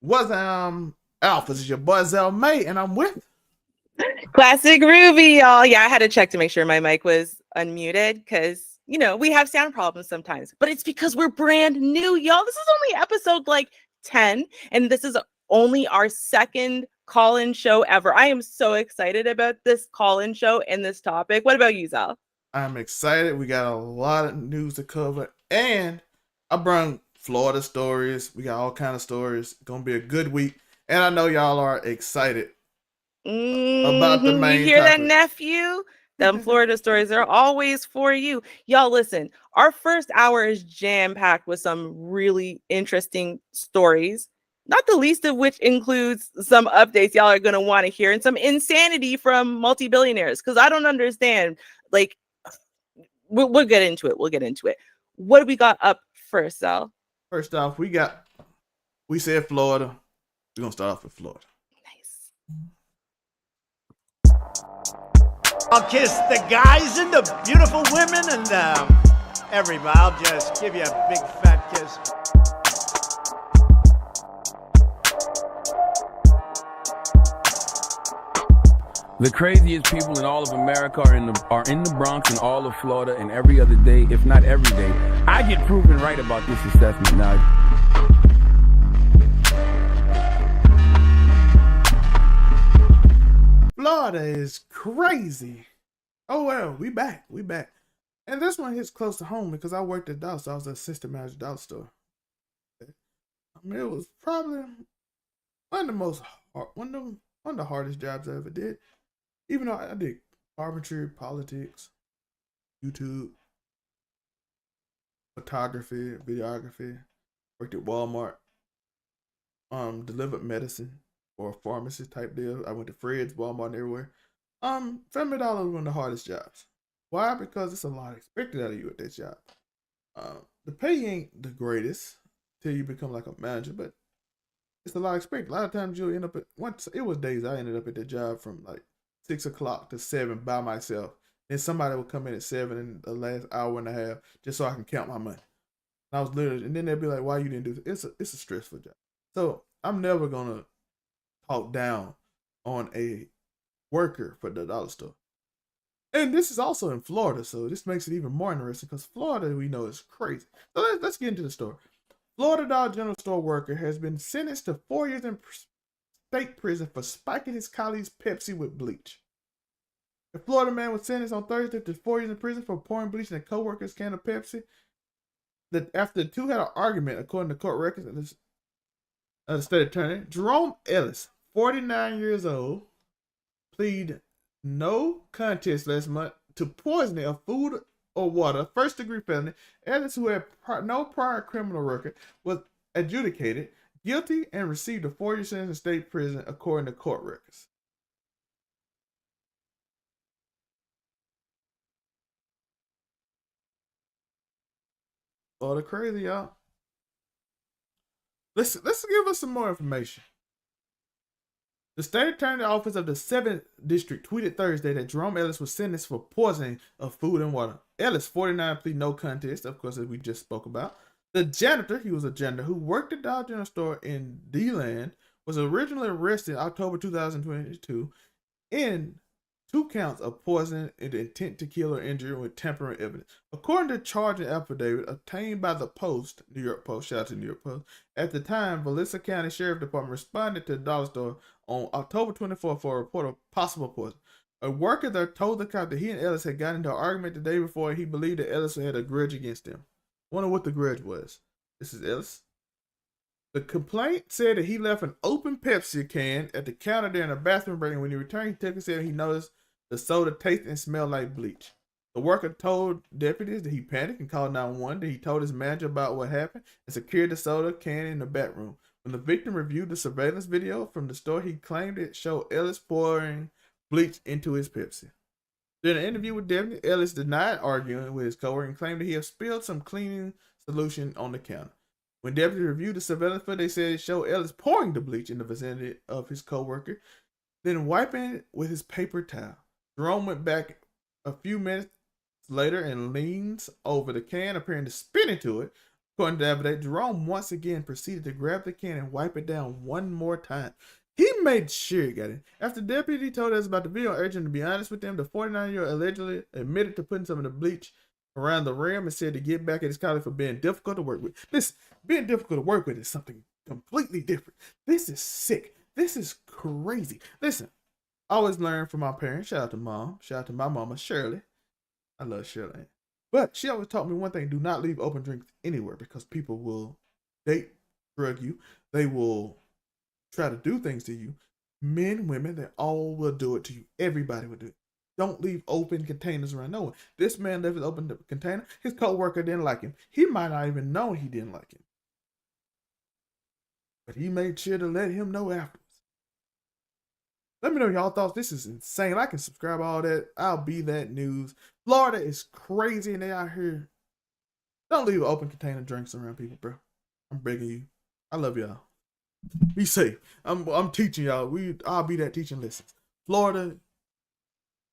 What's Alpha? This is your boy Zell May, and I'm with Classic Ruby, y'all. Yeah, I had to check to make sure my mic was unmuted because, we have sound problems sometimes, but it's because we're brand new, y'all. This is only episode 10, and this is only our second call-in show ever. I am so excited about this call-in show and this topic. What about you, Zal? I'm excited. We got a lot of news to cover, and I brought Florida stories. We got all kind of stories. Gonna be a good week, and I know y'all are excited about the main You hear topic. that, nephew? Them Florida stories are always for you. Y'all, listen, our first hour is jam-packed with some really interesting stories, not the least of which includes some updates y'all are going to want to hear and some insanity from multi-billionaires, because I don't understand. We'll get into it. We'll get into it. What do we got up first, Sal? First off, we said Florida. We're going to start off with Florida. I'll kiss the guys and the beautiful women and everybody. I'll just give you a big fat kiss. The craziest people in all of America are in the Bronx and all of Florida, and every other day, if not every day, I get proven right about this assessment now. Florida is crazy. Oh well, we back. And this one hits close to home because I worked at Dollar Store. I was an assistant manager at Dollar Store. I mean, it was probably one of the hardest jobs I ever did. Even though I did carpentry, politics, YouTube, photography, videography. Worked at Walmart. Delivered medicine or a pharmacy type deal. I went to Fred's, Walmart, and everywhere. Family Dollar was one of the hardest jobs. Why? Because it's a lot expected out of you at that job. The pay ain't the greatest till you become like a manager, but it's a lot expected. A lot of times you'll end up it was days I ended up at that job from 6 o'clock to 7 by myself. Then somebody would come in at 7 in the last hour and a half just so I can count my money. And I was literally, and then they'd be like, "Why you didn't do this?" It's a stressful job. So I'm never gonna talk down on a worker for the Dollar Store. And this is also in Florida, so this makes it even more interesting because Florida, we know, is crazy. So let's get into the story. Florida Dollar General Store worker has been sentenced to 4 years in state prison for spiking his colleague's Pepsi with bleach. The Florida man was sentenced on Thursday to 4 years in prison for pouring bleach in a co-worker's can of Pepsi. After the two had an argument, according to court records of the state attorney, Jerome Ellis, 49 years old, pleaded no contest last month to poisoning of food or water, first-degree felony. Ellis, who had no prior criminal record, was adjudicated guilty and received a 4-year sentence in state prison, according to court records. Florida crazy, y'all. Let's give us some more information. The state attorney office of the 7th district tweeted Thursday that Jerome Ellis was sentenced for poisoning of food and water. Ellis, 49, pleaded no contest, of course, as we just spoke about. The janitor, he was a janitor, who worked at Dollar General Store in D-Land, was originally arrested in October 2022 in 2 counts of poisoning and intent to kill or injure with tampering evidence. According to charging affidavit obtained by the Post, New York Post, shout out to New York Post, at the time, Volusia County Sheriff Department responded to the Dollar Store on October 24th for a report of possible poison. A worker there told the cop that he and Ellis had gotten into an argument the day before. He believed that Ellis had a grudge against him. Wonder what the grudge was. This is Ellis. The complaint said that he left an open Pepsi can at the counter during a bathroom break, and when he returned, he took and said he noticed the soda tasted and smelled like bleach. The worker told deputies that he panicked and called 911. Then he told his manager about what happened and secured the soda can in the back room. When the victim reviewed the surveillance video from the store, he claimed it showed Ellis pouring bleach into his Pepsi. During an interview with deputies, Ellis denied arguing with his coworker and claimed that he had spilled some cleaning solution on the counter. When deputies reviewed the surveillance footage, they said it showed Ellis pouring the bleach in the vicinity of his coworker, then wiping it with his paper towel. Jerome went back a few minutes later and leans over the can, appearing to spit into it. According to the affidavit, Jerome once again proceeded to grab the can and wipe it down one more time. He made sure he got it. After the deputy told us about the video, urging him to be honest with them, the 49-year-old allegedly admitted to putting some of the bleach around the rim and said to get back at his colleague for being difficult to work with. Listen, being difficult to work with is something completely different. This is sick. This is crazy. Listen, I always learn from my parents. Shout out to mom. Shout out to my mama, Shirley. I love Shirley. But she always taught me one thing: do not leave open drinks anywhere, because people will date, drug you. They will try to do things to you. Men, women, they all will do it to you. Everybody will do it. Don't leave open containers around no one. This man left his open container. His co-worker didn't like him. He might not even know he didn't like him. But he made sure to let him know afterwards. Let me know y'all thoughts. This is insane. I can subscribe all that. I'll be that news. Florida is crazy and they out here. Don't leave open container drinks around people, bro. I'm begging you. I love y'all. Be safe. I'm teaching y'all. I'll be that teaching lessons. Florida,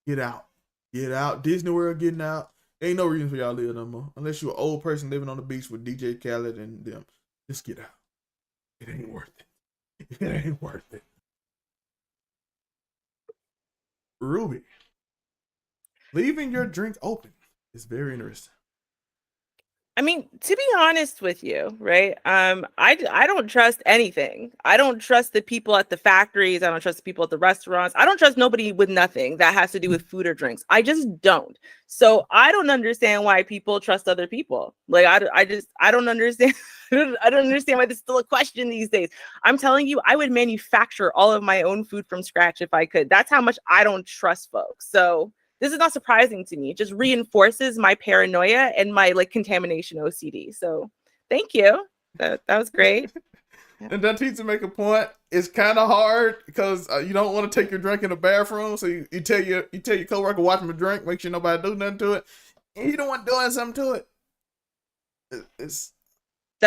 get out. Get out. Disney World getting out. Ain't no reason for y'all to live no more. Unless you're an old person living on the beach with DJ Khaled and them. Just get out. It ain't worth it. It ain't worth it. Ruby, leaving your drink open is very interesting. I mean, to be honest with you, right? I don't trust anything. I don't trust the people at the factories. I don't trust the people at the restaurants. I don't trust nobody with nothing that has to do with food or drinks. I just don't. So I don't understand why people trust other people. Like I don't understand. I don't understand why this is still a question these days. I'm telling you, I would manufacture all of my own food from scratch if I could. That's how much I don't trust folks. So this is not surprising to me. It just reinforces my paranoia and my contamination OCD. So thank you. That was great. And that teacher make a point. It's kind of hard because you don't want to take your drink in the bathroom. So you tell your coworker, watch him drink, make sure nobody do nothing to it. And you don't want doing something to it. That's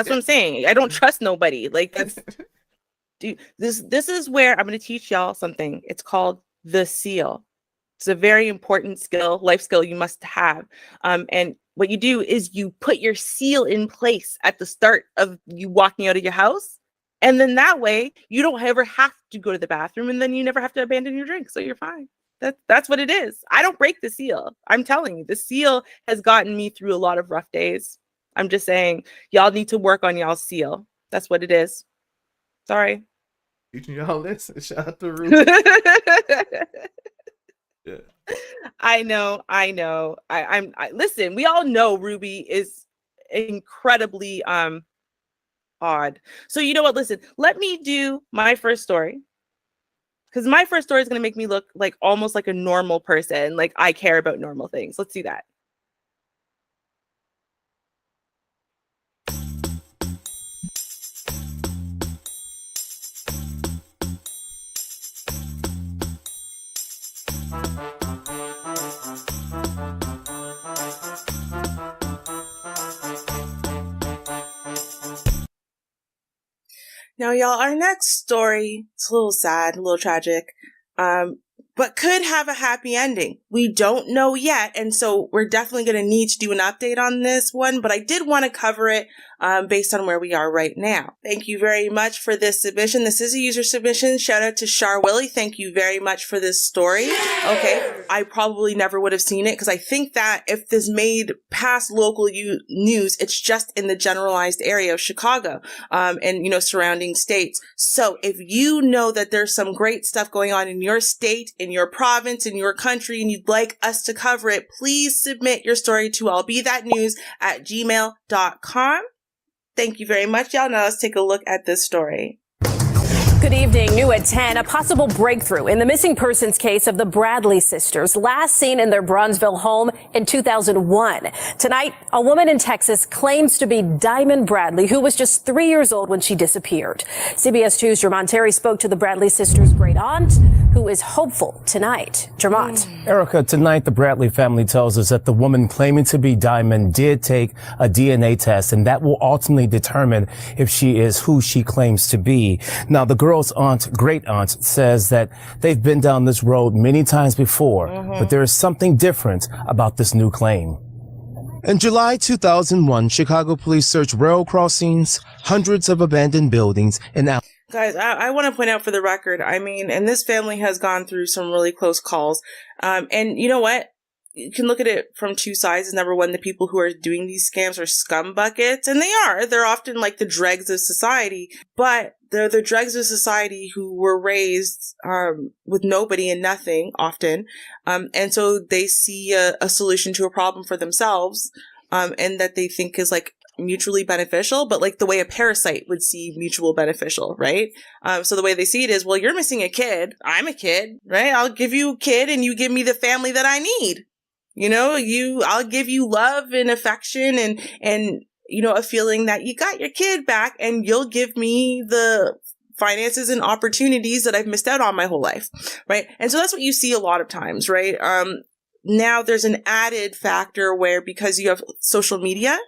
what I'm saying. I don't trust nobody. Dude, this is where I'm going to teach y'all something. It's called the seal. It's a very important skill, life skill you must have. And what you do is you put your seal in place at the start of you walking out of your house. And then that way you don't ever have to go to the bathroom, and then you never have to abandon your drink. So you're fine. That's what it is. I don't break the seal. I'm telling you, the seal has gotten me through a lot of rough days. I'm just saying, y'all need to work on y'all's seal. That's what it is. Sorry. Teaching y'all this. Shout out to Ruby. Yeah. I know. Listen, we all know Ruby is incredibly odd. So you know what? Listen, let me do my first story, because my first story is going to make me look like almost like a normal person. Like I care about normal things. Let's do that. Now, y'all, our next story, it's a little sad, a little tragic, but could have a happy ending. We don't know yet, and so we're definitely going to need to do an update on this one, but I did want to cover it based on where we are right now. Thank you very much for this submission. This is a user submission. Shout out to Char Willie. Thank you very much for this story. Okay, I probably never would have seen it, because I think that if this made past local news, it's just in the generalized area of Chicago and, surrounding states. So if you know that there's some great stuff going on in your state, in your province, in your country, and you'd like us to cover it, please submit your story to illbethatnews@gmail.com. Thank you very much, y'all. Now let's take a look at this story. Good evening. New at 10, a possible breakthrough in the missing persons case of the Bradley sisters, last seen in their Bronzeville home in 2001. Tonight, a woman in Texas claims to be Diamond Bradley, who was just 3 years old when she disappeared. CBS 2's Jermont Terry spoke to the Bradley sisters' great aunt, who is hopeful tonight. Jermont. Erica, tonight the Bradley family tells us that the woman claiming to be Diamond did take a DNA test, and that will ultimately determine if she is who she claims to be. Now, the girl's great aunt says that they've been down this road many times before, but there is something different about this new claim. In July 2001, Chicago police searched rail crossings, hundreds of abandoned buildings, and Guys, I want to point out for the record, I mean, and this family has gone through some really close calls. And you know what? You can look at it from two sides. Number one, the people who are doing these scams are scum buckets, and they are. They're often like the dregs of society, but they're the dregs of society who were raised with nobody and nothing often. And so they see a solution to a problem for themselves, and that they think is like mutually beneficial, but like the way a parasite would see mutual beneficial, right? So the way they see it is, well, you're missing a kid. I'm a kid, right? I'll give you a kid and you give me the family that I need. You know, I'll give you love and affection and, you know, a feeling that you got your kid back, and you'll give me the finances and opportunities that I've missed out on my whole life. Right. And so that's what you see a lot of times, right? Now there's an added factor where, because you have social media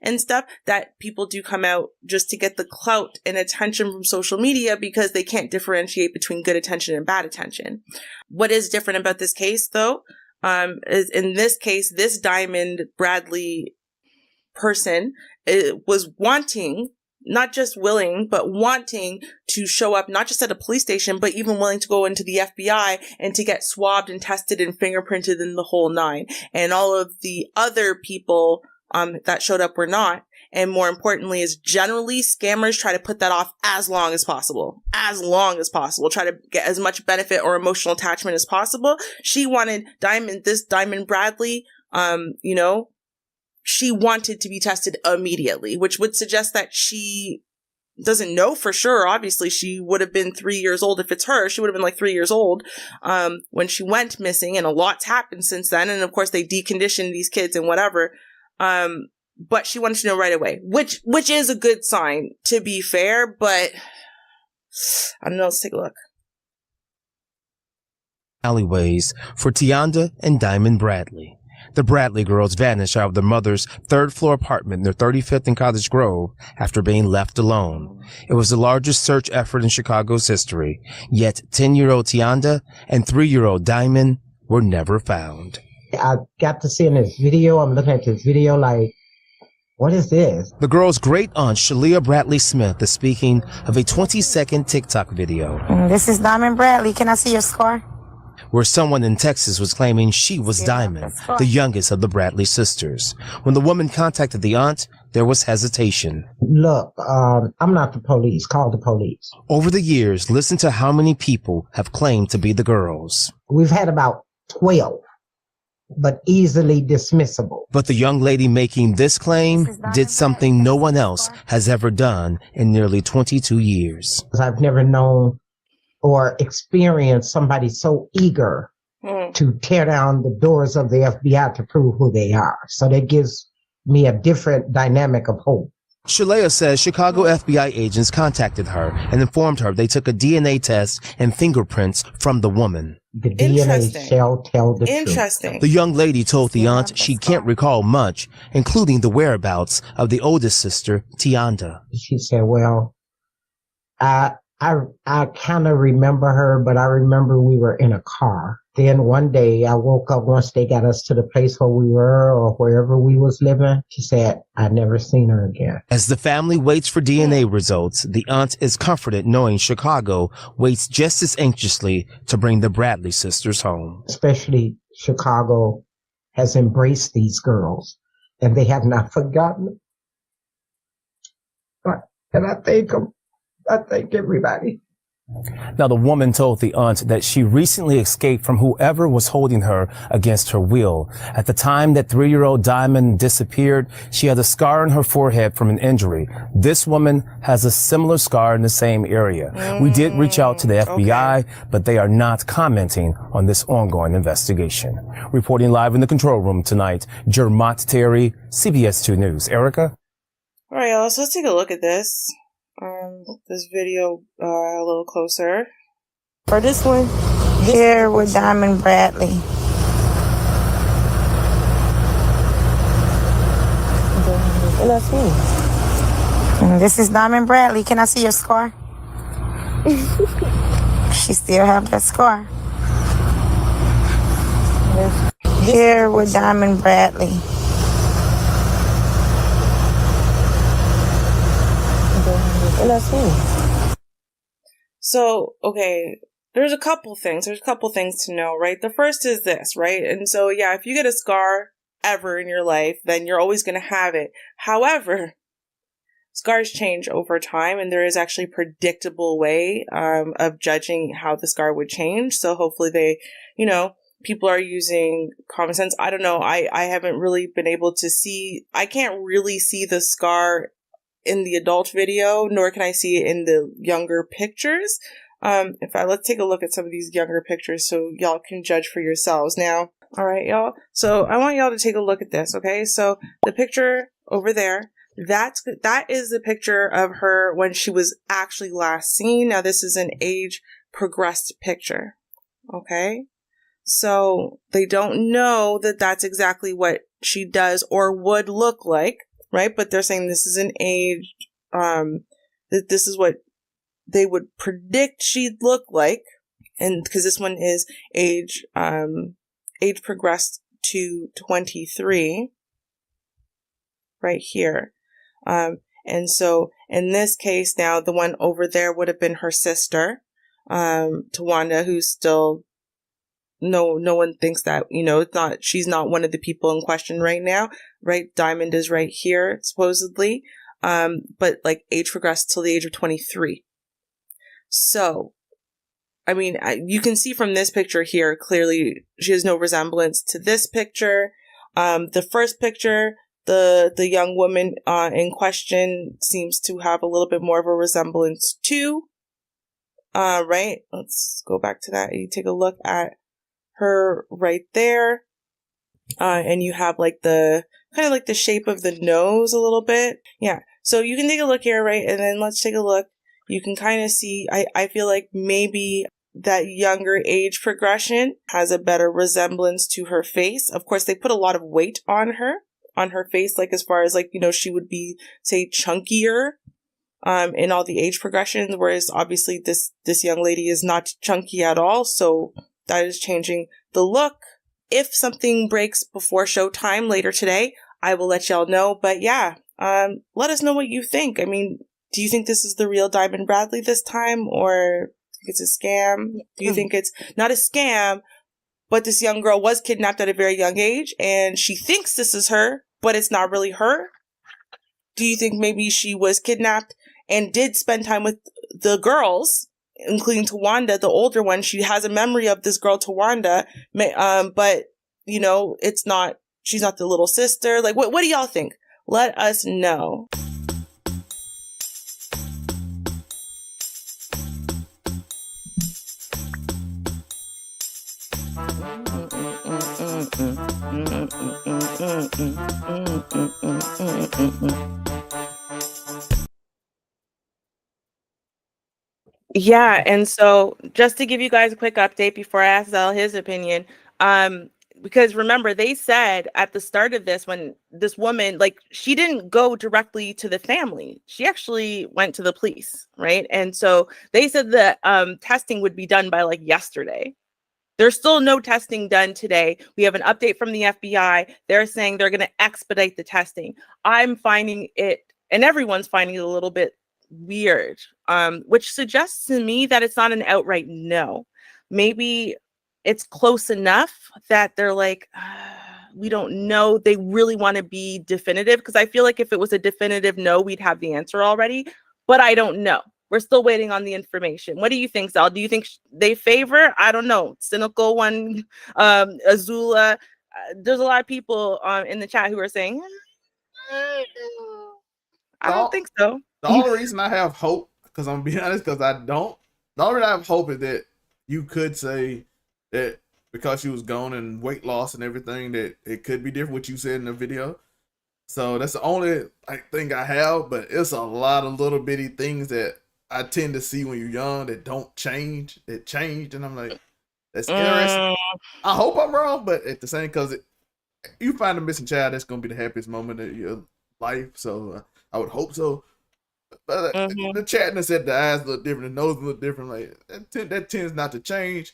and stuff, that people do come out just to get the clout and attention from social media because they can't differentiate between good attention and bad attention. What is different about this case, though, is in this case, this Diamond Bradley person was wanting, not just willing, but wanting to show up, not just at a police station, but even willing to go into the FBI and to get swabbed and tested and fingerprinted in the whole nine. And all of the other people that showed up were not. And more importantly is, generally scammers try to put that off as long as possible, try to get as much benefit or emotional attachment as possible. She wanted this Diamond Bradley, you know, she wanted to be tested immediately, which would suggest that she doesn't know for sure. Obviously, she would have been 3 years old. If it's her, she would have been like 3 years old when she went missing, and a lot's happened since then. And of course, they deconditioned these kids and whatever. But she wanted to know right away, which is a good sign, to be fair. But I don't know. Let's take a look. Alleyways for Tianda and Diamond Bradley. The Bradley girls vanished out of their mother's third-floor apartment near 35th and Cottage Grove after being left alone. It was the largest search effort in Chicago's history, yet 10-year-old Tianda and 3-year-old Diamond were never found. I got to see in this video, I'm looking at this video like, what is this? The girl's great-aunt, Shalia Bradley Smith, is speaking of a 20-second TikTok video. This is Diamond Bradley. Can I see your score? Where someone in Texas was claiming she was Diamond, the youngest of the Bradley sisters. When the woman contacted the aunt, there was hesitation. Look, I'm not the police. Call the police. Over the years, listen to how many people have claimed to be the girls. We've had about 12, but easily dismissible. But the young lady making this claim did something no one else has ever done in nearly 22 years. I've never known or experienced somebody so eager to tear down the doors of the FBI to prove who they are. So that gives me a different dynamic of hope. Shalea says Chicago FBI agents contacted her and informed her they took a DNA test and fingerprints from the woman. The DNA shall tell the truth. The young lady told the aunt she can't recall much, including the whereabouts of the oldest sister, Tianda. She said, well, I kind of remember her, but I remember we were in a car. Then one day I woke up once they got us to the place where we were or wherever we was living. She said, I'd never seen her again. As the family waits for DNA results, the aunt is comforted knowing Chicago waits just as anxiously to bring the Bradley sisters home. Especially Chicago has embraced these girls and they have not forgotten. And I thank everybody. Now, the woman told the aunt that she recently escaped from whoever was holding her against her will. At the time that 3-year-old Diamond disappeared, she had a scar on her forehead from an injury. This woman has a similar scar in the same area. We did reach out to the FBI, but they are not commenting on this ongoing investigation. Reporting live in the control room tonight, Jermot Terry, CBS 2 News. Erica? All right, y'all, so let's take a look at this. This video a little closer. For this one, here with Diamond Bradley. And that's me. This is Diamond Bradley. Can I see your scar? She still have that scar. Here with Diamond Bradley. And that's me. So, okay, there's a couple things. There's a couple things to know, right? The first is this, right? And so, yeah, if you get a scar ever in your life, then you're always going to have it. However, scars change over time, and there is actually a predictable way of judging how the scar would change. So hopefully people are using common sense. I don't know. I haven't really been able to see, I can't really see the scar in the adult video, nor can I see it in the younger pictures. In fact, let's take a look at some of these younger pictures so y'all can judge for yourselves now. All right, y'all. So I want y'all to take a look at this, okay? So the picture over there, that is the picture of her when she was actually last seen. Now, this is an age progressed picture, okay? So they don't know that that's exactly what she does or would look like, right? But they're saying this is an age, that this is what they would predict she'd look like. And because this one is age progressed to 23 right here. And so in this case now, the one over there would have been her sister, Tawanda, who's still, no one thinks that, she's not one of the people in question right now, right? Diamond is right here, supposedly. But like age progressed till the age of 23. So, I mean, you can see from this picture here, clearly she has no resemblance to this picture. The first picture, the young woman in question seems to have a little bit more of a resemblance to, right? Let's go back to that. You take a look at her right there. And you have like the kind of like the shape of the nose a little bit. Yeah. So you can take a look here, right? And then let's take a look. You can kind of see, I feel like maybe that younger age progression has a better resemblance to her face. Of course, they put a lot of weight on her face, like as far as like, she would be, say, chunkier in all the age progressions, whereas obviously this young lady is not chunky at all. So that is changing the look. If something breaks before showtime later today, I will let y'all know. But yeah, let us know what you think. I mean, do you think this is the real Diamond Bradley this time, or it's a scam? Do you think it's not a scam, but this young girl was kidnapped at a very young age and she thinks this is her, but it's not really her? Do you think maybe she was kidnapped and did spend time with the girls, including Tawanda, the older one? She has a memory of this girl, Tawanda, but, it's not, she's not the little sister. Like, what do y'all think? Let us know. Yeah, and so just to give you guys a quick update before I ask Zell his opinion, because remember they said at the start of this, when this woman, like, she didn't go directly to the family, she actually went to the police, right? And so they said that testing would be done by like yesterday. There's still no testing done today. We have an update from the FBI. They're saying they're going to expedite the testing. I'm finding it, and everyone's finding it a little bit weird, which suggests to me that it's not an outright no. Maybe it's close enough that they're like, we don't know. They really want to be definitive, because I feel like if it was a definitive no, we'd have the answer already. But I don't know. We're still waiting on the information. What do you think, Sal? Do you think they favor? I don't know. Cynical one, Azula. There's a lot of people in the chat who are saying, I don't think so. The only reason I have hope, because I'm being honest, because I don't. The only reason I have hope is that you could say that because she was gone and weight loss and everything, that it could be different, what you said in the video. So that's the only thing I have, but it's a lot of little bitty things that I tend to see when you're young that don't change, that changed, and I'm like, that's interesting. I hope I'm wrong, but at the same, because you find a missing child, that's going to be the happiest moment of your life, so I would hope so. But the chatness said the eyes look different, the nose look different, like that tends not to change.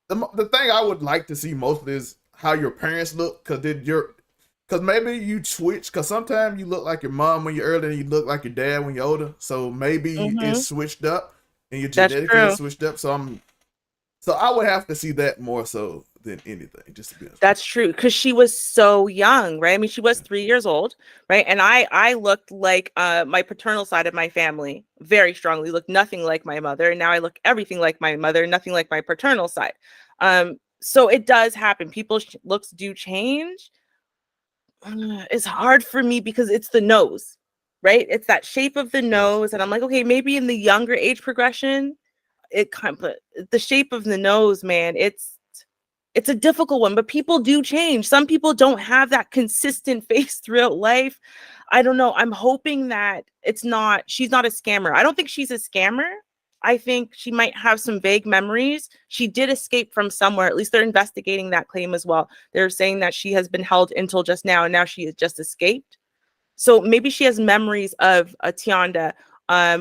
The thing I would like to see mostly is how your parents look, because Cause maybe you switch. Cause sometimes you look like your mom when you're early, and you look like your dad when you're older. So maybe it's switched up, and your That's genetics true. is switched up. So I would have to see that more so than anything. Just to be honest. That's true, because she was so young, right? I mean, she was 3 years old, right? And I looked like my paternal side of my family very strongly looked nothing like my mother, and now I look everything like my mother, nothing like my paternal side. So it does happen. People's looks do change. It's hard for me because it's the nose, right? It's that shape of the nose, and I'm like, okay, maybe in the younger age progression, it kind of, but the shape of the nose, man, it's a difficult one. But people do change. Some people don't have that consistent face throughout life. I don't know. I'm hoping that she's not a scammer. I don't think she's a scammer. I think she might have some vague memories. She did escape from somewhere. At least they're investigating that claim as well. They're saying that she has been held until just now, and now she has just escaped. So maybe she has memories of a Tianda,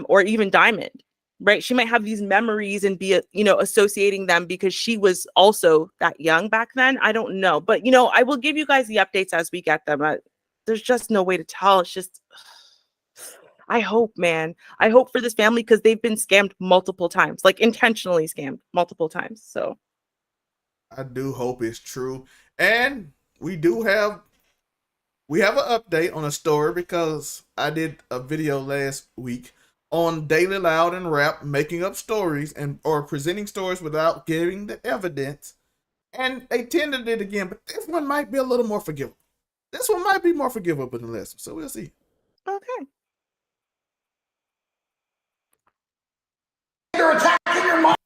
or even Diamond, right? She might have these memories and be, associating them because she was also that young back then. I don't know. But, I will give you guys the updates as we get them. There's just no way to tell. It's just... I hope, man. I hope for this family, because they've been scammed multiple times, like intentionally scammed multiple times. So I do hope it's true. And we have an update on a story, because I did a video last week on Daily Loud and Rap making up stories or presenting stories without giving the evidence. And they tended it again, but this one might be a little more forgivable. This one might be more forgivable than the last one, so we'll see. okay. You're attacking your mind.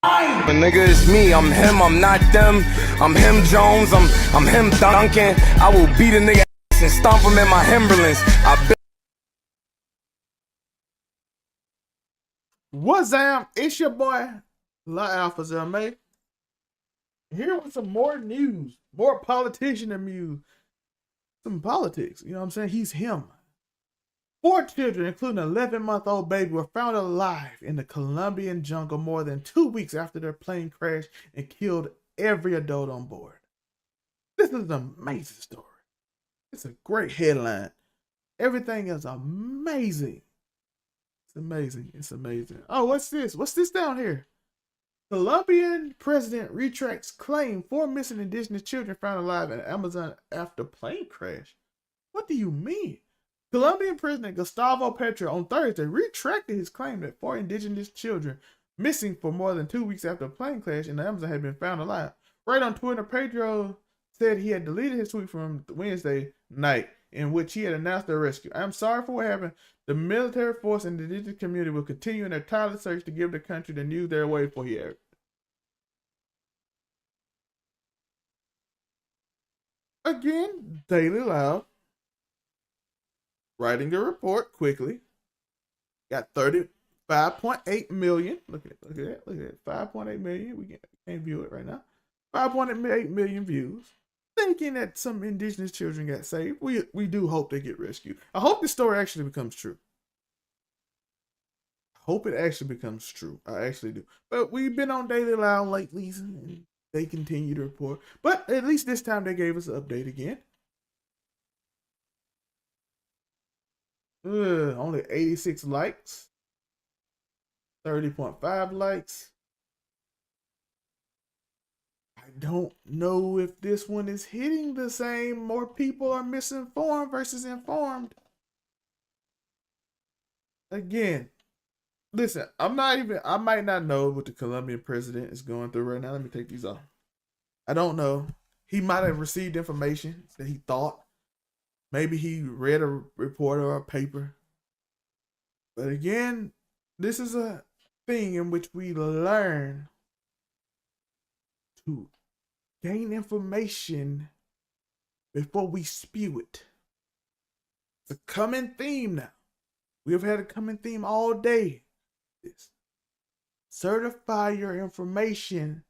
But nigga, it's me. I'm him. I'm not them. I'm him Jones. I'm him Duncan. I will beat a nigga ass and stomp him in my Timberlands. What's up? It's your boy, La Alpha Zame. Here with some more news, more politician news, some politics. You know what I'm saying? He's him. 4 children, including an 11-month-old baby, were found alive in the Colombian jungle more than 2 weeks after their plane crashed and killed every adult on board. This is an amazing story. It's a great headline. Everything is amazing. It's amazing. It's amazing. Oh, what's this? What's this down here? Colombian president retracts claim 4 missing indigenous children found alive in Amazon after plane crash. What do you mean? Colombian President Gustavo Petro on Thursday retracted his claim that 4 indigenous children missing for more than 2 weeks after a plane crash in the Amazon had been found alive. Right on Twitter, Pedro said he had deleted his tweet from Wednesday night in which he had announced their rescue. "I'm sorry for what happened. The military force and the indigenous community will continue in their tireless search to give the country the news they're waiting for," he added. Again, Daily Loud writing a report quickly. Got 35.8 million. Look at that. 5.8 million. We can't view it right now. 5.8 million views. Thinking that some indigenous children got saved. We do hope they get rescued. I hope this story actually becomes true. I hope it actually becomes true. I actually do. But we've been on Daily Loud lately, and they continue to report. But at least this time they gave us an update again. Only 86 likes. 30.5 likes. I don't know if this one is hitting the same. More people are misinformed versus informed. Again, listen, I might not know what the Colombian president is going through right now. Let me take these off. I don't know. He might have received information that he thought. Maybe he read a report or a paper. But again, this is a thing in which we learn to gain information before we spew it. It's a common theme now. We have had a common theme all day. Certify your information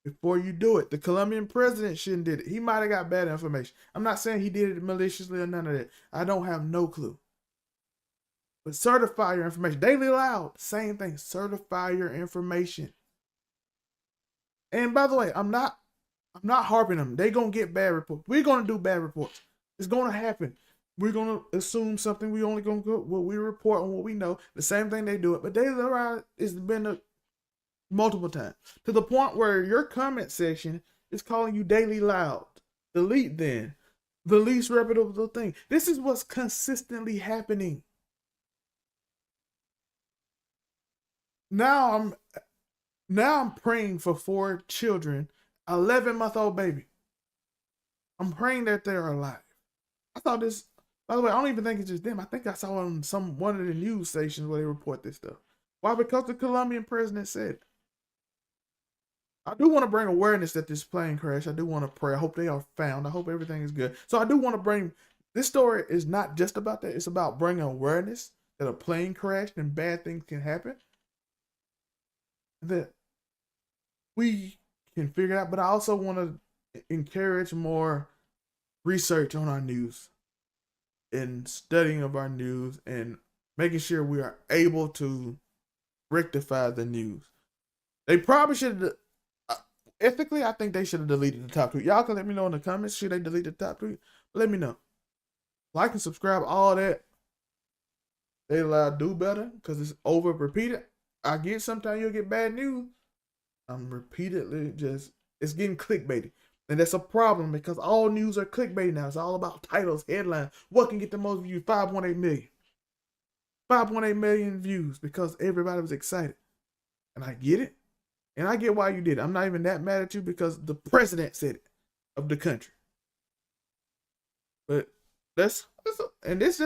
before you do it. The Colombian president shouldn't did it. He might have got bad information. I'm not saying he did it maliciously or none of that. I don't have no clue. But certify your information. Daily Loud, same thing. Certify your information. And by the way, I'm not harping them. They gonna get bad reports. We're gonna do bad reports. It's going to happen. We're going to assume something. We only going to go what we report on what we know. The same thing they do it. But Daily Ride has been multiple times to the point where your comment section is calling you Daily Loud. Delete then. The least reputable thing. This is what's consistently happening. Now I'm praying for 4 children, 11-month-old baby. I'm praying that they are alive. I thought this, by the way, I don't even think it's just them. I think I saw on one of the news stations where they report this stuff. Why? Because the Colombian president said it. I do want to bring awareness that this plane crash. I do want to pray. I hope they are found. I hope everything is good. So I do want to bring, this story is not just about that. It's about bringing awareness that a plane crashed and bad things can happen. That we can figure out. But I also want to encourage more research on our news and studying of our news and making sure we are able to rectify the news. They probably should, ethically, I think they should have deleted the top tweet. Y'all can let me know in the comments, should they delete the top tweet? Let me know. Like and subscribe, all that. They allow do better because it's over repeated. I get sometimes you'll get bad news. I'm repeatedly it's getting clickbaity. And that's a problem because all news are clickbait now. It's all about titles, headlines. What can get the most views? 5.8 million. 5.8 million views because everybody was excited. And I get it. And I get why you did it. I'm not even that mad at you because the president said it of the country. But this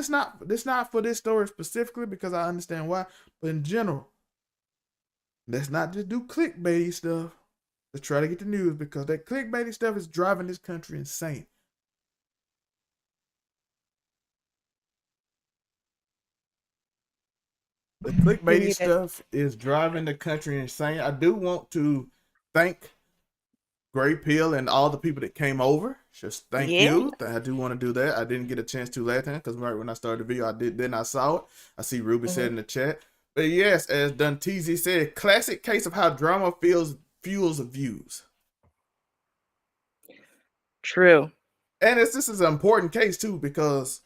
not for this story specifically because I understand why. But in general, let's not just do clickbaity stuff to try to get the news because that clickbaity stuff is driving this country insane. The clickbaity stuff is driving the country insane. I do want to thank Gray Pill and all the people that came over. Just thank you. I do want to do that. I didn't get a chance to last time because right when I started the video, I did. Then I saw it. I see Ruby said in the chat. But yes, as Dunteezy said, classic case of how drama fuels views. True. And this is an important case too because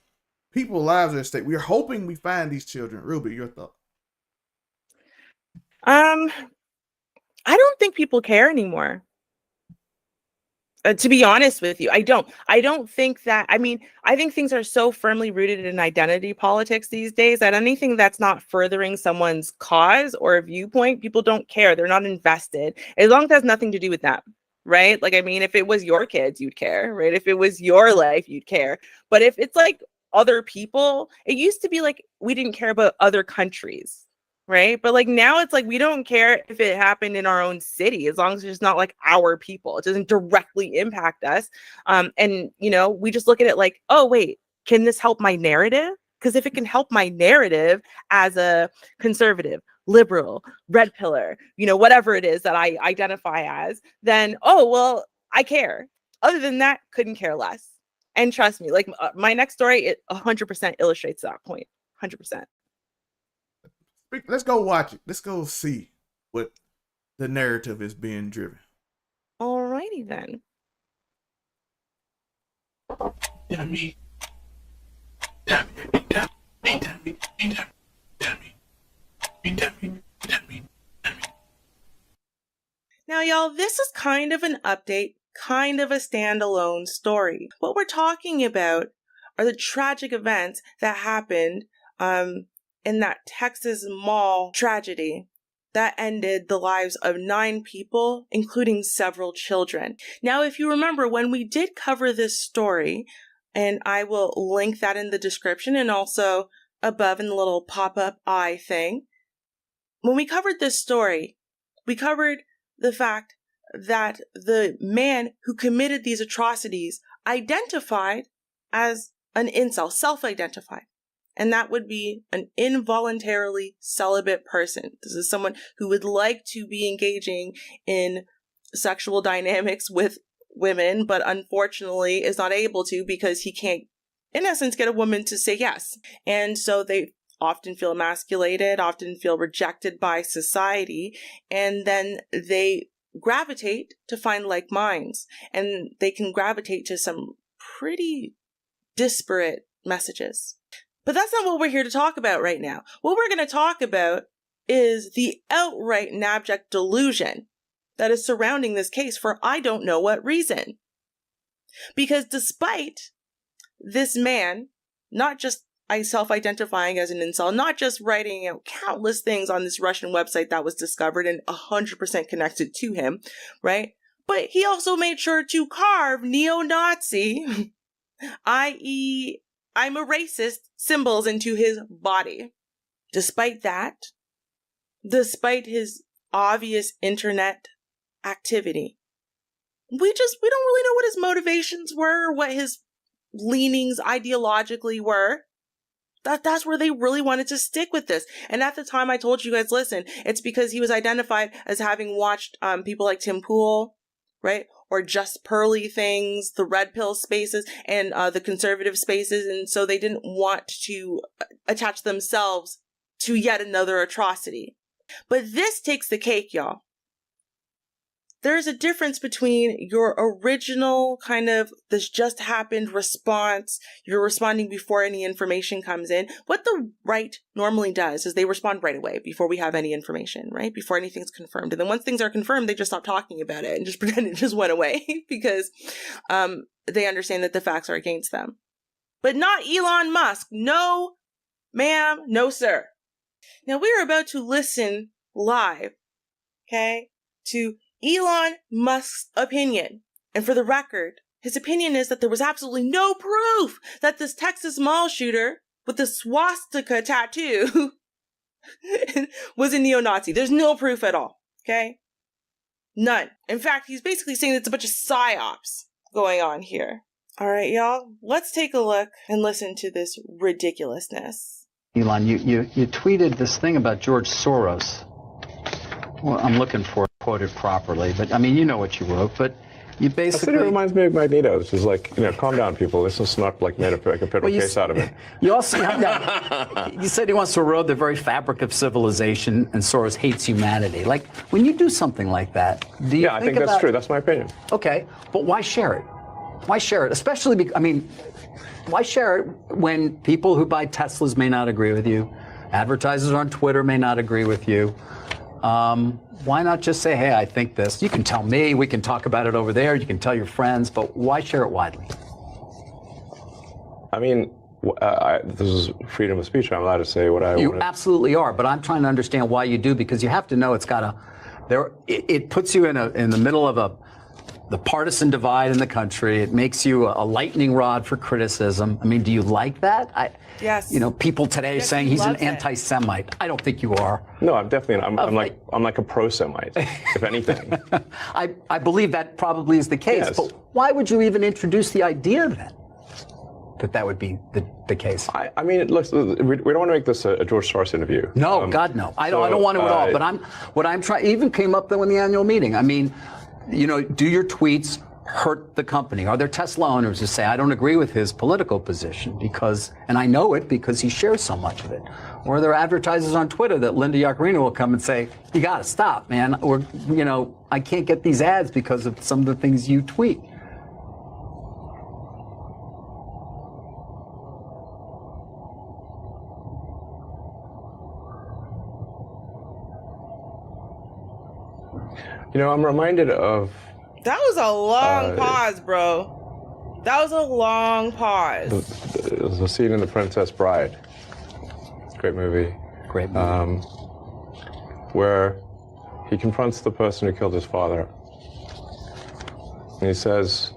people's lives are at stake. We're hoping we find these children. Ruby, your thought? I don't think people care anymore. To be honest with you, I don't think that, I mean, I think things are so firmly rooted in identity politics these days that anything that's not furthering someone's cause or viewpoint, people don't care. They're not invested. As long as it has nothing to do with them, right? Like, I mean, if it was your kids, you'd care, right? If it was your life, you'd care. But if it's like other people, it used to be like we didn't care about other countries. Right. But like now it's like we don't care if it happened in our own city, as long as it's not like our people. It doesn't directly impact us. And, you know, we just look at it like, oh, wait, can this help my narrative? Because if it can help my narrative as a conservative, liberal, red pillar, you know, whatever it is that I identify as, then, oh, well, I care. Other than that, couldn't care less. And trust me, like my next story, it 100% illustrates that point. 100%. Let's go watch it. Let's go see what the narrative is being driven. Alrighty then. Now, y'all, this is kind of an update, kind of a standalone story. What we're talking about are the tragic events that happened in that Texas mall tragedy that ended the lives of 9 people, including several children. Now, if you remember, when we did cover this story, and I will link that in the description and also above in the little pop-up eye thing, when we covered this story, we covered the fact that the man who committed these atrocities identified as an incel, self-identified. And that would be an involuntarily celibate person. This is someone who would like to be engaging in sexual dynamics with women, but unfortunately is not able to because he can't, in essence, get a woman to say yes. And so they often feel emasculated, often feel rejected by society, and then they gravitate to find like minds. And they can gravitate to some pretty disparate messages. But that's not what we're here to talk about right now. What we're going to talk about is the outright and abject delusion that is surrounding this case for I don't know what reason. Because despite this man, not just self-identifying as an incel, not just writing out countless things on this Russian website that was discovered and 100% connected to him, right? But he also made sure to carve neo-Nazi, i.e., I'm a racist, symbols into his body. Despite that, despite his obvious internet activity, we don't really know what his motivations were, or what his leanings ideologically were. That's where they really wanted to stick with this. And at the time I told you guys, listen, it's because he was identified as having watched people like Tim Pool, right? Or Just Pearly things, the red pill spaces, and the conservative spaces. And so they didn't want to attach themselves to yet another atrocity. But this takes the cake, y'all. There's a difference between your original kind of this just happened response. You're responding before any information comes in. What the right normally does is they respond right away before we have any information, right? Before anything's confirmed. And then once things are confirmed, they just stop talking about it and just pretend it just went away because they understand that the facts are against them. But not Elon Musk. No, ma'am. No, sir. Now we are about to listen live, okay, to Elon Musk's opinion. And for the record, his opinion is that there was absolutely no proof that this Texas mall shooter with the swastika tattoo was a neo-Nazi. There's no proof at all, okay? None. In fact, he's basically saying it's a bunch of psyops going on here. All right, y'all, let's take a look and listen to this ridiculousness. Elon, you tweeted this thing about George Soros. Well, I'm looking for it quoted properly, but I mean, you know what you wrote, but you basically... It reminds me of Magneto. It's just like, calm down, people. This is not like made a federal case out of it. You also, you said he wants to erode the very fabric of civilization, and Soros hates humanity. Like, when you do something like that, do you I think that's true. That's my opinion. Okay, but why share it? Why share it? Especially, why share it when people who buy Teslas may not agree with you, advertisers on Twitter may not agree with you? Why not just say, hey, I think this. You can tell me, we can talk about it over there, you can tell your friends, but why share it widely? I mean, this is freedom of speech. I'm allowed to say what I want. You absolutely are, but I'm trying to understand why you do, because you have to know it puts you in the middle of the partisan divide in the country. It makes you a lightning rod for criticism. I mean, do you like that? Yes. People today are saying he's an anti-Semite. I don't think you are. No, I'm definitely. I'm like a pro-Semite, if anything. I believe that probably is the case. Yes. But why would you even introduce the idea then that would be the case? I mean, look, we don't want to make this a George Soros interview. No, God, no. I don't want to at all. But what I'm trying even came up though in the annual meeting. I mean, do your tweets hurt the company? Are there Tesla owners who say, I don't agree with his political position and I know it because he shares so much of it? Or are there advertisers on Twitter that Linda Yaccarino will come and say, you got to stop, man. Or, I can't get these ads because of some of the things you tweet. I'm reminded of... That was a long pause, bro. That was a long pause. There's a scene in The Princess Bride. Great movie. Great movie. Where he confronts the person who killed his father. And he says,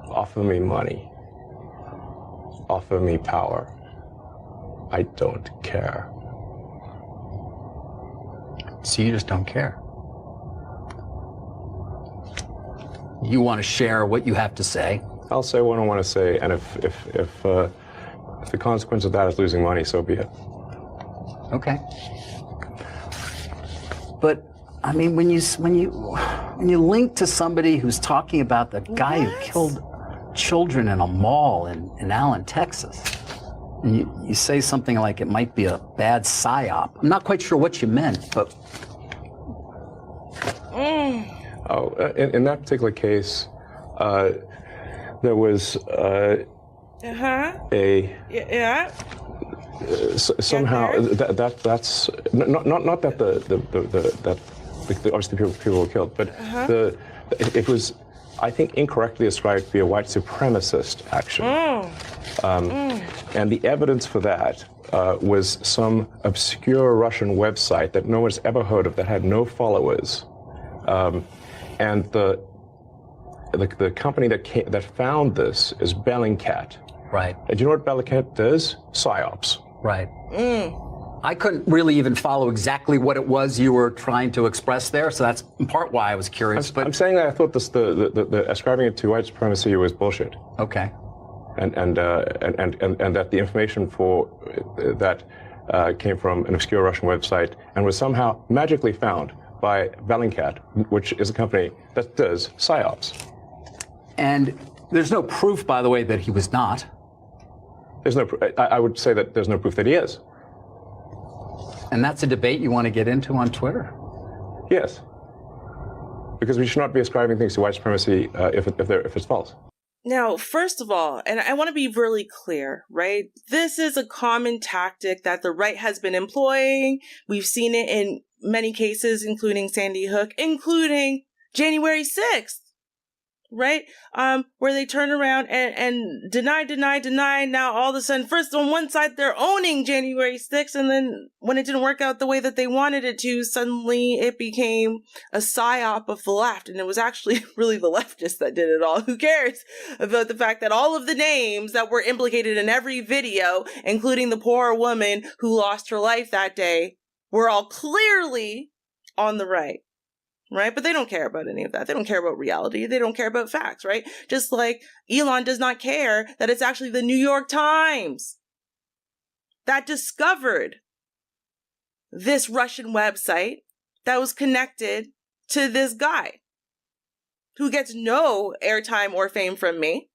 offer me money. Offer me power. I don't care. So you just don't care. You want to share what you have to say. I'll say what I want to say, and if the consequence of that is losing money, so be it. Okay. But I mean, when you link to somebody who's talking about the guy who killed children in a mall in Allen, Texas, and you say something like it might be a bad psyop. I'm not quite sure what you meant, but... Oh, in that particular case, there was a somehow that's not that that obviously people were killed, but it was, I think, incorrectly ascribed to be a white supremacist action. And the evidence for that was some obscure Russian website that no one's ever heard of, that had no followers. And the company that found this is Bellingcat. Right. And do you know what Bellingcat does? PsyOps. Right. I couldn't really even follow exactly what it was you were trying to express there, so that's in part why I was curious. I'm saying that I thought the ascribing it to white supremacy was bullshit. Okay. And that the information for that came from an obscure Russian website and was somehow magically found by Bellingcat, which is a company that does PsyOps. And there's no proof, by the way, that he was not. There's no. I would say that there's no proof that he is. And that's a debate you want to get into on Twitter? Yes. Because we should not be ascribing things to white supremacy if it's false. Now, first of all, and I want to be really clear, right? This is a common tactic that the right has been employing. We've seen it in many cases, including Sandy Hook, including January 6th, right? Where they turn around and deny. Now, all of a sudden, first on one side, they're owning January 6th. And then when it didn't work out the way that they wanted it to, suddenly it became a psyop of the left. And it was actually really the leftists that did it all. Who cares about the fact that all of the names that were implicated in every video, including the poor woman who lost her life that day, were all clearly on the right. Right? But they don't care about any of that. They don't care about reality. They don't care about facts, right? Just like Elon does not care that it's actually the New York Times that discovered this Russian website that was connected to this guy who gets no airtime or fame from me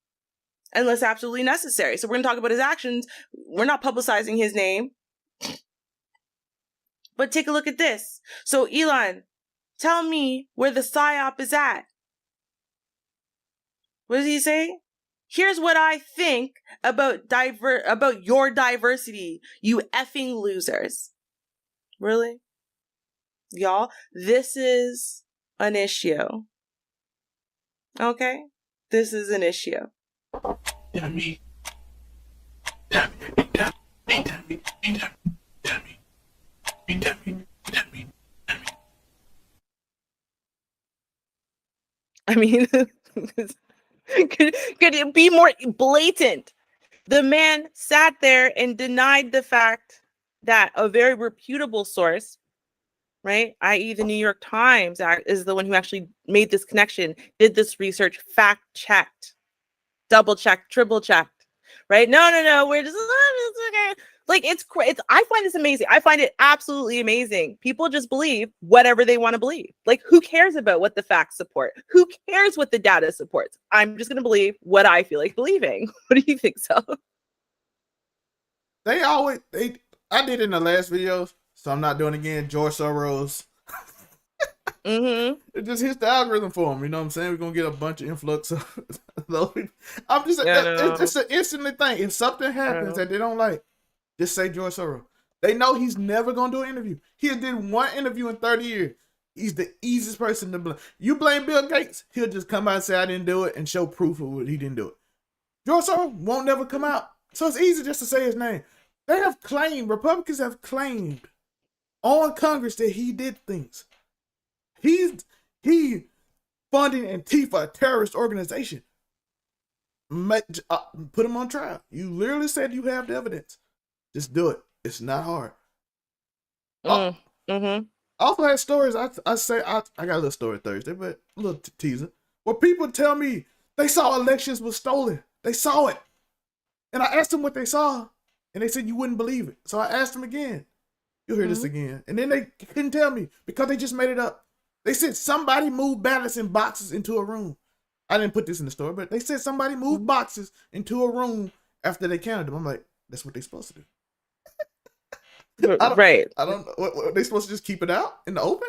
unless absolutely necessary. So we're going to talk about his actions. We're not publicizing his name. But take a look at this. So Elon, tell me where the PSYOP is at. What does he say? Here's what I think about your diversity, you effing losers. Really? Y'all, this is an issue. Okay? This is an issue. Dummy. I mean, could it be more blatant? The man sat there and denied the fact that a very reputable source, right, i.e. the New York Times is the one who actually made this connection, did this research, fact-checked, double-checked, triple-checked, right? No, we're just, okay. Like, it's I find this amazing. I find it absolutely amazing. People just believe whatever they want to believe. Like, who cares about what the facts support? Who cares what the data supports? I'm just going to believe what I feel like believing. What do you think, so? I did in the last videos, so I'm not doing it again. George Soros. It just hits the algorithm for him. You know what I'm saying? We're going to get a bunch of influx of those. It's just an instantly thing. If something happens that they don't like, just say George Soros. They know he's never going to do an interview. He did one interview in 30 years. He's the easiest person to blame. You blame Bill Gates, he'll just come out and say I didn't do it and show proof of it. He didn't do it. George Soros won't never come out. So it's easy just to say his name. Republicans have claimed on Congress that he did things. He funding Antifa, a terrorist organization. Put him on trial. You literally said you have the evidence. Just do it. It's not hard. I also had stories. I got a little story Thursday, but a little teaser. Where people tell me they saw elections were stolen. They saw it. And I asked them what they saw, and they said you wouldn't believe it. So I asked them again. You'll hear this again. And then they couldn't tell me because they just made it up. They said somebody moved ballots in boxes into a room. I didn't put this in the story, but they said somebody moved boxes into a room after they counted them. I'm like, that's what they're supposed to do. Right. I don't know. What they supposed to just keep it out in the open?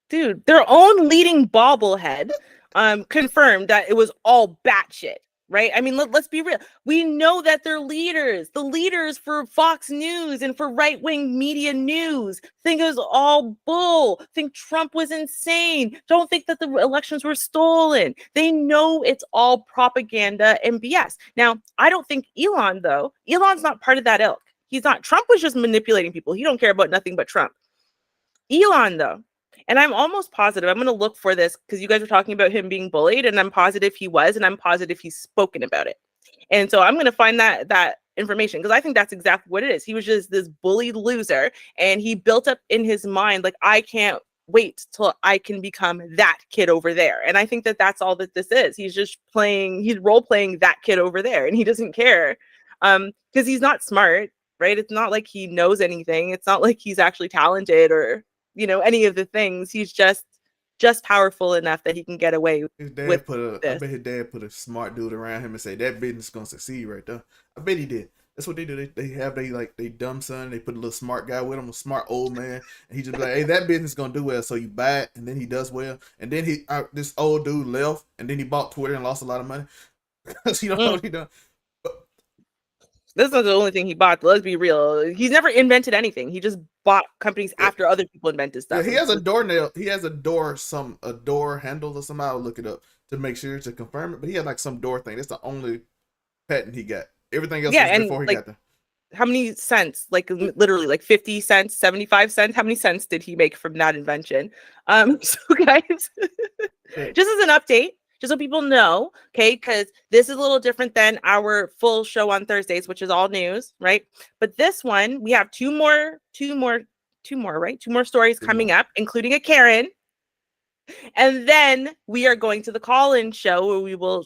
Dude, their own leading bobblehead confirmed that it was all batshit, right? I mean, let's be real. We know that they're leaders. The leaders for Fox News and for right-wing media news think it was all bull, think Trump was insane, don't think that the elections were stolen. They know it's all propaganda and BS. Now, I don't think Elon, though, Elon's not part of that ilk. He's not. Trump was just manipulating people. He don't care about nothing but Trump. Elon, though, and I'm almost positive, I'm going to look for this because you guys were talking about him being bullied, and I'm positive he was, and I'm positive he's spoken about it. And so I'm going to find that information because I think that's exactly what it is. He was just this bullied loser, and he built up in his mind, like, I can't wait till I can become that kid over there. And I think that that's all that this is. He's just he's role playing that kid over there, and he doesn't care because he's not smart, right? It's not like he knows anything. It's not like he's actually talented or any of the things. He's just powerful enough that he can get away his dad with I bet his dad put a smart dude around him and say that business is gonna succeed right there. I bet he did. That's what they do. They have they dumb son. They put a little smart guy with him, a smart old man, and he just be like, hey, that business is gonna do well. So you buy it, and then he does well. And then this old dude left, and then he bought Twitter and lost a lot of money because he don't know what he done. This is the only thing he bought. Let's be real. He's never invented anything. He just bought companies after other people invented stuff. Yeah, he has a doornail. He has a door handle or something. I'll look it up to make sure to confirm it. But he had like some door thing. That's the only patent he got. Everything else was before he got there. How many cents? Like literally like 50 cents, 75 cents. How many cents did he make from that invention? So guys, just as an update, just so people know, okay, because this is a little different than our full show on Thursdays, which is all news, right? But this one, we have two more stories coming up, including a Karen. And then we are going to the call-in show where we will,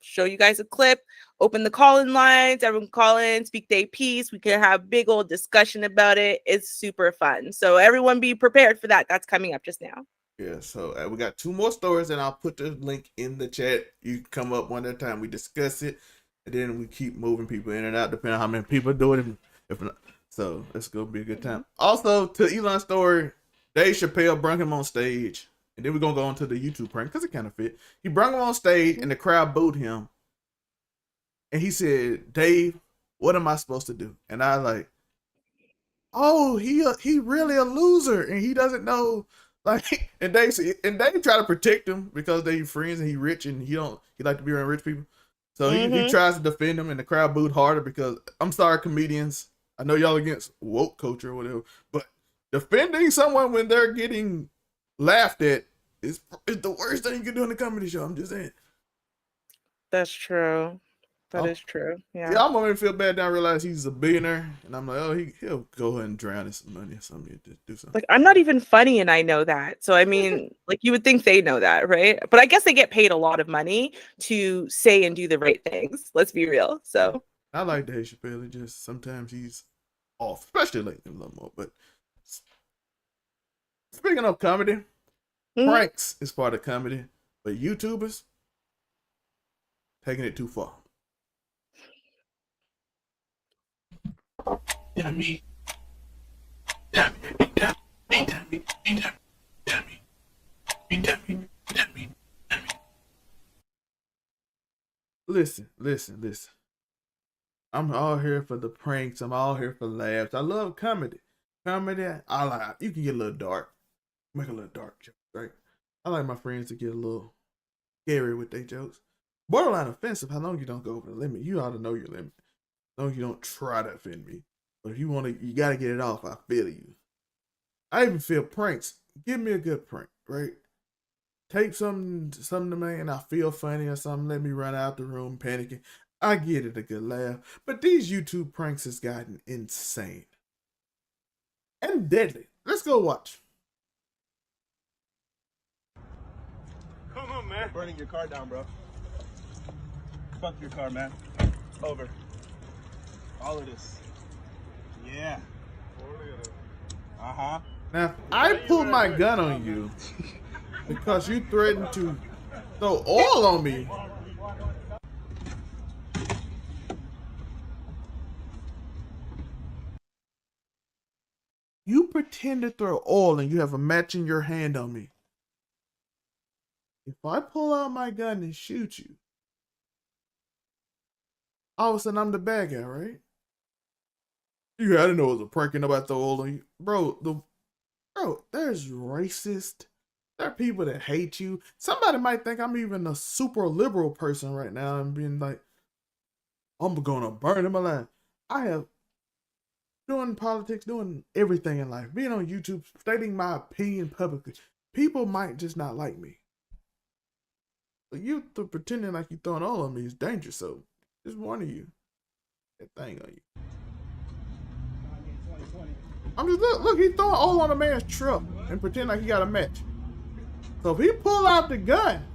show you guys a clip, open the call-in lines, everyone call in, speak their piece. We can have a big old discussion about it. It's super fun. So everyone be prepared for that. That's coming up just now. Yeah, so we got two more stories, and I'll put the link in the chat. You can come up one at a time. We discuss it, and then we keep moving people in and out, depending on how many people do it. If not, so it's gonna be a good time. Also, to Elon's story, Dave Chappelle brought him on stage, and then we're gonna go on to the YouTube prank because it kind of fit. He brought him on stage, and the crowd booed him, and he said, "Dave, what am I supposed to do?" And I like, oh, he really a loser, and he doesn't know. Like, and they try to protect him because they friends and he rich and he like to be around rich people. So he tries to defend him, and the crowd booed harder because I'm sorry, comedians. I know y'all against woke culture or whatever, but defending someone when they're getting laughed at is the worst thing you can do in a comedy show. I'm just saying. That's true. That is true. Yeah. Yeah, I'm gonna feel bad now. I realize he's a billionaire, and I'm like, oh, he'll go ahead and drown in some money or something to do something. Like, I'm not even funny, and I know that. So I mean, like, you would think they know that, right? But I guess they get paid a lot of money to say and do the right things. Let's be real. So I like Dave Chappelle. Just sometimes he's off, especially lately a little more. But speaking of comedy, pranks is part of comedy, but YouTubers taking it too far. Listen. I'm all here for the pranks. I'm all here for laughs. I love comedy. I like. You can get a little dark. Make a little dark joke, right? I like my friends to get a little scary with their jokes. Borderline offensive. How long you don't go over the limit? You ought to know your limit. As long as you don't try to offend me. But if you want to, you got to get it off. I feel you. I even feel pranks. Give me a good prank, right? Take something to me and I feel funny or something. Let me run out the room panicking. I get it, a good laugh. But these YouTube pranks has gotten insane. And deadly. Let's go watch. Come on, man. Burning your car down, bro. Fuck your car, man. Over. All of this. Yeah. Uh-huh. Now, I pulled my gun on you because you threatened to throw oil on me. You pretend to throw oil and you have a match in your hand on me. If I pull out my gun and shoot you, all of a sudden I'm the bad guy, right? Yeah, I didn't know it was a prank and nobody throw oil on you. Bro, there's racist. There are people that hate you. Somebody might think I'm even a super liberal person right now and being like, I'm gonna burn him alive. I have doing politics, doing everything in life, being on YouTube, stating my opinion publicly. People might just not like me. But you pretending like you throwing all on me is dangerous. So just warning you, that thing on you. I'm just look, he's throwing all on a man's truck and pretend like he got a match. So if he pull out the gun,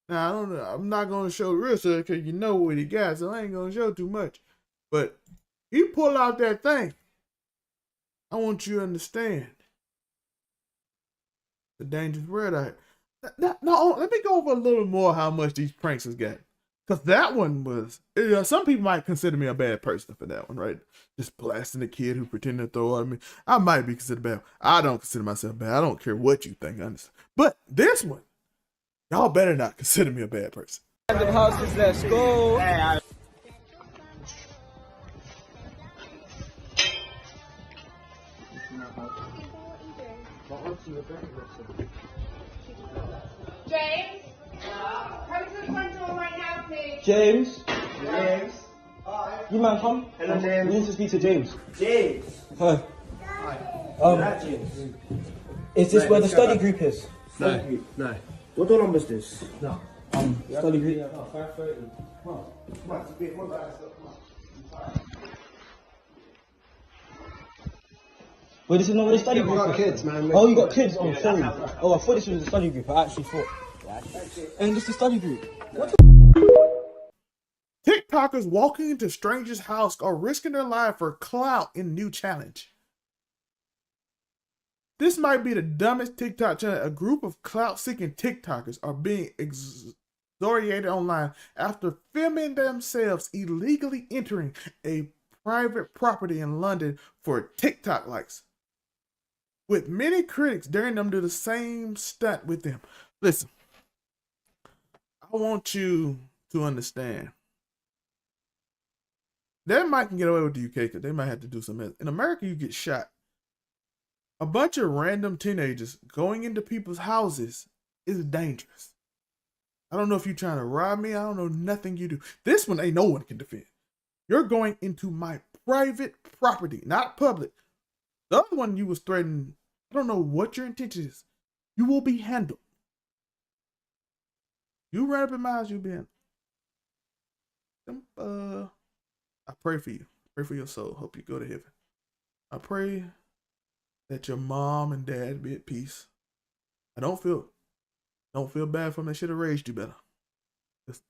now I don't know. I'm not gonna show the real stuff because you know what he got, so I ain't gonna show too much. But he pull out that thing. I want you to understand the dangerous word out here. No, let me go over a little more how much these pranks has got. Because that one was, some people might consider me a bad person for that one, right? Just blasting a kid who pretended to throw at me. I might be considered bad. I don't consider myself bad. I don't care what you think, honestly. But this one, y'all better not consider me a bad person. The houses, let's go. James? Come to the front door right now, please. James? James? You man, come. Hello, James. We need to speak to James. James? Hi. James. Is this where the study group is? No. No. What door number is this? No. Study group. Yeah, 5:30. Wait, this is not where the study group is? Got kids, man. Oh, you got kids? Oh, sorry. Oh, I thought this was the study group. I actually thought. And this is the study group. What TikTokers walking into strangers' house are risking their life for clout in new challenge. This might be the dumbest TikTok challenge. A group of clout-seeking TikTokers are being exonerated online after filming themselves illegally entering a private property in London for TikTok likes, with many critics daring them to do the same stunt with them. Listen, I want you to understand. They might can get away with the UK because they might have to do something. In America, you get shot. A bunch of random teenagers going into people's houses is dangerous. I don't know if you're trying to rob me. I don't know nothing you do. This one ain't no one can defend. You're going into my private property, not public. The other one you was threatening, I don't know what your intention is. You will be handled. You run up in my house, you'll be handled. I pray for you. Pray for your soul. Hope you go to heaven. I pray that your mom and dad be at peace. I don't feel bad for them. They should have raised you better.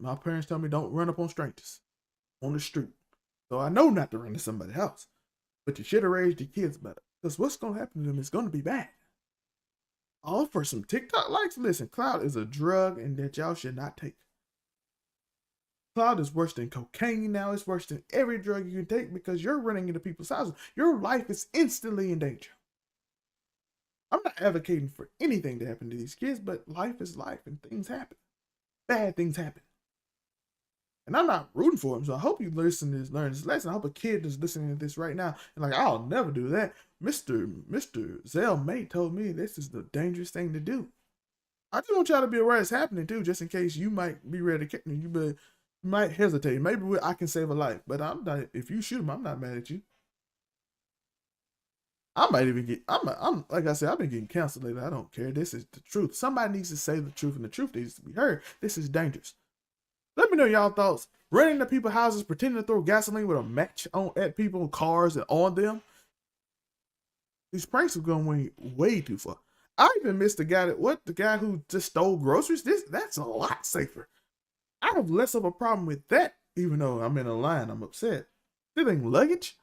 My parents tell me don't run up on strangers on the street. So I know not to run to somebody's house. But you should have raised your kids better. Because what's going to happen to them is going to be bad. All for some TikTok likes. Listen, clout is a drug and that y'all should not take. Clout is worse than cocaine now. It's worse than every drug you can take because you're running into people's houses. Your life is instantly in danger. I'm not advocating for anything to happen to these kids, but life is life and things happen. Bad things happen. And I'm not rooting for them, so I hope you learn this lesson. I hope a kid is listening to this right now and like, I'll never do that. Mr. Zell Mate told me this is the dangerous thing to do. I just want y'all to be aware it's happening too, just in case you might be ready to kick me. You might hesitate. Maybe I can save a life, but I'm not. If you shoot him, I'm not mad at you. I might even get. I'm like I said, I've been getting canceled lately. I don't care. This is the truth. Somebody needs to say the truth, and the truth needs to be heard. This is dangerous. Let me know y'all thoughts. Running to people's houses, pretending to throw gasoline with a match at people's cars and on them. These pranks are going way too far. I even missed the guy who just stole groceries. That's a lot safer. I have less of a problem with that, even though I'm in a line. I'm upset. Stealing luggage.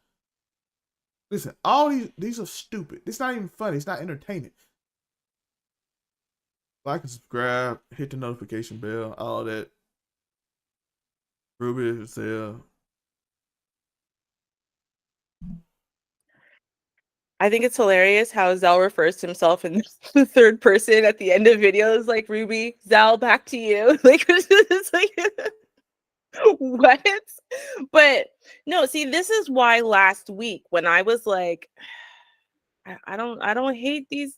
Listen, all these are stupid. It's not even funny. It's not entertaining. Like and subscribe, hit the notification bell, all that. Ruby, Zell, I think it's hilarious how Zell refers to himself in the third person at the end of videos, like Ruby, Zell, back to you. Like it's like what? But no, see, this is why last week when I was like, I don't hate these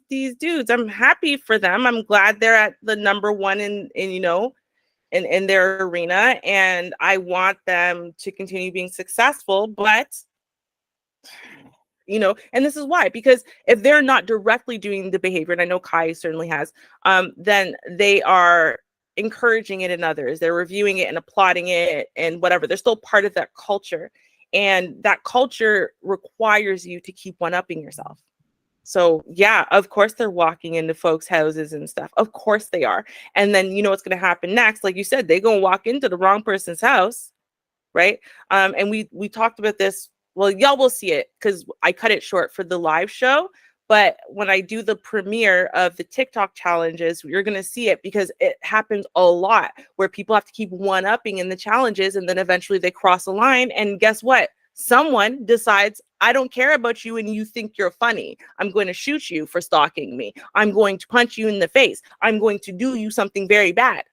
dudes. I'm happy for them. I'm glad they're at the number one in in their arena, and I want them to continue being successful. But and this is why, because if they're not directly doing the behavior, and I know Kai certainly has, then they are encouraging it in others. They're reviewing it and applauding it and whatever. They're still part of that culture. And that culture requires you to keep one-upping yourself. So yeah, of course they're walking into folks' houses and stuff. Of course they are. And then you know what's going to happen next? Like you said, they're going to walk into the wrong person's house, right? And we talked about this. Well, y'all will see it because I cut it short for the live show. But when I do the premiere of the TikTok challenges, you're going to see it because it happens a lot where people have to keep one-upping in the challenges, and then eventually they cross a line. And guess what? Someone decides, I don't care about you and you think you're funny. I'm going to shoot you for stalking me. I'm going to punch you in the face. I'm going to do you something very bad.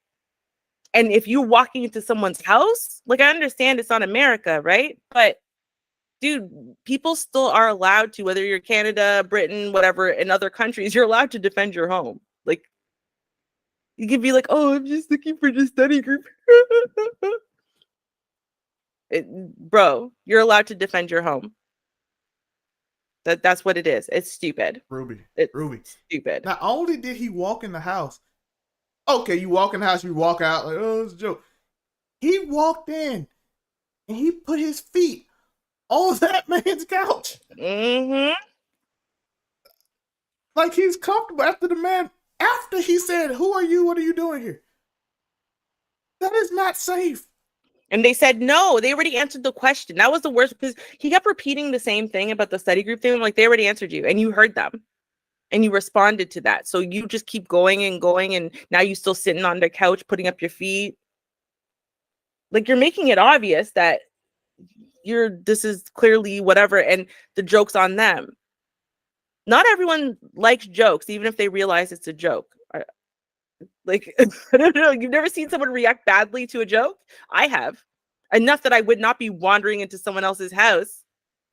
And if you're walking into someone's house, like I understand it's not America, right? But dude, people still are allowed to, whether you're Canada, Britain, whatever, in other countries, you're allowed to defend your home. Like, you can be like, oh, I'm just looking for the study group. Bro, you're allowed to defend your home. That's what it is. It's stupid. Ruby. It's Ruby. Stupid. Not only did he walk in the house, okay, you walk in the house, you walk out, like, oh, it's a joke. He walked in and he put his feet on that man's couch. Mm-hmm. Like he's comfortable after he said, who are you? What are you doing here? That is not safe. And they said no. They already answered the question. That was the worst because he kept repeating the same thing about the study group thing. Like they already answered you and you heard them and you responded to that. So you just keep going and going. And now you're still sitting on the couch, putting up your feet. Like you're making it obvious that this is clearly whatever. And the joke's on them. Not everyone likes jokes, even if they realize it's a joke. Like, I don't know. You've never seen someone react badly to a joke? I have. Enough that I would not be wandering into someone else's house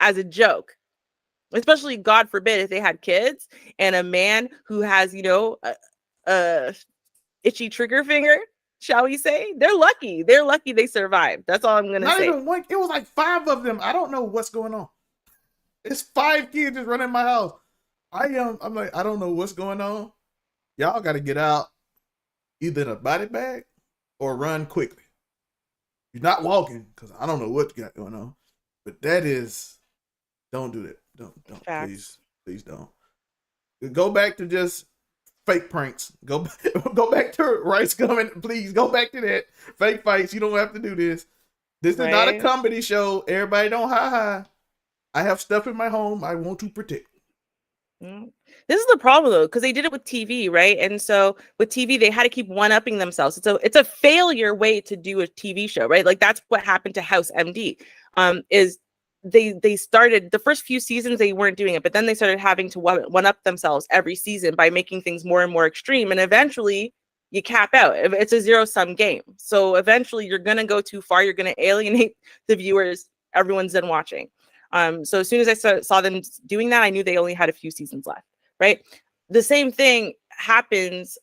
as a joke. Especially, God forbid, if they had kids and a man who has, a itchy trigger finger, shall we say? They're lucky. They're lucky they survived. That's all I'm going to say. Not even one. It was like 5 of them. I don't know what's going on. It's 5 kids just running my house. I'm like, I don't know what's going on. Y'all got to get out either in a body bag or run quickly. You're not walking because I don't know what you got going on. But don't do that. Don't. Please don't. Go back to just fake pranks. Go back to Rice Gum. Please go back to that. Fake fights. You don't have to do this. This is not a comedy show. Everybody don't ha. I have stuff in my home I want to protect. This is the problem though, because they did it with TV, right? And so with TV, they had to keep one-upping themselves. It's a failure way to do a TV show, right? Like that's what happened to House MD. Is they started the first few seasons they weren't doing it, but then they started having to one-up themselves every season by making things more and more extreme, and eventually you cap out. It's a zero-sum game. So eventually you're gonna go too far. You're gonna alienate the viewers. Everyone's done watching. So as soon as I saw them doing that, I knew they only had a few seasons left, right? The same thing happens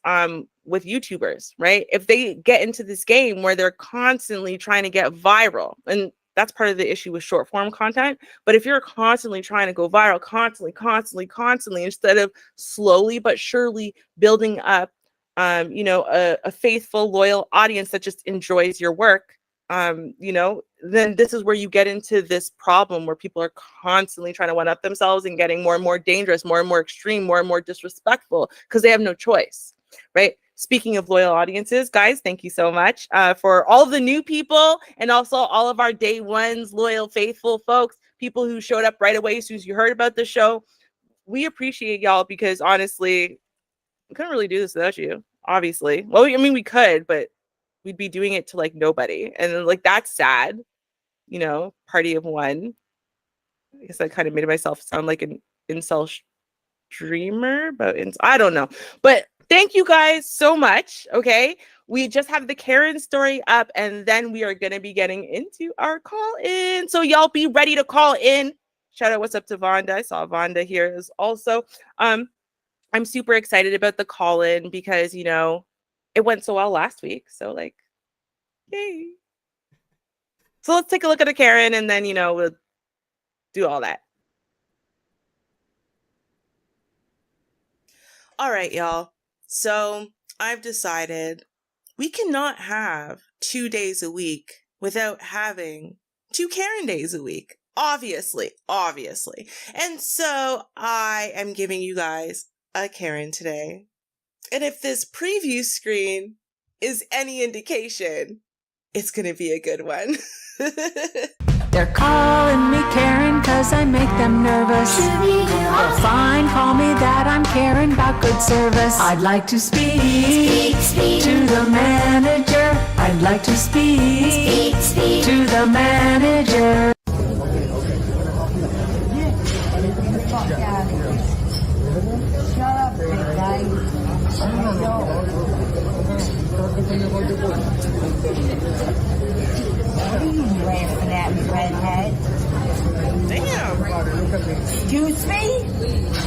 with YouTubers, right? If they get into this game where they're constantly trying to get viral, and that's part of the issue with short form content. But if you're constantly trying to go viral, constantly, instead of slowly but surely building up, a faithful, loyal audience that just enjoys your work, then this is where you get into this problem where people are constantly trying to one up themselves and getting more and more dangerous, more and more extreme, more and more disrespectful because they have no choice, right? Speaking of loyal audiences, guys, thank you so much for all the new people and also all of our day ones, loyal, faithful folks, people who showed up right away as soon as you heard about the show. We appreciate y'all because honestly, we couldn't really do this without you, obviously. Well, I mean, we could, but we'd be doing it to like nobody. And like, that's sad, party of one. I guess I kind of made myself sound like an incel streamer, but I don't know. But thank you guys so much. Okay, we just have the Karen story up, and then we are gonna be getting into our call in. So y'all be ready to call in. Shout out, what's up to Vonda? I saw Vonda here is also. I'm super excited about the call in because it went so well last week. So like, yay. So let's take a look at a Karen, and then we'll do all that. All right, y'all. So I've decided we cannot have 2 days a week without having 2 Karen days a week. Obviously. And so I am giving you guys a Karen today. And if this preview screen is any indication, it's going to be a good one. They're calling me Karen cause I make them nervous. Well, fine, call me that, I'm Karen about good service. I'd like to speak to the manager. I'd like to speak to the manager. Shut up, big guy. What are you laughing at me, redhead? Damn. Excuse me?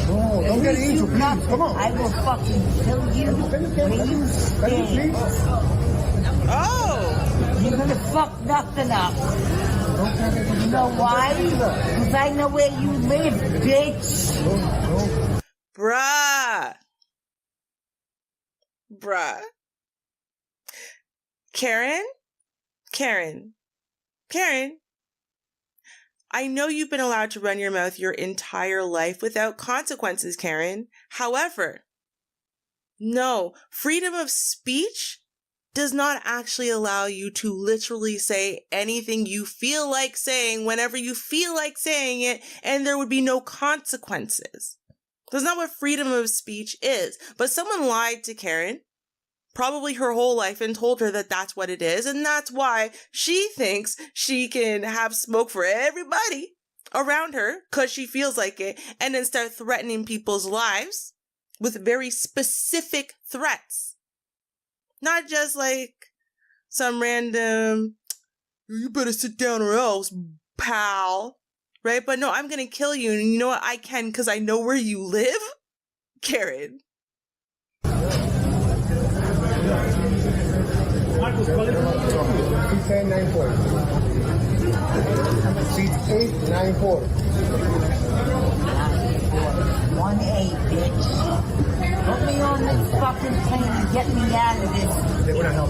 No, don't get into it. Come on. I will fucking kill you where you stand. Oh. You're gonna fuck nothing up. You know why? Because I know where you live, bitch. Bruh. Karen, I know you've been allowed to run your mouth your entire life without consequences, Karen. However, no, freedom of speech does not actually allow you to literally say anything you feel like saying whenever you feel like saying it, and there would be no consequences. That's not what freedom of speech is. But someone lied to Karen, probably her whole life, and told her that that's what it is, and that's why she thinks she can have smoke for everybody around her because she feels like it, and then start threatening people's lives with very specific threats. Not just like some random, you better sit down or else, pal. Right? But no, I'm going to kill you. And you know what? I can because I know where you live. Karen. Seat 1094. Seat 894. 1-8, bitch. Put me on this fucking plane and get me out of this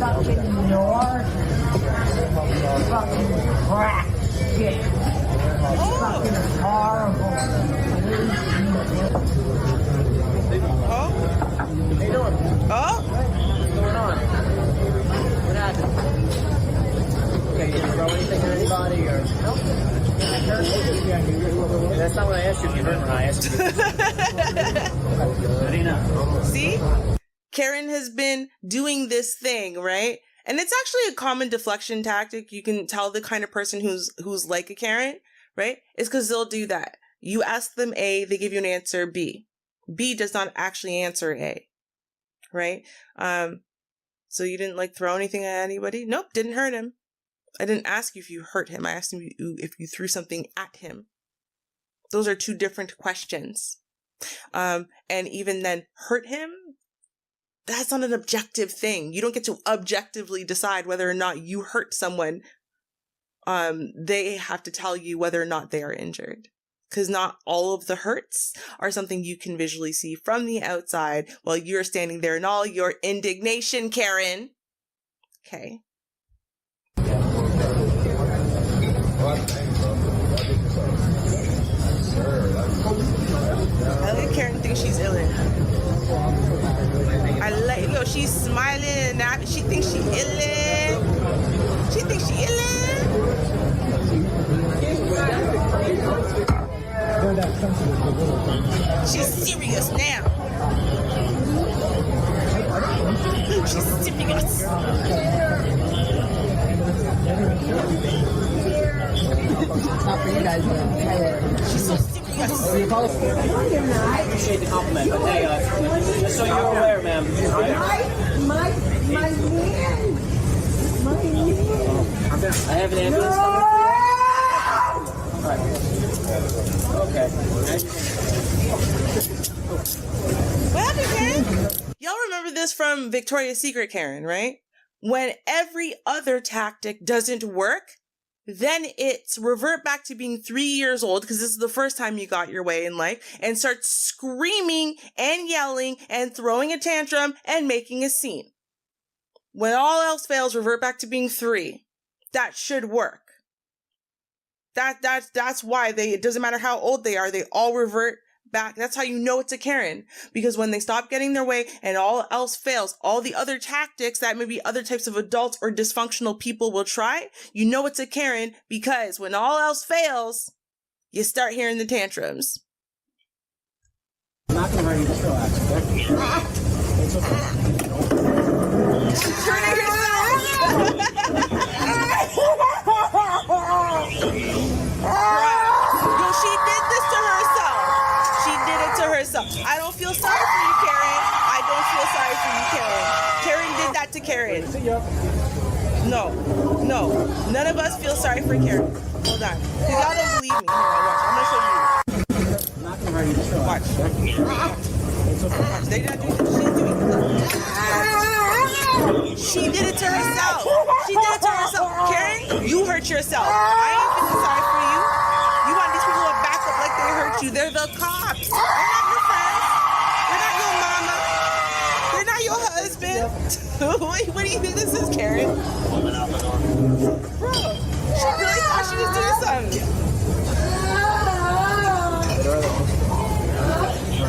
fucking north. Fucking crap shit. It's fucking horrible. Oh? How you doing? Oh? What's going on? What happened? Okay, you didn't throw anything at anybody or? Nope. Yeah, that's not what I asked you. You heard when I asked you. See? Karen has been doing this thing, right? And it's actually a common deflection tactic. You can tell the kind of person who's like a Karen, right? It's because they'll do that. You ask them A, they give you an answer B. B does not actually answer A, right? So you didn't like throw anything at anybody? Nope, didn't hurt him. I didn't ask you if you hurt him. I asked him if you threw something at him. Those are two different questions. And even then, hurt him? That's not an objective thing. You don't get to objectively decide whether or not you hurt someone. They have to tell you whether or not they are injured. Because not all of the hurts are something you can visually see from the outside while you're standing there in all your indignation, Karen. Okay. I look at Karen, think she's illin'. I like, yo, she's smiling and that. She thinks she illin'. She thinks she illin'. She's serious now. She's serious. It's not for you guys, but hey, she's so serious. Oh, you both? I appreciate the compliment, but hey, just so you're aware, ma'am. My man. I have an ambulance coming for you. Okay. What happened, Karen? Y'all remember this from Victoria's Secret, Karen, right? When every other tactic doesn't work, then it's revert back to being 3 years old, because this is the first time you got your way in life, and start screaming and yelling and throwing a tantrum and making a scene. When all else fails, revert back to being 3. That should work. That's why it doesn't matter how old they are, they all revert back. That's how you know it's a Karen, because when they stop getting their way and all else fails, all the other tactics that maybe other types of adults or dysfunctional people will try, you know it's a Karen, because when all else fails, you start hearing the tantrums. I'm not going to hurt you, just relax, okay? It's okay. She's turning herself. Yo, she did this to herself. She did it to herself. I don't feel sorry for you, Karen. I don't feel sorry for you, Karen. Karen did that to Karen. No. None of us feel sorry for Karen. Hold on. Because y'all don't believe me. Here, watch. I'm going to show you. I'm not going to hurt you, just relax. Watch. They're not doing it. She's doing it. She did it to herself. She did it to herself. Karen, you hurt yourself. I ain't feeling sorry for you. You want these people to back up like they hurt you. They're the cops. They're not your friends. They're not your mama. They're not your husband. What do you think this is, Karen? Bro, she really thought she was doing something.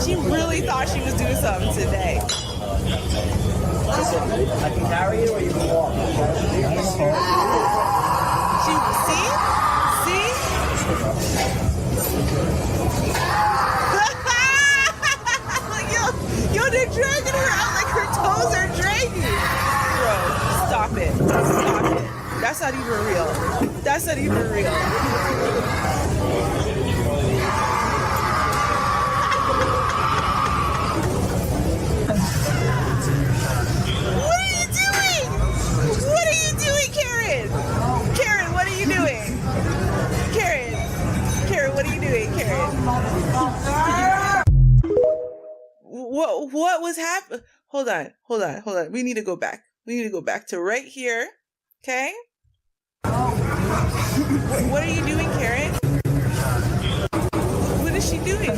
She really thought she was doing something today. Listen, I can carry you or you can walk. Yo, they're dragging her out like her toes are dragging. Bro, stop it. Stop it. That's not even real. That's not even real. What was happening? Hold on. We need to go back. To right here. Okay? What are you doing, Karen? What is she doing?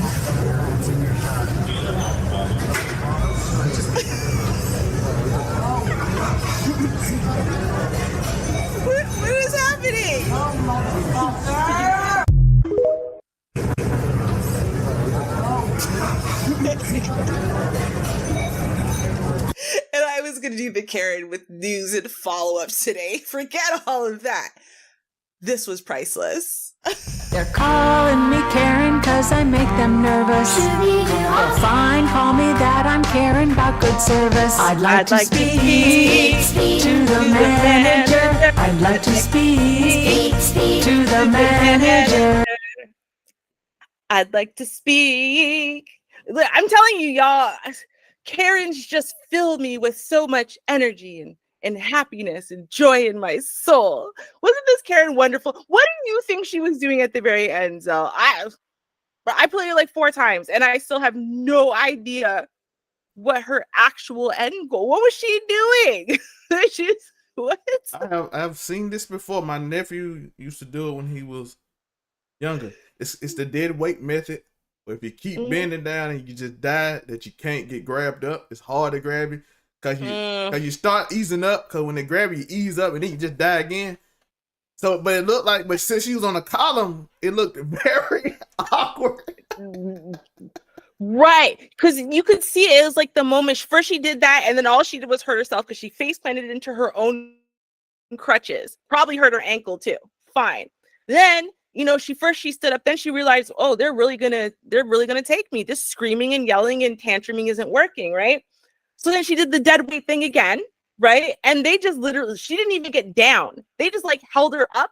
What is happening? And I was going to do the Karen with news and follow-ups today. Forget all of that. This was priceless. They're calling me Karen cause I make them nervous. Well, fine, call me that, I'm Karen about good service. I'd like to speak to the manager. I'd like to speak to the manager. I'd like to speak. I'm telling you, y'all, Karen's just filled me with so much energy and happiness and joy in my soul. Wasn't this Karen wonderful? What do you think she was doing at the very end, Zell? I played it like 4 times, and I still have no idea what her actual end goal. What was she doing? What? I have seen this before. My nephew used to do it when he was younger. It's the dead weight method. But if you keep bending down and you just die, that you can't get grabbed up, it's hard to grab you. Cause you start easing up, cause when they grab you, you ease up and then you just die again. So, but it looked like, but since she was on a column, it looked very awkward. Right, because you could see it was like the moment first she did that, and then all she did was hurt herself because she face planted into her own crutches. Probably hurt her ankle too. Fine. Then she stood up. Then she realized, oh, they're really gonna take me. This screaming and yelling and tantruming isn't working, right? So then she did the dead weight thing again, right? And they just literally, she didn't even get down. They just like held her up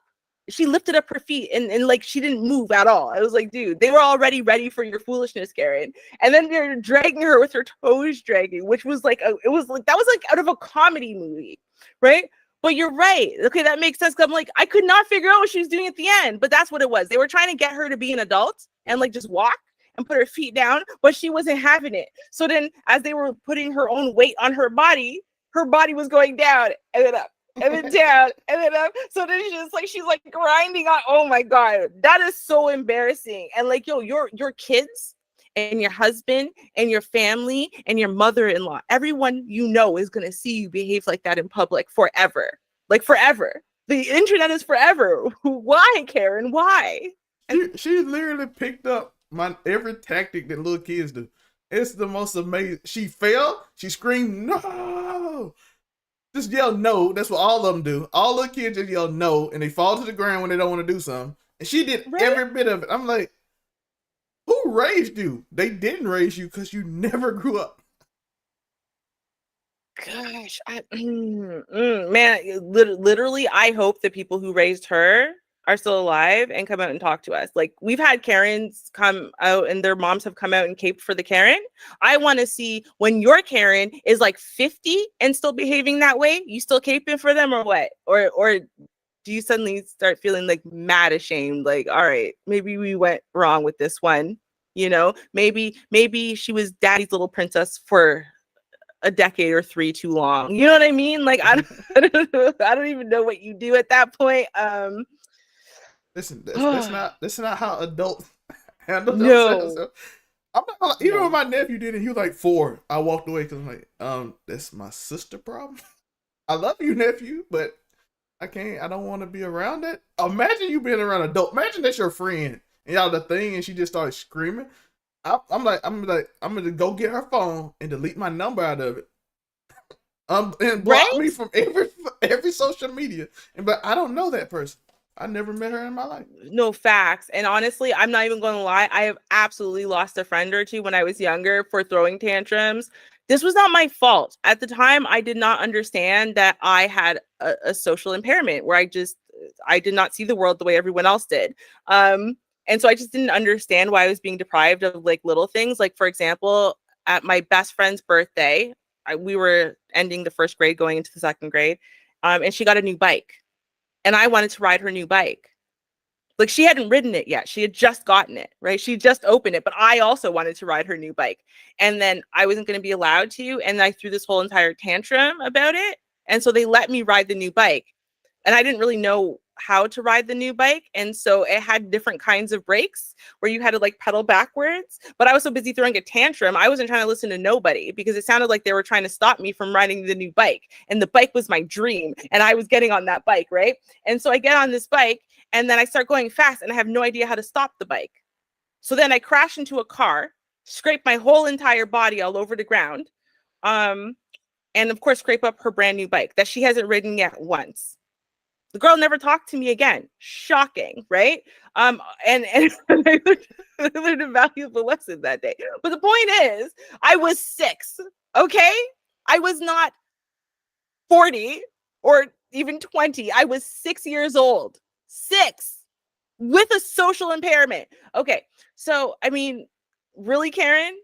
she lifted up her feet and like she didn't move at all. I was like, dude, they were already ready for your foolishness, Karen. And then they're dragging her with her toes dragging, which was like that was like out of a comedy movie, right? But you're right. Okay, that makes sense. 'Cause I'm like, I could not figure out what she was doing at the end, but that's what it was. They were trying to get her to be an adult and like just walk and put her feet down, but she wasn't having it. So then as they were putting her own weight on her body was going down and then up and then down and then up. So then she's like grinding on. Oh my God, that is so embarrassing. And like, yo, your kids and your husband and your family and your mother-in-law, everyone you know is gonna see you behave like that in public forever. Like forever. The internet is forever. Why, Karen? Why? She literally picked up every tactic that little kids do. It's the most amazing. She fell, she screamed, no. Just yell no. That's what all of them do. All the kids just yell no, and they fall to the ground when they don't want to do something. And she did every bit of it. I'm like, who raised you? They didn't raise you because you never grew up. Gosh, man, literally, I hope the people who raised her are still alive and come out and talk to us. Like, we've had Karens come out and their moms have come out and caped for the Karen. I want to see when your Karen is like 50 and still behaving that way, you still caping for them or what? Or do you suddenly start feeling like mad ashamed? Like, all right, maybe we went wrong with this one. You know, maybe she was daddy's little princess for a decade or 3 too long. You know what I mean? Like, I don't even know what you do at that point. Listen, that's not how adults handle themselves. I'm not gonna, even when my nephew did it, he was like 4. I walked away because I'm like, that's my sister problem. I love you, nephew, but I don't want to be around that. Imagine you being around an adult. Imagine that's your friend and y'all the thing, and she just started screaming. I'm gonna go get her phone and delete my number out of it. And block me from every social media. But I don't know that person. I never met her in my life. No, facts. And honestly, I'm not even going to lie. I have absolutely lost a friend or two when I was younger for throwing tantrums. This was not my fault. At the time, I did not understand that I had a social impairment where I did not see the world the way everyone else did. And so I just didn't understand why I was being deprived of like little things. Like, for example, at my best friend's birthday, we were ending the 1st grade, going into the 2nd grade, and she got a new bike. And I wanted to ride her new bike. Like, she hadn't ridden it yet. She had just gotten it, right? She just opened it, but I also wanted to ride her new bike. And then I wasn't going to be allowed to. And I threw this whole entire tantrum about it. And so they let me ride the new bike. And I didn't really know how to ride the new bike. And so it had different kinds of brakes where you had to like pedal backwards. But I was so busy throwing a tantrum, I wasn't trying to listen to nobody because it sounded like they were trying to stop me from riding the new bike. And the bike was my dream. And I was getting on that bike, right? And so I get on this bike and then I start going fast and I have no idea how to stop the bike. So then I crash into a car, scrape my whole entire body all over the ground. And of course, scrape up her brand new bike that she hasn't ridden yet once. The girl never talked to me again. Shocking, right? And I learned a valuable lesson that day. But the point is, I was 6, okay? I was not 40 or even 20. I was 6 years old. 6 with a social impairment. Okay, so I mean, really, Karen?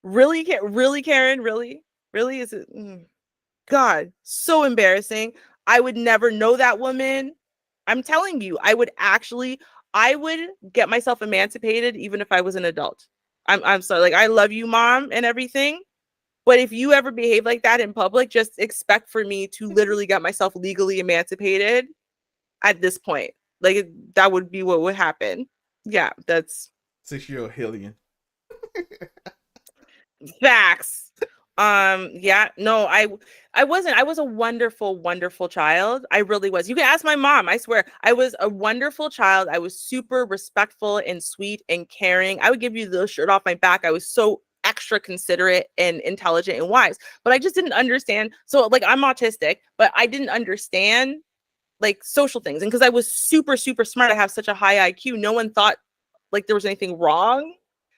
Really, Karen? Really? Really? Is it? God, so embarrassing. I would never know that woman. I'm telling you, I would get myself emancipated even if I was an adult. I'm sorry. Like, I love you, Mom, and everything. But if you ever behave like that in public, just expect for me to literally get myself legally emancipated at this point. Like, that would be what would happen. Yeah, that's 6-year-old Hellion. Facts. Yeah, no, I wasn't. I was a wonderful, wonderful child. I really was. You can ask my mom. I swear, I was a wonderful child. I was super respectful and sweet and caring. I would give you the shirt off my back. I was so extra considerate and intelligent and wise, but I just didn't understand. So like, I'm autistic, but I didn't understand like social things. And because I was super, super smart, I have such a high IQ. No one thought like there was anything wrong.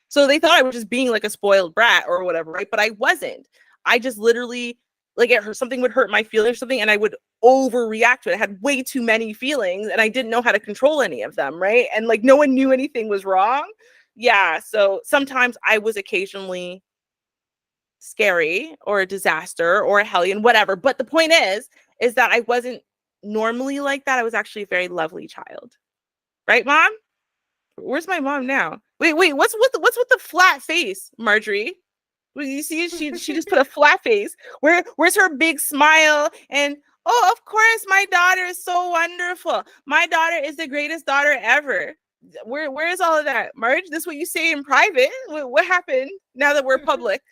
So they thought I was just being like a spoiled brat or whatever, right? But I wasn't. I just literally, like something would hurt my feelings or something, and I would overreact to it. I had way too many feelings and I didn't know how to control any of them, right? And like no one knew anything was wrong. Yeah, so sometimes I was occasionally scary or a disaster or a hellion, whatever. But the point is that I wasn't normally like that. I was actually a very lovely child. Right, Mom? Where's my mom now? Wait, what's with the flat face, Marjorie? Well, you see, she just put a flat face. Where's her big smile? And oh, of course, my daughter is so wonderful. My daughter is the greatest daughter ever. Where is all of that, Marge? This is what you say in private. What happened now that we're public?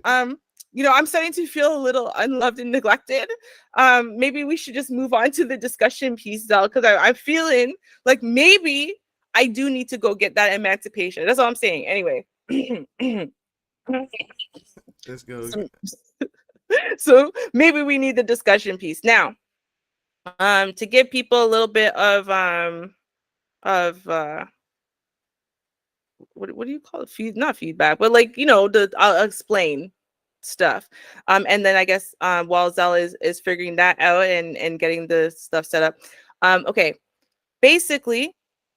You know, I'm starting to feel a little unloved and neglected. Maybe we should just move on to the discussion piece, Del, because I'm feeling like maybe I do need to go get that emancipation. That's all I'm saying. Anyway. Let's go. So maybe we need the discussion piece now. To give people a little bit of what do you call it? Not feedback, but like, you know, I'll explain stuff. And then I guess while Zell is figuring that out and getting the stuff set up. Okay. Basically,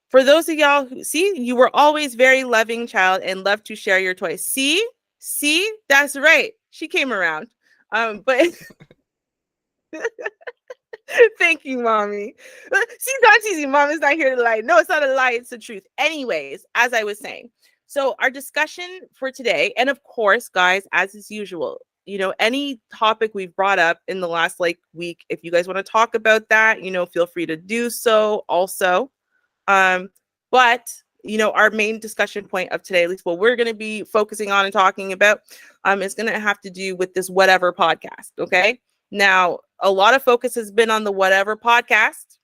for those of y'all who see, you were always very loving child and love to share your toys. See, that's right. She came around. But thank you, Mommy. See, don't tease you. Mom is not here to lie. No, it's not a lie. It's the truth. Anyways, as I was saying, so our discussion for today, and of course, guys, as is usual, you know, any topic we've brought up in the last like week, if you guys want to talk about that, you know, feel free to do so also. But you know, our main discussion point of today, at least what we're going to be focusing on and talking about, is going to have to do with this Whatever podcast. Okay. Now, a lot of focus has been on the Whatever podcast,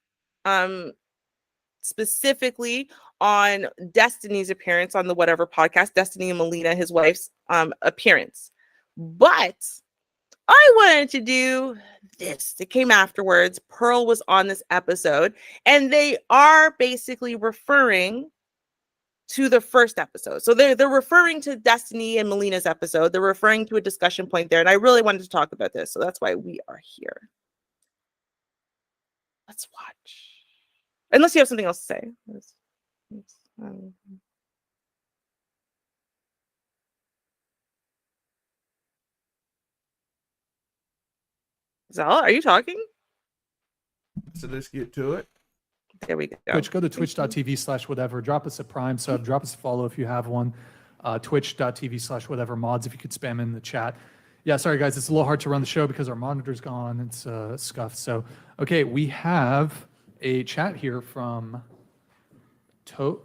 specifically on Destiny's appearance on the Whatever podcast, Destiny and Melina, his wife's appearance. But I wanted to do this. It came afterwards. Pearl was on this episode, and they are basically referring to the first episode. So they're referring to Destiny and Melina's episode. They're referring to a discussion point there, and I really wanted to talk about this. So that's why we are here. Let's watch. Unless you have something else to say. Zal, are you talking? So let's get to it. There we go. Twitch, go to twitch.tv/whatever. Drop us a Prime sub. Drop us a follow if you have one. Twitch.tv/whatever mods if you could spam in the chat. Yeah, sorry guys, it's a little hard to run the show because our monitor's gone. It's scuffed. So, okay, we have a chat here from Tolu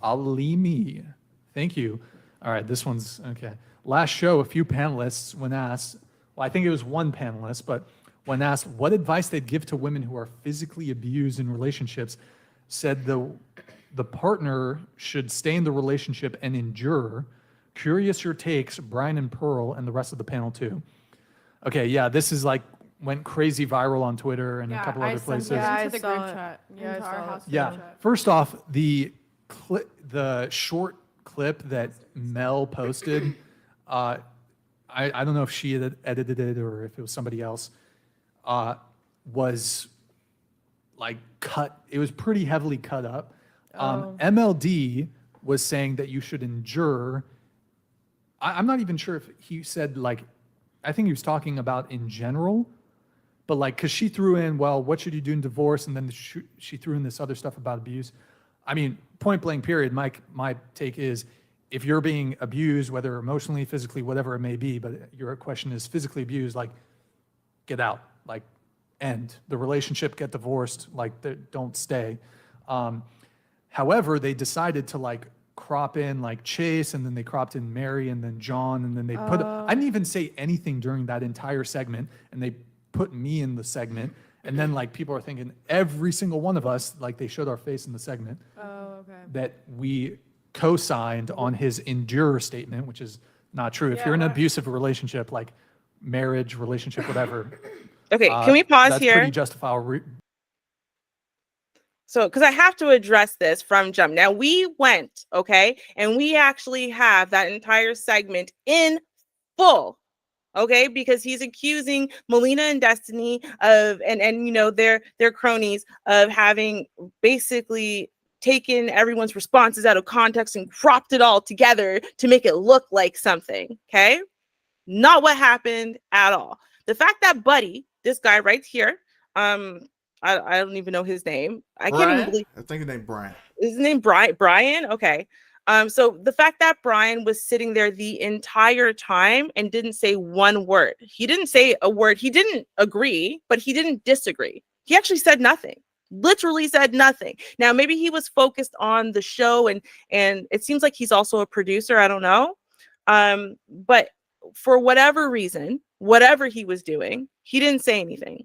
Alimi. Thank you. All right, this one's okay. Last show, a few panelists, when asked, well, I think it was one panelist, but when asked what advice they'd give to women who are physically abused in relationships, said the partner should stay in the relationship and endure. Curious your takes, Brian and Pearl, and the rest of the panel too. Okay, yeah, this is like went crazy viral on Twitter and a couple other places. Yeah, I saw it. Yeah, first off, the short clip that Mel posted, I don't know if she had edited it or if it was somebody else, was like cut. It was pretty heavily cut up. MLD was saying that you should endure. I'm not even sure if he said like, I think he was talking about in general, but like, cause she threw in, well, what should you do in divorce? And then she threw in this other stuff about abuse. I mean, point blank period. My take is if you're being abused, whether emotionally, physically, whatever it may be, but your question is physically abused, like get out, like end the relationship, get divorced, like don't stay. However, they decided to like crop in like Chase, and then they cropped in Mary, and then John, and then they put, I didn't even say anything during that entire segment, and they put me in the segment, and then like people are thinking every single one of us, like they showed our face in the segment, that we co-signed on his endure statement, which is not true. If you're in an abusive relationship, like marriage, relationship, whatever. Okay, can we pause that's here? Pretty justifiable. So, because I have to address this from jump. Now, we went, okay, and we actually have that entire segment in full Okay, because he's accusing Melina and Destiny of and you know their cronies of having basically taken everyone's responses out of context and cropped it all together to make it look like something. Okay, not what happened at all. The fact that Buddy, this guy right here, I don't even know his name. I can't even believe. I think his name Brian. Is his name Brian? Okay. So the fact that Brian was sitting there the entire time and didn't say one word. He didn't say a word. He didn't agree, but he didn't disagree. He actually said nothing. Literally said nothing. Now maybe he was focused on the show and it seems like he's also a producer. I don't know. But for whatever reason, whatever he was doing, he didn't say anything.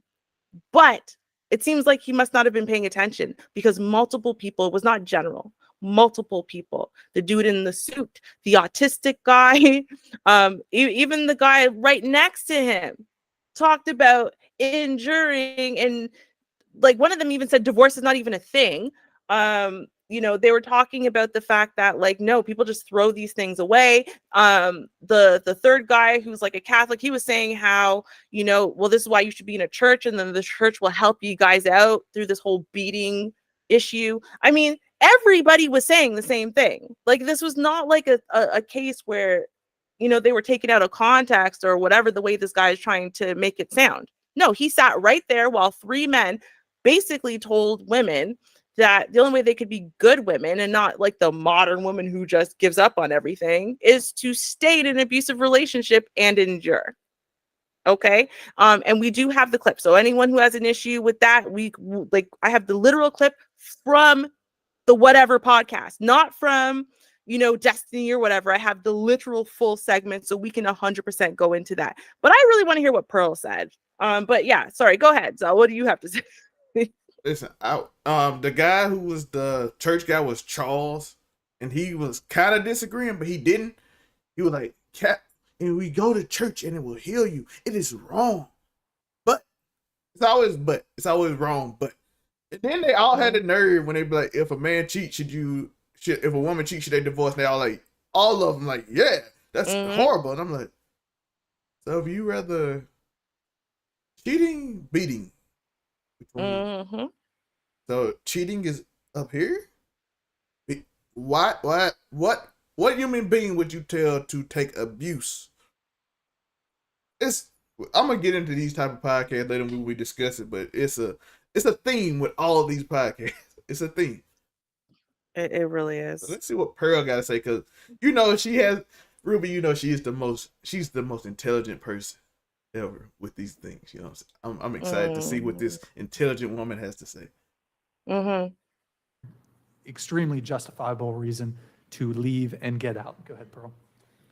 But it seems like he must not have been paying attention because multiple people, it was not general, multiple people, the dude in the suit, the autistic guy, even the guy right next to him talked about enduring, and like one of them even said divorce is not even a thing. You know, they were talking about the fact that like, no, people just throw these things away. The third guy who's like a Catholic, he was saying how, you know, well, this is why you should be in a church, and then the church will help you guys out through this whole beating issue. I mean, everybody was saying the same thing. Like, this was not like a case where, you know, they were taken out of context or whatever, the way this guy is trying to make it sound. No, he sat right there while three men basically told women that the only way they could be good women and not like the modern woman who just gives up on everything is to stay in an abusive relationship and endure. Okay. And we do have the clip. So anyone who has an issue with that, I have the literal clip from the whatever podcast, not from, you know, Destiny or whatever. I have the literal full segment so we can 100% go into that. But I really want to hear what Pearl said. But yeah, sorry, go ahead. So what do you have to say? Listen, the guy who was the church guy was Charles, and he was kind of disagreeing, but he didn't. He was like, and we go to church and it will heal you. It is wrong. But it's always wrong. But and then they all had the nerve when they be like, if a man cheats, if a woman cheats, should they divorce? And they all of them like, yeah, that's horrible. And I'm like, so if you rather cheating, beating. So cheating is up here? What human being would you tell to take abuse? I'm gonna get into these type of podcasts later when we discuss it, but it's a theme with all of these podcasts. It's a theme. It really is. So let's see what Pearl got to say, because you know Ruby. You know she's the most intelligent person ever with these things. You know, I'm excited to see what this intelligent woman has to say. Extremely justifiable reason to leave and get out. Go ahead, Pearl.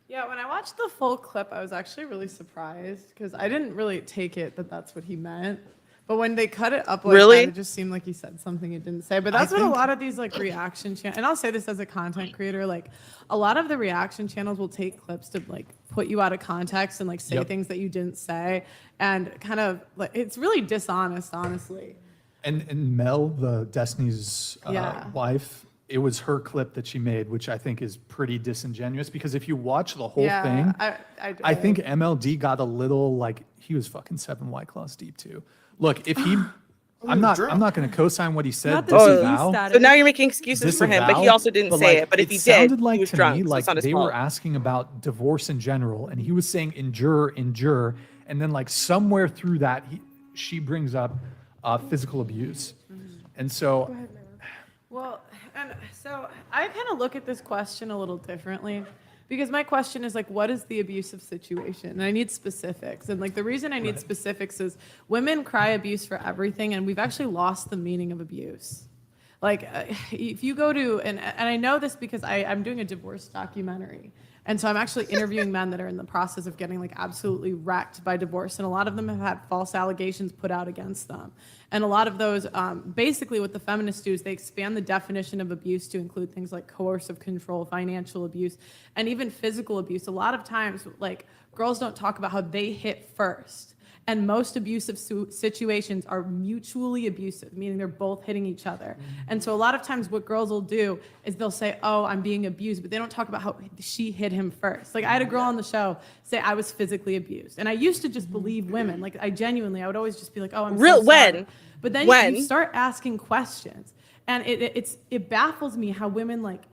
Yeah, when I watched the full clip, I was actually really surprised because I didn't really take it that that's what he meant. But when they cut it up like that, it just seemed like he said something he didn't say. But that's what a lot of these like reaction channels, and I'll say this as a content creator, like a lot of the reaction channels will take clips to like put you out of context and like say things that you didn't say, and kind of like it's really dishonest, honestly. And Mel, the Destiny's wife, it was her clip that she made, which I think is pretty disingenuous because if you watch the whole thing, I think MLD got a little like he was fucking 7 White Claws deep too. Look, if he, I'm not going to co-sign what he said. Disavow. So now you're making excuses for him, but he also didn't say it. But if he did, like he was to drunk. me, like so they were asking about divorce in general, and he was saying endure, and then like somewhere through that, she brings up physical abuse, and so. Well, and so I kind of look at this question a little differently. Because my question is like, what is the abusive situation? And I need specifics. And like the reason I need specifics is women cry abuse for everything, and we've actually lost the meaning of abuse. Like if you go to, and I know this because I'm doing a divorce documentary. And so I'm actually interviewing men that are in the process of getting like absolutely wrecked by divorce. And a lot of them have had false allegations put out against them. And a lot of those, basically what the feminists do is they expand the definition of abuse to include things like coercive control, financial abuse, and even physical abuse. A lot of times, like girls don't talk about how they hit first. And most abusive situations are mutually abusive, meaning they're both hitting each other. And so a lot of times what girls will do is they'll say, oh, I'm being abused, but they don't talk about how she hit him first. Like I had a girl on the show say I was physically abused. And I used to just believe women. Like I would always just be like, oh, I'm so sorry. When? But then you start asking questions. And it baffles me how women like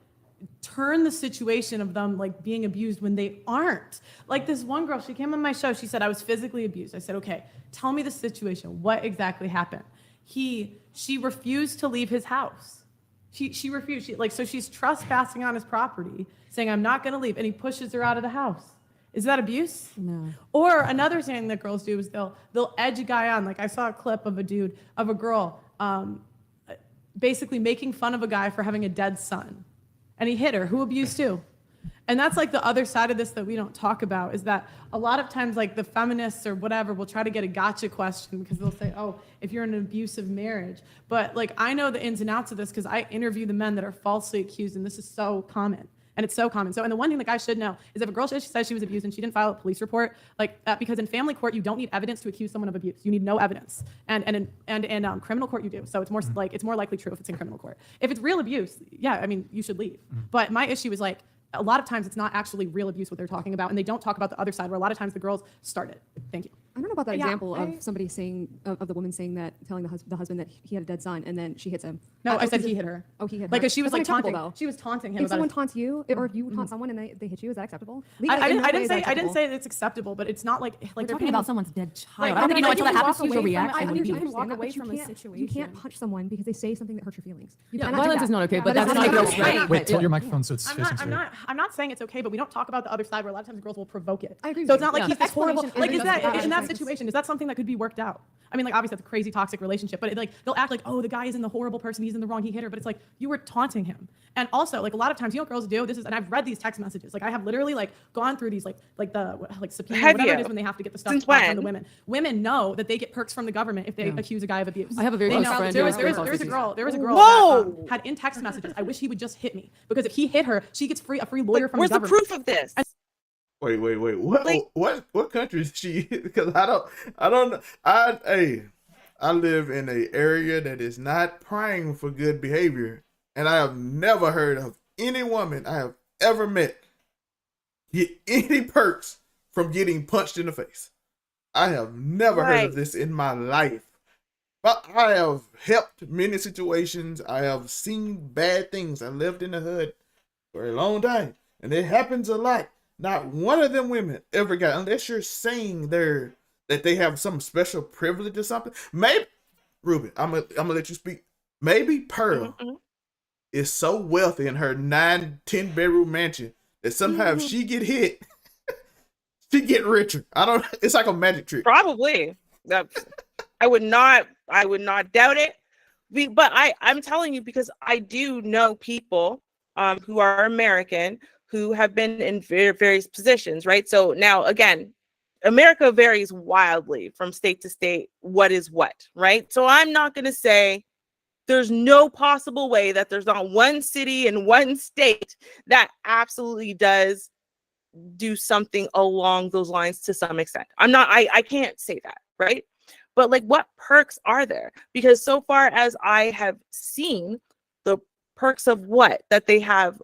turn the situation of them like being abused when they aren't. Like this one girl, she came on my show, she said I was physically abused. I said, okay, tell me the situation. What exactly happened? She refused to leave his house. She refused. So she's trespassing on his property, saying I'm not going to leave, and he pushes her out of the house. Is that abuse? No. Or another thing that girls do is they'll edge a guy on. Like I saw a clip of a girl basically making fun of a guy for having a dead son. And he hit her. Who abused who? And that's like the other side of this that we don't talk about, is that a lot of times like the feminists or whatever will try to get a gotcha question because they'll say, oh, if you're in an abusive marriage. But like I know the ins and outs of this because I interview the men that are falsely accused, and this is so common. And it's so common. So, and the one thing the guy should know is if a girl says she was abused and she didn't file a police report, like that, because in family court you don't need evidence to accuse someone of abuse. You need no evidence. And in criminal court you do. So it's more like it's more likely true if it's in criminal court. If it's real abuse, yeah, I mean you should leave. But my issue is like a lot of times it's not actually real abuse what they're talking about, and they don't talk about the other side where a lot of times the girls start it. Thank you. I don't know about that example of somebody saying, of the woman saying that, telling the husband that he had a dead son, and then she hits him. No, I said he hit her. Oh, he hit her. Like, 'cause she was like taunting. Though. She was taunting him. If someone taunts you, or if you taunt someone and they hit you, is that acceptable? I didn't say it's acceptable, but it's not like We're talking about someone's dead child. Like, I don't think you know until that happens to usual reaction. reaction. You can walk away from a situation. You can't punch someone because they say something that hurts your feelings. Yeah, Violence is not okay, but that's not okay. Wait, tilt your microphone so it's facing straight. I'm not saying it's okay, but we don't talk about the other side where a lot of times girls will provoke it. I agree. So it's not like he's this horrible. Explanation Like, is that isn't in that justice. situation? Is that something that could be worked out? I mean, like obviously that's a crazy toxic relationship, but like they'll act like, oh, the guy isn't the horrible person, he's in the wrong, he hit her, but it's like you were taunting him. And also, like a lot of times, you know what girls do? And I've read these text messages. Like I have literally like gone through these like subpoena, whatever it is when they have to get the stuff from the women. Women know that they get perks from the government if they accuse a guy of abuse. I have a very close friend. There was a girl that had in text messages, I wish he would just hit me, because if he hit her, she gets a free lawyer from the government. Where's the proof of this? Wait. What country is she? Because I don't know. I live in an area that is not prime for good behavior, and I have never heard of any woman I have ever met get any perks from getting punched in the face. I have never heard of this in my life. But I have helped many situations. I have seen bad things. I lived in the hood for a long time, and it happens a lot. Not one of them women ever got, unless you're saying that they have some special privilege or something. Maybe, Ruben, I'm gonna let you speak. Maybe Pearl is so wealthy in her 9-10 bedroom mansion that somehow if she get hit, she get richer. It's like a magic trick. Probably. I would not doubt it. But I'm telling you, because I do know people who are American who have been in various positions, right? So now, again, America varies wildly from state to state what is what, right? So I'm not going to say there's no possible way that there's not one city in one state that absolutely does do something along those lines to some extent. I can't say that, right? But like, what perks are there? Because so far as I have seen, the perks of what? That they have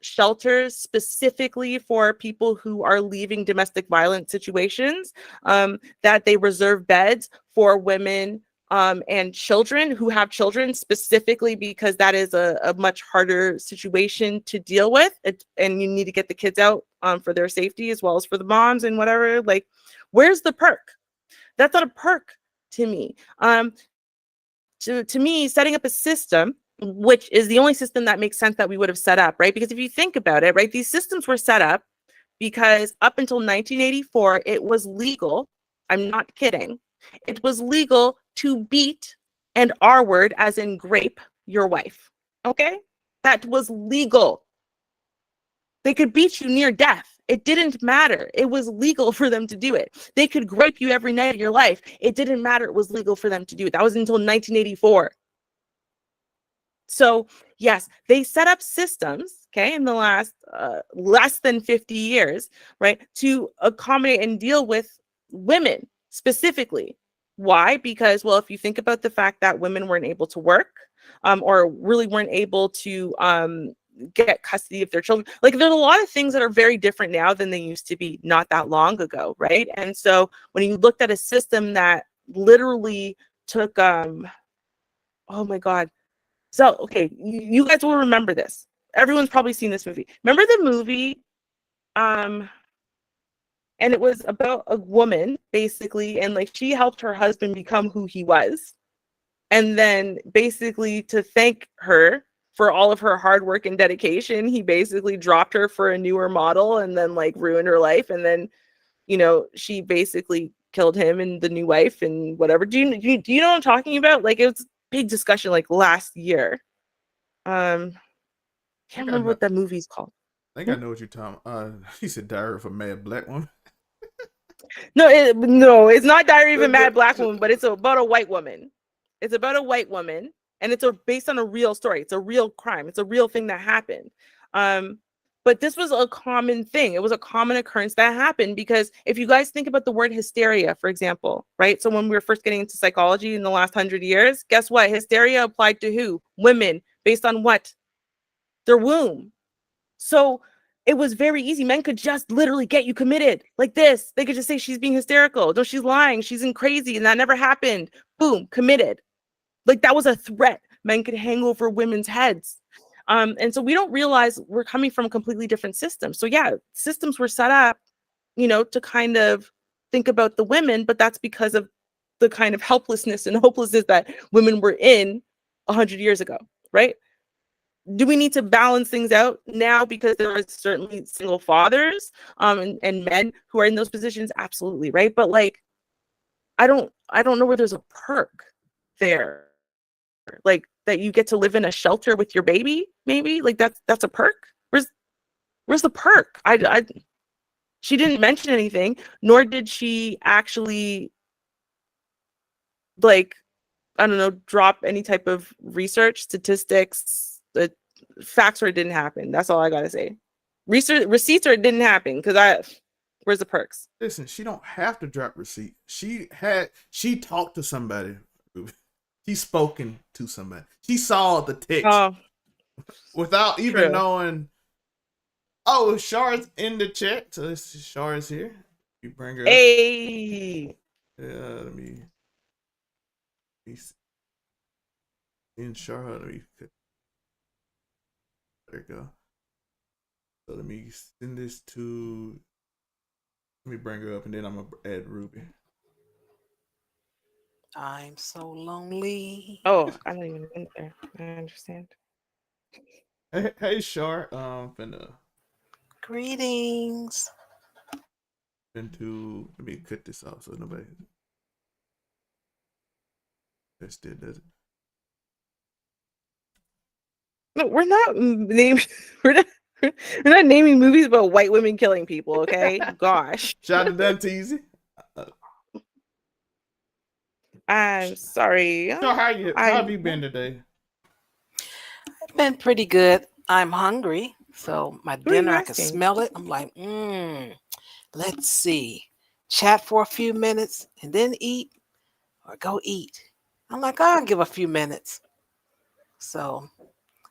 shelters specifically for people who are leaving domestic violence situations, that they reserve beds for women and children who have children, specifically because that is a much harder situation to deal with. And you need to get the kids out for their safety as well as for the moms and whatever. Like, where's the perk? That's not a perk to me. To me, setting up a system, which is the only system that makes sense that we would have set up, right? Because if you think about it, right, these systems were set up because up until 1984, it was legal. I'm not kidding. It was legal to beat and R-word, as in grape, your wife. Okay? That was legal. They could beat you near death. It didn't matter. It was legal for them to do it. They could grape you every night of your life. It didn't matter. It was legal for them to do it. That was until 1984. So yes, they set up systems, okay, in the last less than 50 years, right, to accommodate and deal with women specifically. Why? Because, well, if you think about the fact that women weren't able to work, or really weren't able to get custody of their children, like there's a lot of things that are very different now than they used to be not that long ago, right? And so when you looked at a system that literally took, oh my God. So, okay, you guys will remember this. Everyone's probably seen this movie. Remember the movie? And it was about a woman, basically, and like she helped her husband become who he was. And then basically to thank her for all of her hard work and dedication, he basically dropped her for a newer model and then like ruined her life. And then, you know, she basically killed him and the new wife and whatever. Do you know what I'm talking about? Like, it was a big discussion like last year. Can't remember what that movie's called. I think I know what you're talking. He said Diary of a Mad Black Woman. No, it's not Diary of a Mad Black Woman, but it's about a white woman. It's about a white woman, and it's based on a real story. It's a real crime. It's a real thing that happened. But this was a common thing. It was a common occurrence that happened because if you guys think about the word hysteria, for example, right? So when we were first getting into psychology in the last 100 years, guess what? Hysteria applied to who? Women, based on what? Their womb. So it was very easy. Men could just literally get you committed like this. They could just say she's being hysterical. No, she's lying. She's in crazy. And that never happened. Boom, committed. Like that was a threat. Men could hang over women's heads. And so we don't realize we're coming from a completely different system. So yeah, systems were set up, you know, to kind of think about the women, but that's because of the kind of helplessness and hopelessness that women were in 100 years ago, right? Do we need to balance things out now because there are certainly single fathers and men who are in those positions? Absolutely, right? But like, I don't know where there's a perk there, like that you get to live in a shelter with your baby, maybe like that's a perk. Where's the perk? She didn't mention anything, nor did she actually like, I don't know, drop any type of research, statistics, the facts, or it didn't happen. That's all I gotta say. Research, receipts, or it didn't happen. Where's the perks? Listen, she don't have to drop receipt. She talked to somebody. She's spoken to somebody. She saw the text without even knowing. Oh, Char's in the chat. So this is Char's here. You bring her. Hey. Let me in Char. Let me. There you go. So let me send this to. Let me bring her up, and then I'm gonna add Ruby. I'm so lonely. Oh, I don't even think there. I understand. Hey, Char. Greetings. Let me cut this off so nobody. That still does it. No, we're not naming. We're not naming movies about white women killing people. Okay, gosh. Shout out to Danteezy. I'm sorry. So how have you been today? I've been pretty good. I'm hungry, so my dinner, I can asking? smell it. I'm like, let's see. Chat for a few minutes and then eat, or go eat. I'm like, I'll give a few minutes. So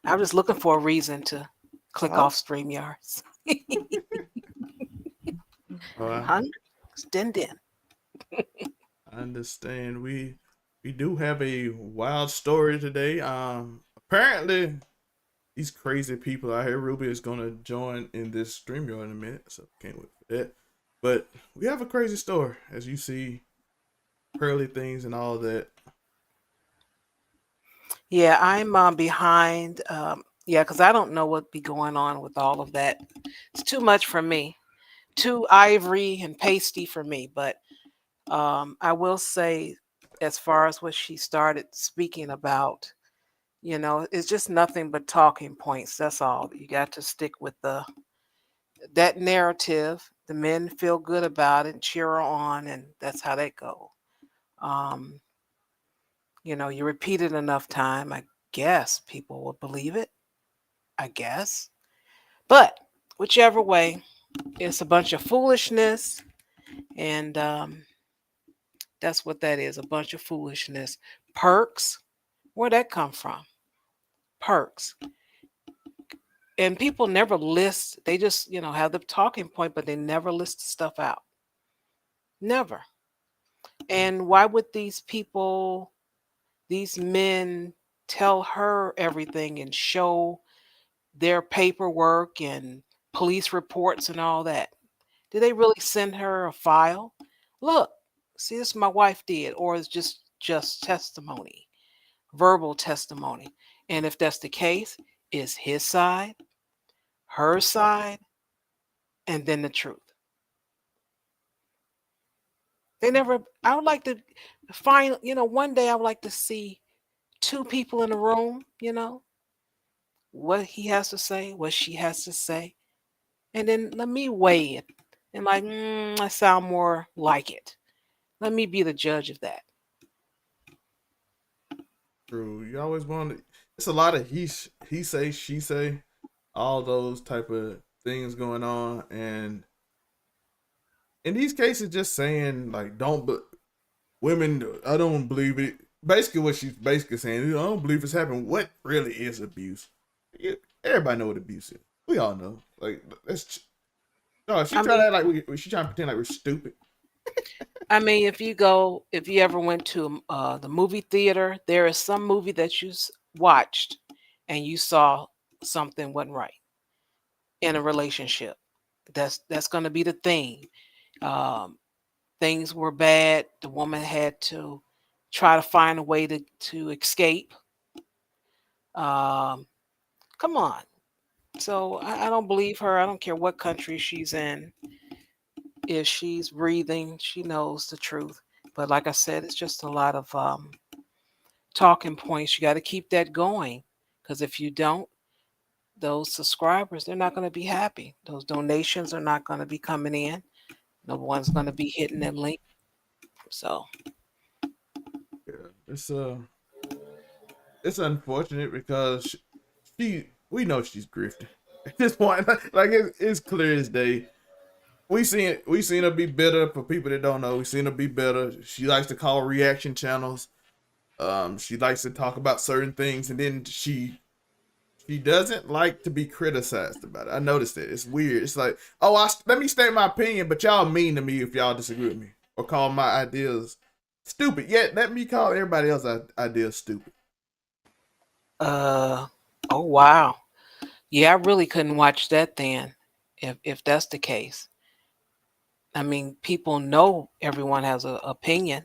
I'm just looking for a reason to click off StreamYards. Hungry, stand in. I understand. We do have a wild story today. Apparently these crazy people out here. Ruby is gonna join in this StreamYard in a minute, so can't wait for that. But we have a crazy story, as you see, pearly things and all that. Yeah, I'm behind. Yeah, because I don't know what be going on with all of that. It's too much for me. Too ivory and pasty for me. But I will say, as far as what she started speaking about, you know, it's just nothing but talking points. That's all. You got to stick with that narrative. The men feel good about it, cheer her on, and that's how they go. You know, you repeat it enough time, I guess people will believe it. I guess. But whichever way, it's a bunch of foolishness. And That's what that is, a bunch of foolishness. Perks, where'd that come from? Perks. And people never list, they just, have the talking point, but they never list the stuff out. Never. And why would these people, these men, tell her everything and show their paperwork and police reports and all that? Did they really send her a file? Look, see, this my wife did, or it's just testimony, verbal testimony. And if that's the case, is his side, her side, and then the truth. They never, I would like to find, one day I would like to see two people in a room, what he has to say, what she has to say. And then let me weigh it. And like, I sound more like it. Let me be the judge of that. True. You always want to, it's a lot of he say, she say, all those type of things going on. And in these cases, just saying like, women, I don't believe it. Basically what she's basically saying, I don't believe it's happened. What really is abuse? Everybody know what abuse is. We all know. Like, that's, no, she trying to act like she trying to pretend like we're stupid. I mean, if you ever went to the movie theater, there is some movie that you watched and you saw something wasn't right in a relationship. That's going to be the thing. Things were bad. The woman had to try to find a way to escape. Come on. So I don't believe her. I don't care what country she's in. If she's breathing, she knows the truth. But like I said, it's just a lot of talking points. You got to keep that going, because if you don't, those subscribers, they're not going to be happy. Those donations are not going to be coming in. No one's going to be hitting them link. So yeah, it's unfortunate because we know she's grifting at this point. Like it's clear as day. We seen her be bitter. For people that don't know, we seen her be bitter. She likes to call reaction channels. She likes to talk about certain things, and then she doesn't like to be criticized about it. I noticed it. It's weird. It's like, let me state my opinion, but y'all mean to me if y'all disagree with me or call my ideas stupid. Yet let me call everybody else's ideas stupid. Oh wow. Yeah, I really couldn't watch that then, if that's the case. I mean, people know everyone has an opinion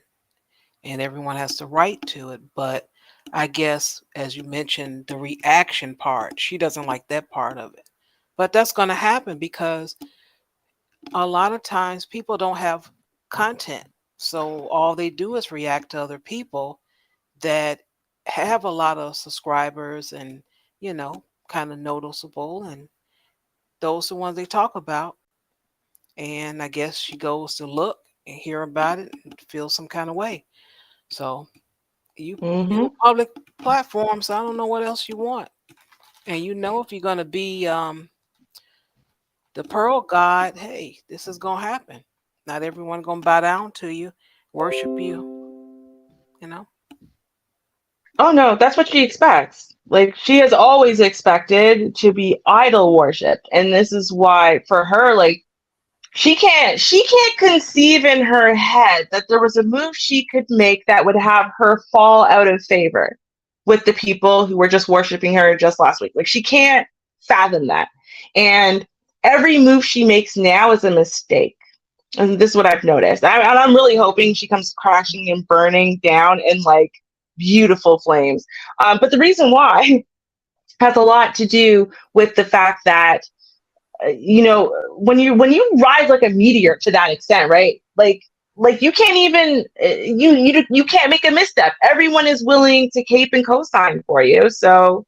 and everyone has the right to it, but I guess, as you mentioned, the reaction part, she doesn't like that part of it. But that's going to happen because a lot of times people don't have content. So all they do is react to other people that have a lot of subscribers and, kind of noticeable. And those are the ones they talk about. And I guess she goes to look and hear about it and feel some kind of way. So you a public platform, so I don't know what else you want. And if you're going to be the pearl god, hey, this is going to happen. Not everyone going to bow down to you, worship you, Oh no, that's what she expects. Like, she has always expected to be idol worshipped. And this is why for her, like, she can't conceive in her head that there was a move she could make that would have her fall out of favor with the people who were just worshiping her just last week. Like, she can't fathom that. And every move she makes now is a mistake. And this is what I've noticed. I'm really hoping she comes crashing and burning down in like beautiful flames. But the reason why has a lot to do with the fact that when you rise like a meteor to that extent, right? Like you can't even you can't make a misstep. Everyone is willing to cape and co-sign for you. So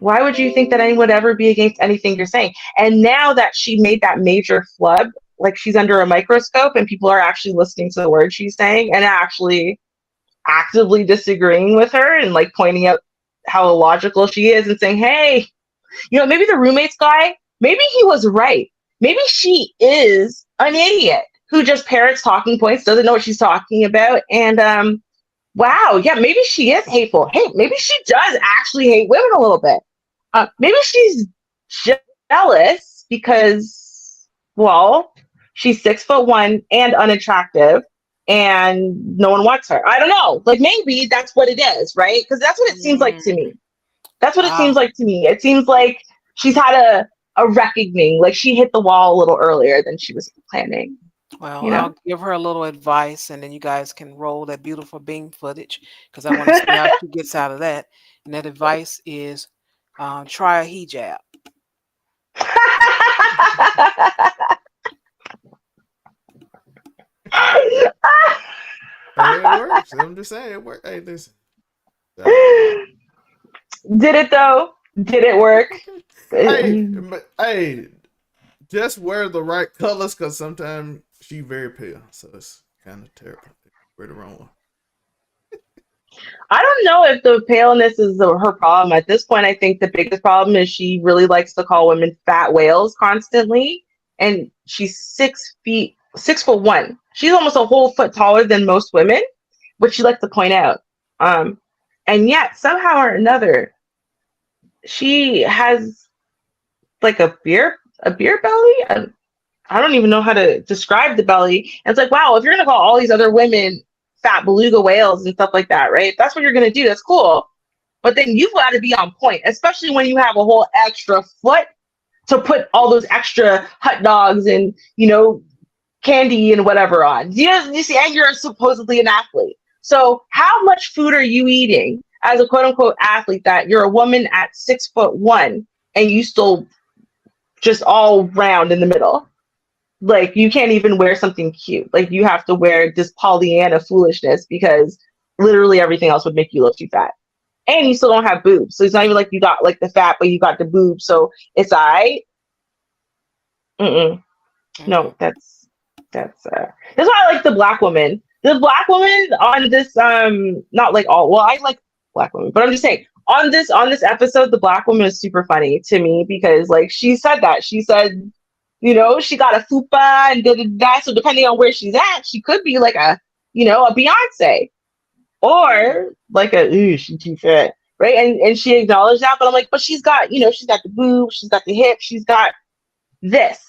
why would you think that anyone would ever be against anything you're saying? And now that she made that major flub, like she's under a microscope and people are actually listening to the words she's saying and actually actively disagreeing with her and like pointing out how illogical she is and saying, hey, maybe the roommates guy, maybe he was right. Maybe she is an idiot. who just parrots talking points, doesn't know what she's talking about. And wow, yeah, maybe she is hateful. Hey, maybe she does actually hate women a little bit. Maybe she's jealous because, well, she's 6'1" and unattractive, and no one wants her. I don't know. Like, maybe that's what it is, right? Because that's what it seems like to me. That's what it seems like to me. It seems like she's had a reckoning. Like, she hit the wall a little earlier than she was planning. Well, You know? I'll give her a little advice, and then you guys can roll that beautiful Bing footage because I want to see how she gets out of that. And that advice is try a hijab. It works. I'm just saying it works. Hey, listen. Did it though? Did it work? Hey, just wear the right colors because sometimes she very pale, so it's kind of terrible. Wear the wrong one. I don't know if the paleness is her problem. At this point, I think the biggest problem is she really likes to call women fat whales constantly. And she's 6'1". She's almost a whole foot taller than most women, which she likes to point out. And yet, somehow or another, she has like a beer belly. I don't even know how to describe the belly. And it's like, wow, if you're gonna call all these other women fat beluga whales and stuff like that, right? If that's what you're gonna do, that's cool. But then you've got to be on point, especially when you have a whole extra foot to put all those extra hot dogs and, you know, candy and whatever on. You see, and you're supposedly an athlete. So how much food are you eating as a quote unquote athlete that you're a woman at 6'1" and you still just all round in the middle? Like, you can't even wear something cute. Like, you have to wear this Pollyanna foolishness because literally everything else would make you look too fat. And you still don't have boobs. So it's not even like you got like the fat, but you got the boobs. So it's all right. No, that's why I like the black woman. The black woman on this, not like all, well, I like black women, but I'm just saying on this episode, the black woman is super funny to me because like she said, you know, she got a fupa and da. So depending on where she's at, she could be like a Beyonce or like she's too fat, right? And she acknowledged that, but I'm like, but she's got, you know, she's got the boobs, she's got the hips, she's got this,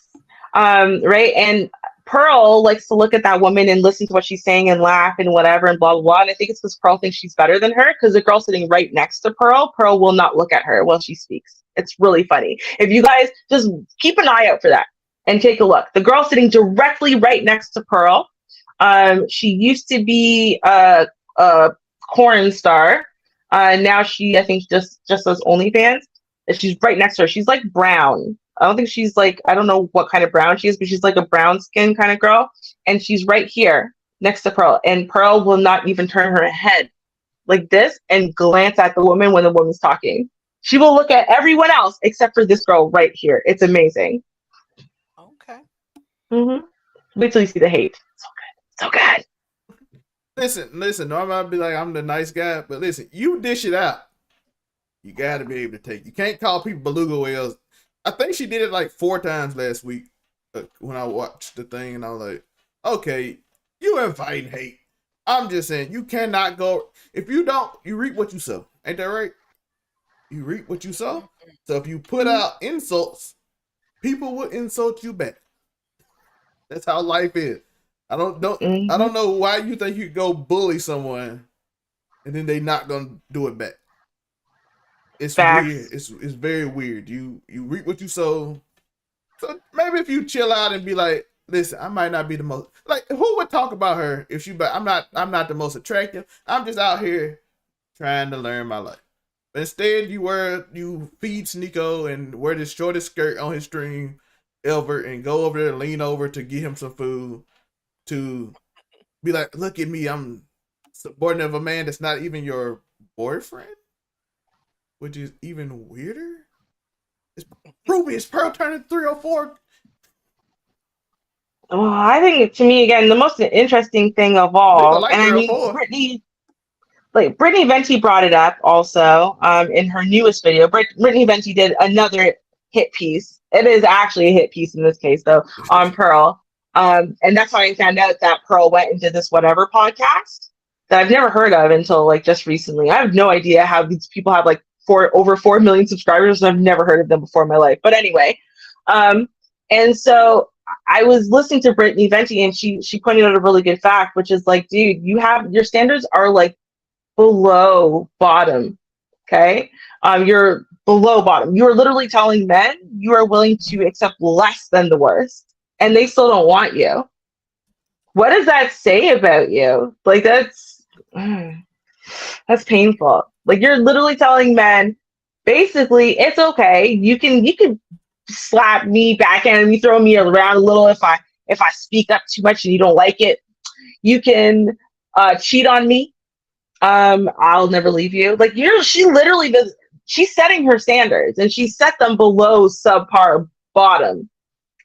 right? And Pearl likes to look at that woman and listen to what she's saying and laugh and whatever and blah, blah, blah. And I think it's because Pearl thinks she's better than her because the girl sitting right next to Pearl will not look at her while she speaks. It's really funny. If you guys just keep an eye out for that and take a look. The girl sitting directly right next to Pearl, she used to be a porn star. Now she, I think, just does OnlyFans. And she's right next to her. She's like brown. I don't think she's like, I don't know what kind of brown she is, but she's like a brown skin kind of girl. And she's right here next to Pearl. And Pearl will not even turn her head like this and glance at the woman when the woman's talking. She will look at everyone else except for this girl right here. It's amazing. Okay. Wait till you see the hate. So good. Listen. Normally I'd be like, I'm the nice guy, but listen, you dish it out. You got to be able to take. You can't call people beluga whales. I think she did it like 4 times last week when I watched the thing, and I was like, okay, you inviting hate. I'm just saying, you cannot go. If you don't, you reap what you sow. Ain't that right? You reap what you sow. So if you put out insults, people will insult you back. That's how life is. I don't know why you think you could go bully someone and then they not gonna do it back. It's weird. It's very weird. You reap what you sow. So maybe if you chill out and be like, listen, I might not be the most, like, who would talk about her if she, but I'm not the most attractive. I'm just out here trying to learn my life. But instead you feed Sneeko and wear the shortest skirt on his stream ever and go over there and lean over to get him some food to be like, look at me, I'm subordinate of a man that's not even your boyfriend, which is even weirder. Ruby, is Pearl turning 304? Well, I think to me again the most interesting thing of all, and I mean Brittany Venti brought it up also in her newest video. Brittany Venti did another hit piece. It is actually a hit piece in this case though on Pearl. And that's how I found out that Pearl went and did this whatever podcast that I've never heard of until like just recently. I have no idea how these people have like over 4 million subscribers, and I've never heard of them before in my life. But anyway, and so I was listening to Brittany Venti, and she pointed out a really good fact, which is like, dude, your standards are like below bottom. Okay, you're below bottom. You are literally telling men you are willing to accept less than the worst, and they still don't want you. What does that say about you? Like that's painful. Like you're literally telling men, basically, it's okay. You can slap me, backhand me, throw me around a little if I speak up too much and you don't like it. You can cheat on me. I'll never leave you. Like she literally does. She's setting her standards, and she set them below subpar bottom.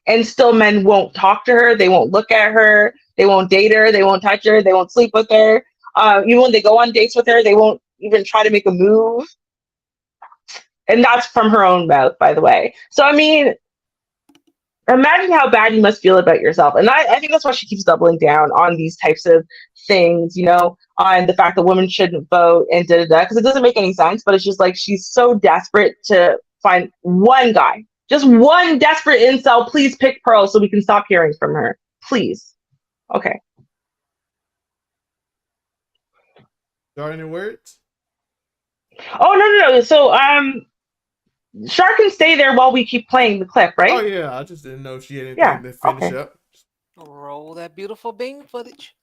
And still men won't talk to her. They won't look at her. They won't date her. They won't touch her. They won't sleep with her. Even when they go on dates with her, they won't even try to make a move. And that's from her own mouth, by the way. So, I mean, imagine how bad you must feel about yourself. And I think that's why she keeps doubling down on these types of things, on the fact that women shouldn't vote and da-da-da, because it doesn't make any sense. But it's just like she's so desperate to find one guy. Just one desperate incel. Please pick Pearl so we can stop hearing from her. Please. Okay. Got any words? Oh, no. So, Shark can stay there while we keep playing the clip, right? Oh, yeah. I just didn't know if she had anything to finish up. Roll that beautiful Bing footage.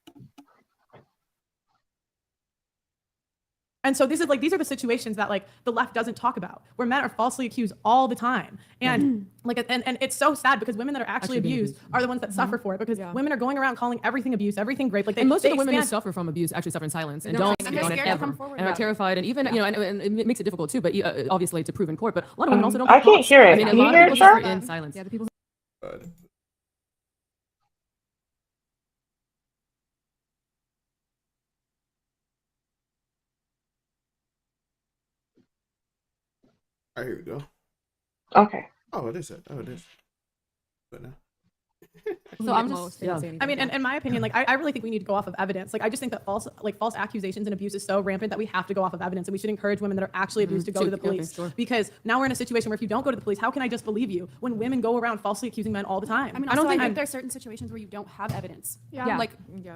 And so these are the situations that like the left doesn't talk about, where men are falsely accused all the time. And and it's so sad because women that are actually abused are the ones that suffer for it, because women are going around calling everything abuse, everything rape. Like and most of the women who suffer from abuse actually suffer in silence and don't speak on it ever, and are terrified, and even and it makes it difficult too. But obviously to prove in court. But a lot of women also don't. I can't hear it. I mean, Can a lot you of hear people it, suffer in silence. Yeah, the people. All right, here we go. Okay. Oh, it is. But now. So I'm just, I mean, in my opinion, like I really think we need to go off of evidence. Like I just think that false accusations and abuse is so rampant that we have to go off of evidence, and we should encourage women that are actually abused to go to the police. Because now we're in a situation where if you don't go to the police, how can I just believe you when women go around falsely accusing men all the time? I mean, I think there are certain situations where you don't have evidence. Like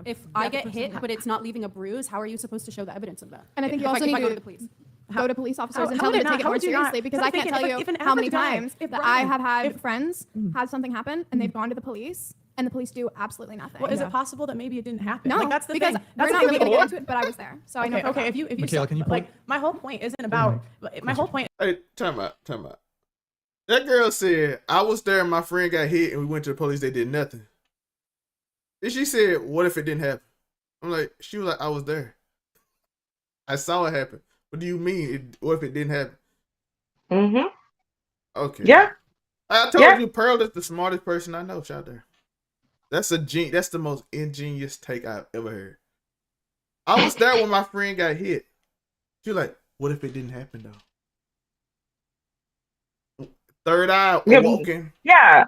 if I get hit, but it's not leaving a bruise, how are you supposed to show the evidence of that? And I think you also need to go to the police. Go to police officers and tell them to take it more seriously, because I can't tell you how many times that I have had friends had something happen and they've gone to the police and the police do absolutely nothing. Well, is it possible that maybe it didn't happen? No, like, that's the because thing. we're not really going to get into it, but I was there, so I know. Okay, if you Michaela, can you like my whole point isn't about my whole point. Hey, time out. That girl said, I was there and my friend got hit and we went to the police, they did nothing. Then she said, what if it didn't happen? I'm like, she was like, I was there. I saw it happen. What do you mean? What if it didn't happen? Mm-hmm. Okay. Yeah. I told you, Pearl is the smartest person I know out there. That's the most ingenious take I've ever heard. I was there when my friend got hit. She was like, what if it didn't happen though? Third eye awoken. Yeah.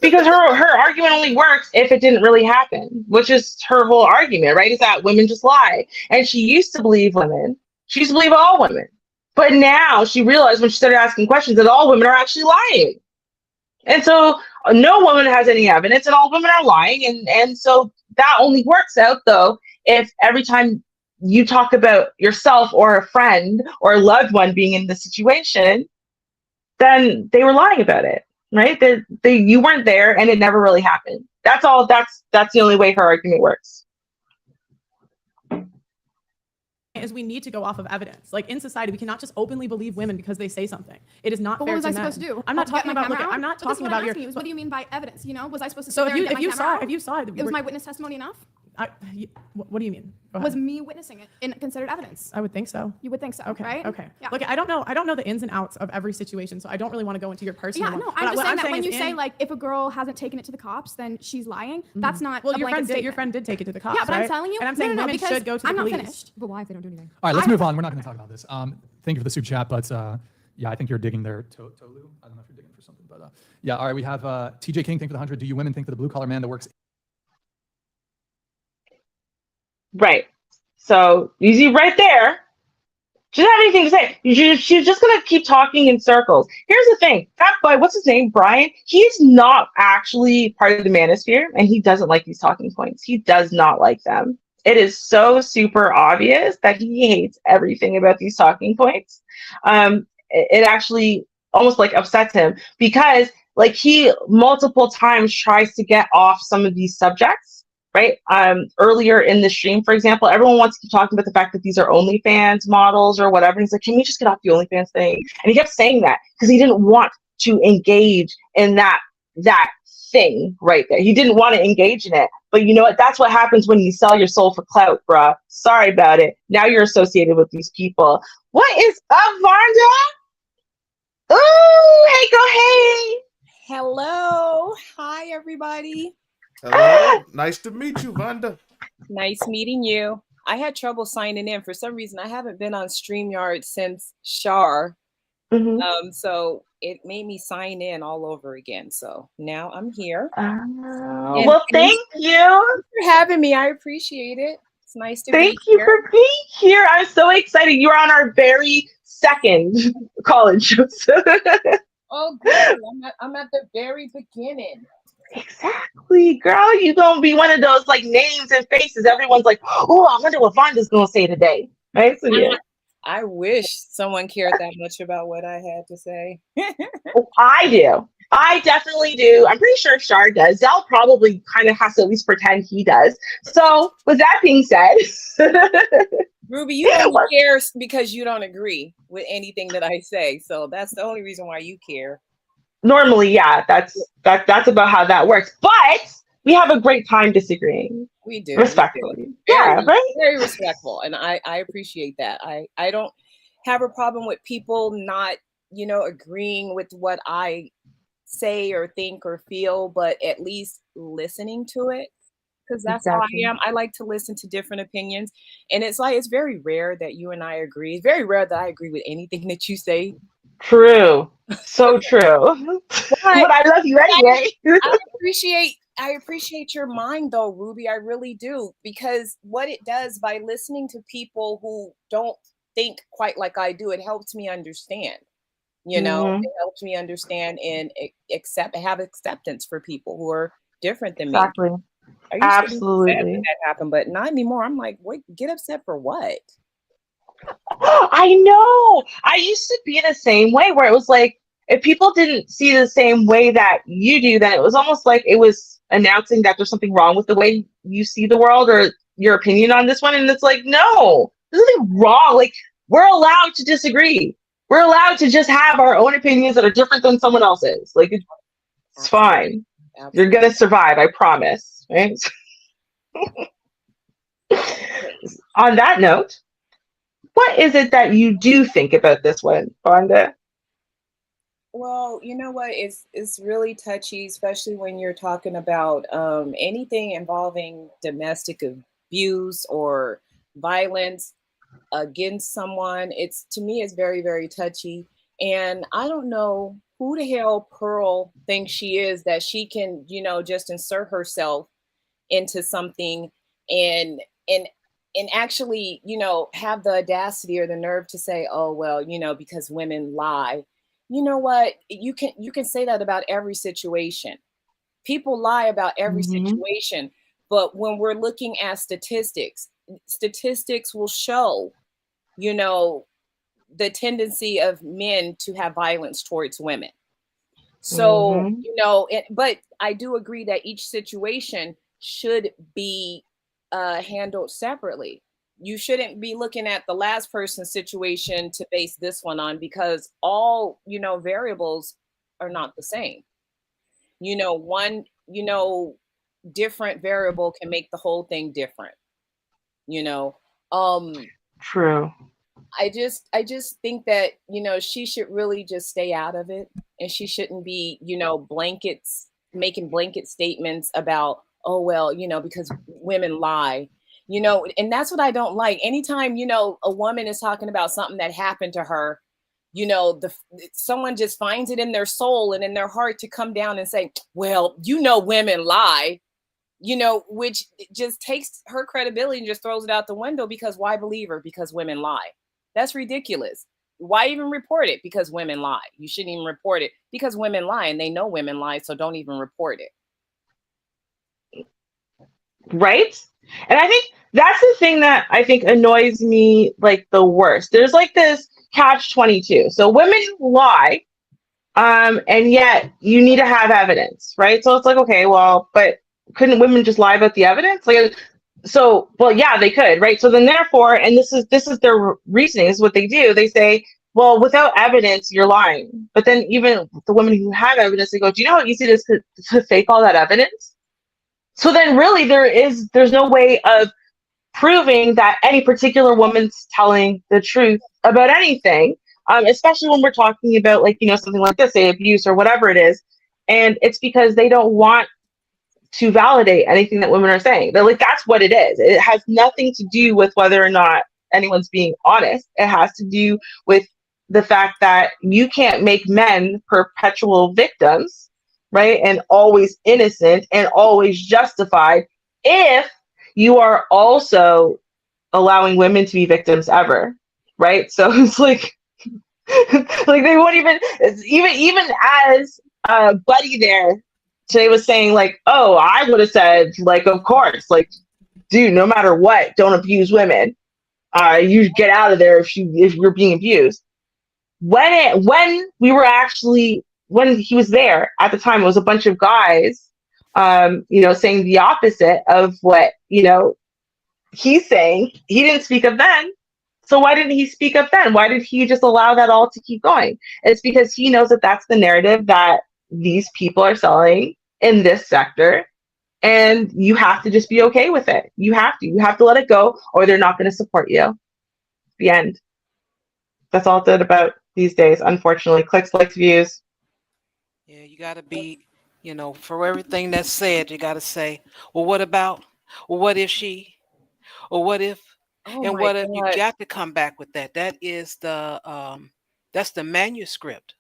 Because her argument only works if it didn't really happen, which is her whole argument, right? Is that women just lie. And she used to believe women. She used to believe all women. But now she realized when she started asking questions that all women are actually lying. And so no woman has any evidence and all women are lying. And so that only works out, though, if every time you talk about yourself or a friend or a loved one being in the situation, then they were lying about it, right? You weren't there and it never really happened. That's all. That's the only way her argument works. Is we need to go off of evidence. Like in society, we cannot just openly believe women because they say something. It is not fair to men. What was I supposed to do? I'm not talking about. I'm not talking about your. What do you mean by evidence? What was I supposed to? So if you saw it, it was my witness testimony enough. What do you mean? Was me witnessing it considered evidence? I would think so. You would think so, okay, right? Okay. Yeah. Look, I don't know the ins and outs of every situation, so I don't really want to go into your personal. Yeah, no, I'm just saying that when you say like if a girl hasn't taken it to the cops, then she's lying. That's not. Well, your friend did take it to the cops. Yeah, but right? I'm telling you, and I'm saying women should go to the police. I'm not finished. But why if they don't do anything? All right, let's move on. We're not going to talk about this. Thank you for the super chat, but yeah, I think you're digging there, Tolu. I don't know if you're digging for something, but yeah. All right, we have TJ King. Thank you for the 100. Do you women think that the blue collar man that works Right. So you see right there, she doesn't have anything to say. She's just gonna keep talking in circles. Here's the thing: that boy, what's his name, Brian? He's not actually part of the manosphere, and he doesn't like these talking points. He does not like them. It is so super obvious that he hates everything about these talking points. It actually almost like upsets him because like he multiple times tries to get off some of these subjects, right? Earlier in the stream, for example, everyone wants to keep talking about the fact that these are OnlyFans models or whatever. And he's like, can we just get off the OnlyFans thing? And he kept saying that because he didn't want to engage in that thing right there. He didn't want to engage in it. But you know what? That's what happens when you sell your soul for clout, bruh. Sorry about it. Now you're associated with these people. What is up, Vonda? Ooh, hey, go hey. Hello. Hi, everybody. Hello. Nice to meet you, Vonda. Nice meeting you. I had trouble signing in. For some reason, I haven't been on StreamYard since Shar. So it made me sign in all over again. So now I'm here. Well, thank you for having me. I appreciate it. It's nice to thank be you here. for being here. I'm so excited. You're on our very second college. Oh, good. I'm at the very beginning. Exactly, girl. You gonna be one of those like names and faces. Everyone's like, oh, I wonder what Vonda's gonna say today. Right? So yeah. I wish someone cared that much about what I had to say. Oh, I do. I definitely do. I'm pretty sure Shar does. Zell probably kind of has to at least pretend he does. So with that being said, Ruby, you only care because you don't agree with anything that I say. So that's the only reason why you care. Normally, yeah, that's about how that works. But we have a great time disagreeing. We do. Respectfully. Yeah, right? Very respectful. And I appreciate that. I don't have a problem with people not, agreeing with what I say or think or feel, but at least listening to it. Because that's how I am. I like to listen to different opinions. And it's very rare that you and I agree. It's very rare that I agree with anything that you say. True. So true. But I love you anyway. I appreciate your mind though, Ruby. I really do. Because what it does by listening to people who don't think quite like I do, it helps me understand. It helps me understand and have acceptance for people who are different than me. Absolutely. That happened, but not anymore. I'm like, wait, get upset for what? I know. I used to be the same way where it was like, if people didn't see the same way that you do, then it was almost like it was announcing that there's something wrong with the way you see the world or your opinion on this one. And it's like, no, there's nothing wrong. Like, we're allowed to disagree. We're allowed to just have our own opinions that are different than someone else's. Like, it's fine. Absolutely. You're going to survive, I promise. Right? On that note, what is it that you do think about this one, Vonda? Well, you know what? It's really touchy, especially when you're talking about anything involving domestic abuse or violence against someone. To me, it's very, very touchy. And I don't know who the hell Pearl thinks she is that she can, just insert herself into something and actually, have the audacity or the nerve to say, oh, well, because women lie. You know what? You can say that about every situation. People lie about every situation. But when we're looking at statistics will show, the tendency of men to have violence towards women. So, but I do agree that each situation should be handled separately. You shouldn't be looking at the last person's situation to base this one on because all, variables are not the same. One, different variable can make the whole thing different. True. I just think that, she should really just stay out of it and she shouldn't be, making blanket statements about, oh, well, because women lie, and that's what I don't like. Anytime, a woman is talking about something that happened to her, someone just finds it in their soul and in their heart to come down and say, well, women lie. which just takes her credibility and just throws it out the window, because why believe her? Because women lie. That's ridiculous. Why even report it? Because women lie. You shouldn't even report it because women lie, and they know women lie, so don't even report it. Right? And I think that's the thing that I think annoys me like the worst. There's like this catch-22. So women lie, and yet you need to have evidence, right? So it's like, okay, well, but couldn't women just lie about the evidence? Like, so, well, yeah, they could, right? So then therefore, and this is their reasoning, is what they do. They say, well, without evidence, you're lying. But then even the women who have evidence, they go, do you know how easy it is to fake all that evidence? So then really there's no way of proving that any particular woman's telling the truth about anything, especially when we're talking about like, something like this, say abuse or whatever it is. And it's because they don't want to validate anything that women are saying. They're like, that's what it is. It has nothing to do with whether or not anyone's being honest. It has to do with the fact that you can't make men perpetual victims, right? And always innocent and always justified if you are also allowing women to be victims ever, right? So it's like, like they won't even as Buddy there today was saying like, oh, I would have said like, of course, like, dude, no matter what, don't abuse women. You get out of there if you're being abused. When he was there at the time, it was a bunch of guys, saying the opposite of what, he's saying. He didn't speak up then. So why didn't he speak up then? Why did he just allow that all to keep going? It's because he knows that that's the narrative that these people are selling in this sector. And you have to just be okay with it. You have to let it go, or they're not going to support you. The end. That's all it's about these days, unfortunately. Clicks, likes, views. Yeah, you got to be, for everything that's said, you got to say, well, what about? Well, what if she? Or what if? And what if? You got to come back with that. That is that's the manuscript.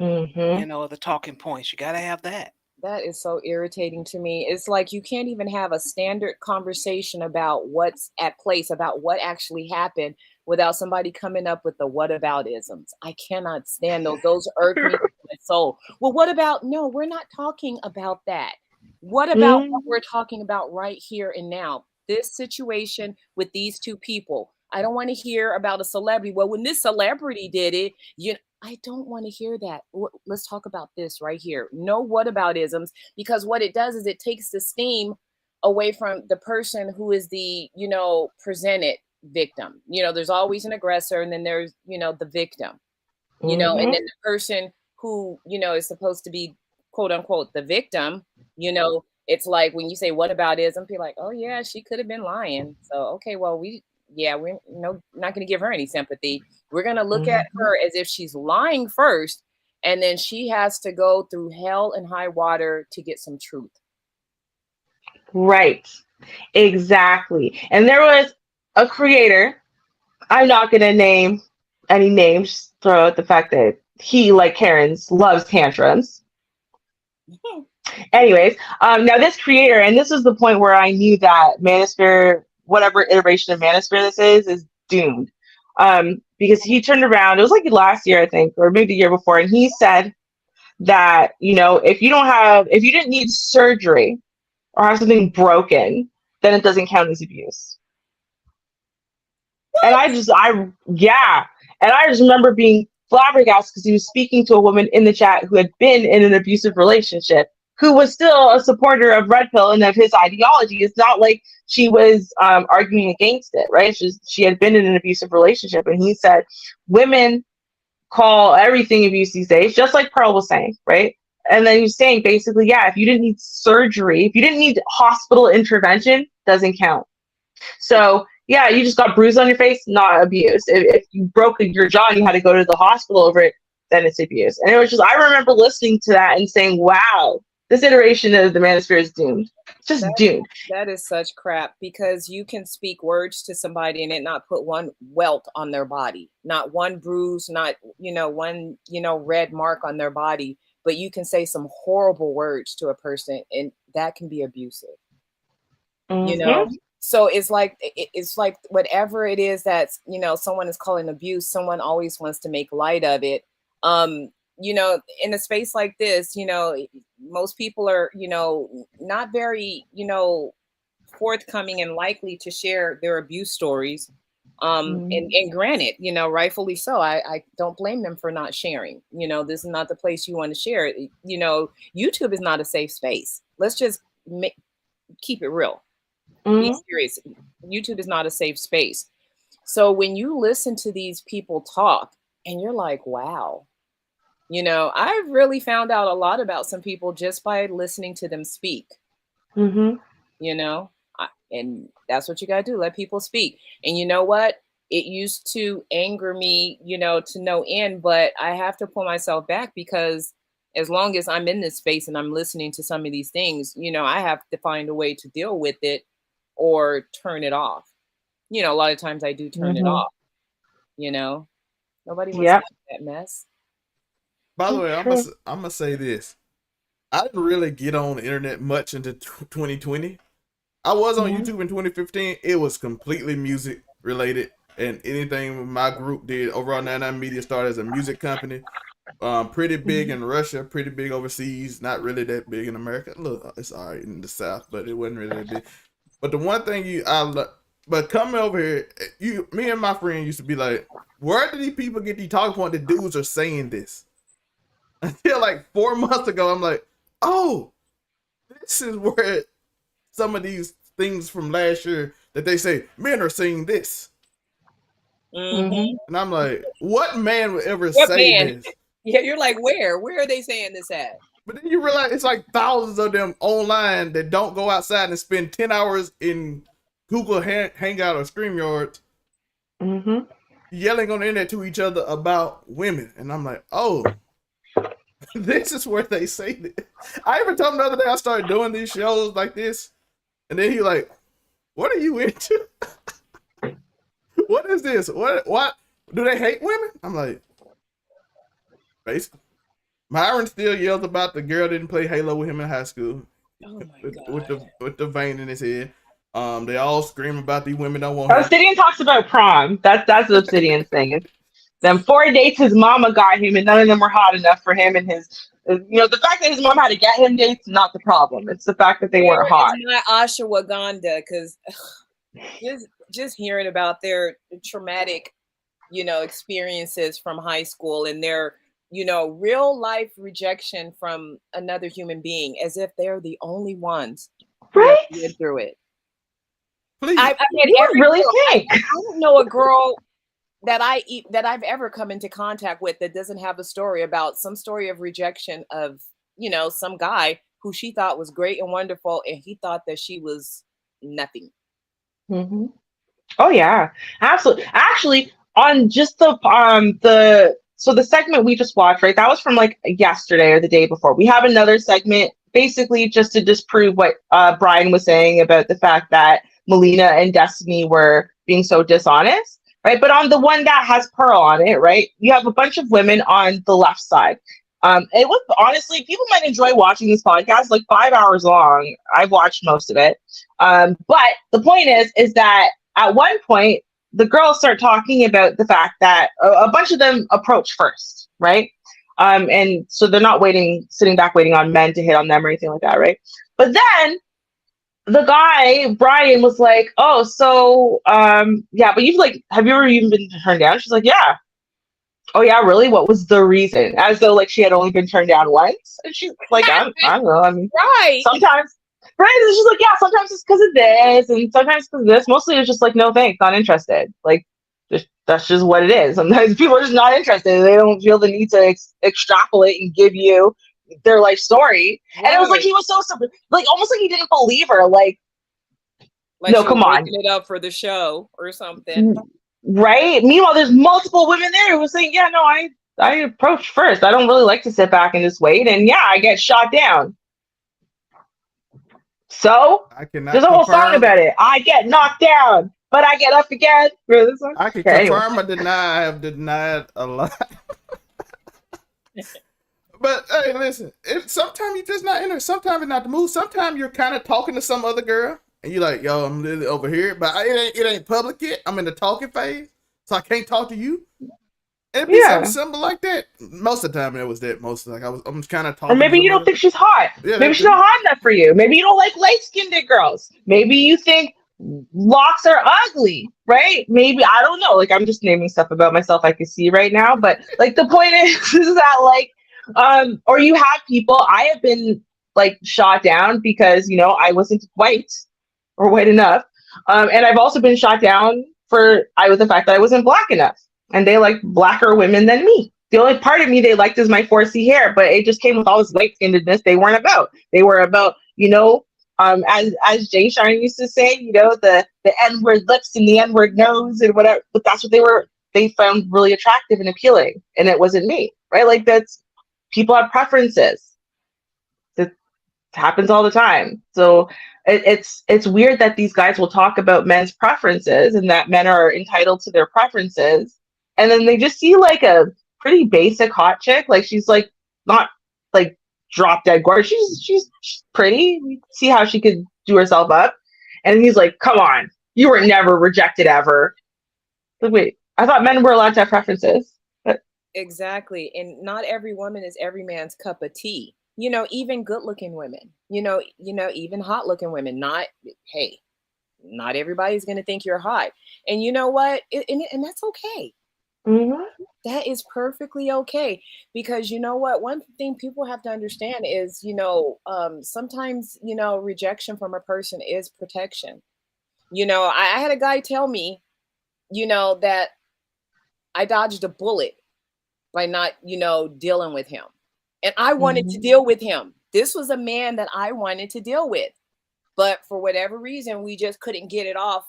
Mm-hmm. The talking points. You got to have that. That is so irritating to me. It's like you can't even have a standard conversation about what's at place, about what actually happened, without somebody coming up with the whataboutisms. I cannot stand those. Those irk me to my soul. Well, what about? No, we're not talking about that. What about what we're talking about right here and now? This situation with these two people. I don't want to hear about a celebrity. Well, when this celebrity did it, I don't want to hear that. Let's talk about this right here. No whataboutisms, because what it does is it takes the steam away from the person who is the, presented victim. There's always an aggressor, and then there's, the victim, and then the person who, is supposed to be quote unquote the victim, it's like when you say whataboutism, people are like, oh yeah, she could have been lying. So, okay, well, we're not going to give her any sympathy. We're going to look at her as if she's lying first, and then she has to go through hell and high water to get some truth. Right. Exactly. And there was a creator, I'm not going to name any names, throw out the fact that he, like Karen's, loves tantrums. Anyways, now this creator, and this is the point where I knew that Manosphere, whatever iteration of Manosphere this is doomed. Because he turned around, it was like last year, I think, or maybe the year before, and he said that, if you didn't need surgery or have something broken, then it doesn't count as abuse. And I just remember being flabbergasted because he was speaking to a woman in the chat who had been in an abusive relationship, who was still a supporter of Red Pill and of his ideology. It's not like she was arguing against it, right? She had been in an abusive relationship. And he said, women call everything abuse these days, just like Pearl was saying, right? And then he's saying basically, if you didn't need surgery, if you didn't need hospital intervention, doesn't count. So you just got bruised on your face, not abuse. If you broke your jaw and you had to go to the hospital over it, then it's abuse. And it was just, I remember listening to that and saying, wow, this iteration of the Manosphere is doomed. Just doomed. That is such crap, because you can speak words to somebody and it not put one welt on their body, not one bruise, not, one, red mark on their body, but you can say some horrible words to a person and that can be abusive. You know, so it's like whatever it is that's, you know, someone is calling abuse, someone always wants to make light of it. You know, in a space like this, you know, most people are, you know, not very, you know, forthcoming and likely to share their abuse stories. And granted, you know, rightfully so, I don't blame them for not sharing. You know, this is not the place you want to share it. You know, YouTube is not a safe space. Let's just keep it real. Be serious. YouTube is not a safe space. So when you listen to these people talk and you're like, wow, you know, I've really found out a lot about some people just by listening to them speak. You know, and that's what you got to do. Let people speak. And you know what? It used to anger me, you know, to no end, but I have to pull myself back because as long as I'm in this space and I'm listening to some of these things, you know, I have to find a way to deal with it or turn it off. You know, a lot of times I do turn it off, you know. Nobody wants to have that mess. By the way, I'm gonna say this. I didn't really get on the internet much into 2020. I was on YouTube in 2015. It was completely music related, and anything my group did. Overall 99 Media started as a music company. Pretty big in Russia, pretty big overseas, not really that big in America. Look, it's all right in the South, but it wasn't really that big. But the one thing but coming over here, me and my friend used to be like, where do these people get these talking points? The dudes are saying this. Until like 4 months ago, I'm like, oh, this is where some of these things from last year that they say men are saying this. And I'm like, what man would ever say this? Yeah, you're like, where are they saying this at? But then you realize it's like thousands of them online that don't go outside and spend 10 hours in Google Hangout or StreamYard yelling on the internet to each other about women. And I'm like, oh, this is where they say this. I even told him the other day I started doing these shows like this. And then he like, what are you into? What is this? What? Do they hate women? I'm like, basically. Myron still yells about the girl didn't play Halo with him in high school. Oh my God. With the vein in his head. They all scream about these women don't want him. Obsidian talks about prom. That's what Obsidian's thing. Them 4 dates his mama got him, and none of them were hot enough for him. And his, you know, the fact that his mom had to get him dates, not the problem. It's the fact that they weren't hot. It's not ashwagandha, because just hearing about their traumatic, you know, experiences from high school and their, you know, real life rejection from another human being, as if they're the only ones who went through it. Please. I don't know a girl that I've ever come into contact with that doesn't have a story about some story of rejection of, you know, some guy who she thought was great and wonderful, and he thought that she was nothing. Oh yeah, absolutely. Actually, on just the segment we just watched, right? That was from like yesterday or the day before. We have another segment, basically just to disprove what Brian was saying about the fact that Melina and Destiny were being so dishonest, right? But on the one that has Pearl on it, right? You have a bunch of women on the left side. It was honestly, people might enjoy watching these podcasts, like 5 hours long. I've watched most of it. But the point is that at one point, the girls start talking about the fact that a bunch of them approach first, right? And so they're not sitting back waiting on men to hit on them or anything like that, right? But then the guy, Brian, was like, oh, so, yeah, but have you ever even been turned down? She's like, yeah. Oh, yeah, really? What was the reason? As though, like, she had only been turned down once. And she's like, I don't know. I mean, sometimes, right? And she's like, yeah, sometimes it's because of this, and sometimes because of this. Mostly it's just like, no, thanks, not interested. Like, that's just what it is. Sometimes people are just not interested. They don't feel the need to extrapolate and give you their life story. And it was like he was so like almost like he didn't believe her. Like no, come on, making it up for the show or something, right? Meanwhile, there's multiple women there who were saying, yeah, no, I approached first. I don't really like to sit back and just wait, and yeah, I get shot down. So there's a whole song about it. I get knocked down, but I get up again. I can confirm or deny. I have denied a lot. But hey, listen, sometimes you're just not in it. Sometimes it's not the mood. Sometimes you're kind of talking to some other girl and you're like, yo, I'm literally over here, but it ain't public yet. I'm in the talking phase, so I can't talk to you. And it'd be something simple like that. Most of the time, it was that. Most like I'm just kind of talking. Or maybe you don't think she's hot. Yeah, maybe she's not hot enough for you. Maybe you don't like light-skinned girls. Maybe you think locks are ugly, right? Maybe, I don't know. Like, I'm just naming stuff about myself I can see right now. But like, the point is that like, or you have people. I have been like shot down because I wasn't white or white enough, and I've also been shot down with the fact that I wasn't black enough. And they like blacker women than me. The only part of me they liked is my 4C hair, but it just came with all this light-skinnedness they weren't about. They were about, as Jay Shine used to say, the N-word lips and the N-word nose and whatever. But that's what they found really attractive and appealing. And it wasn't me, right? Like people have preferences. That happens all the time. So it's weird that these guys will talk about men's preferences and that men are entitled to their preferences. And then they just see like a pretty basic hot chick. Like she's like not like drop dead gorgeous. She's pretty. You see how she could do herself up. And he's like, come on, you were never rejected ever. Like, wait, I thought men were allowed to have preferences. But exactly. And not every woman is every man's cup of tea. Even good looking women, even hot looking women, not everybody's going to think you're hot. And you know what? And that's okay. Mm-hmm. That is perfectly okay. Because you know what? One thing people have to understand is, sometimes, rejection from a person is protection. I had a guy tell me, that I dodged a bullet by not, dealing with him. And I wanted to deal with him. This was a man that I wanted to deal with. But for whatever reason, we just couldn't get it off,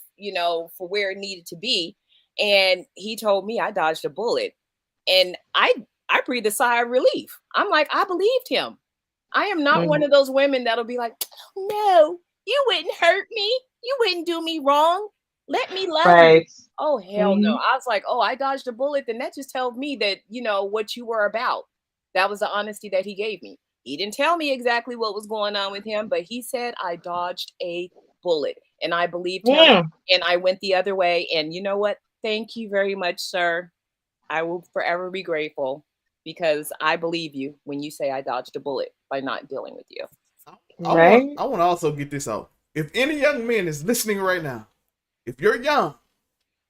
for where it needed to be. And he told me I dodged a bullet. And I breathed a sigh of relief. I'm like, I believed him. I am not one of those women that'll be like, no, you wouldn't hurt me. You wouldn't do me wrong. Let me love you. Oh, hell no. I was like, oh, I dodged a bullet. Then that just tells me that, what you were about. That was the honesty that he gave me. He didn't tell me exactly what was going on with him, but he said I dodged a bullet. And I believed him. And I went the other way. And you know what? Thank you very much, sir. I will forever be grateful because I believe you when you say I dodged a bullet by not dealing with you. I want to also get this out. If any young man is listening right now, if you're young,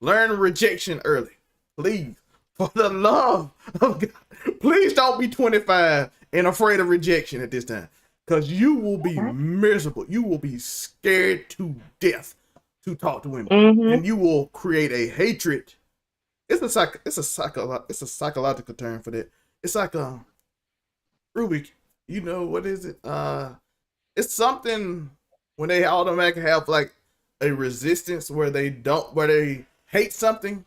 learn rejection early. Please, for the love of God, please don't be 25 and afraid of rejection at this time because you will be miserable. You will be scared to death to talk to women, and you will create a hatred. It's a psychological term for that. It's like Rubik. You know what is it? It's something when they automatically have like a resistance where they hate something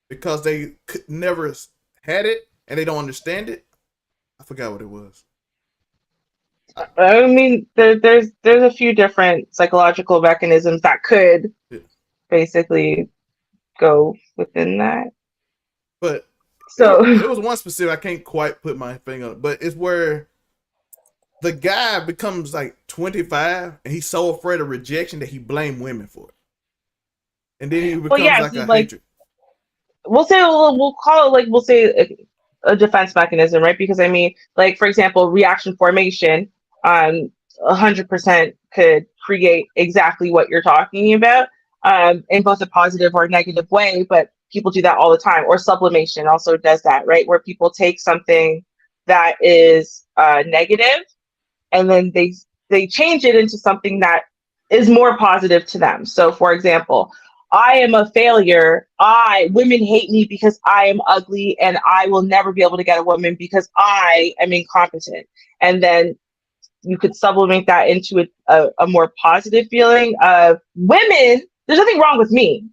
because they could never had it and they don't understand it. I forgot what it was. I mean, there's a few different psychological mechanisms that could basically go within that. But so it was one specific. I can't quite put my finger on it, but it's where the guy becomes like 25 and he's so afraid of rejection that he blames women for it, and then he becomes hatred. We'll call it a defense mechanism, right? Because I mean, like for example, reaction formation, 100% could create exactly what you're talking about, in both a positive or negative way. But people do that all the time. Or sublimation also does that, right? Where people take something that is negative and then they change it into something that is more positive to them. So for example, I am a failure. Women hate me because I am ugly and I will never be able to get a woman because I am incompetent. And then you could sublimate that into a more positive feeling of women. There's nothing wrong with me.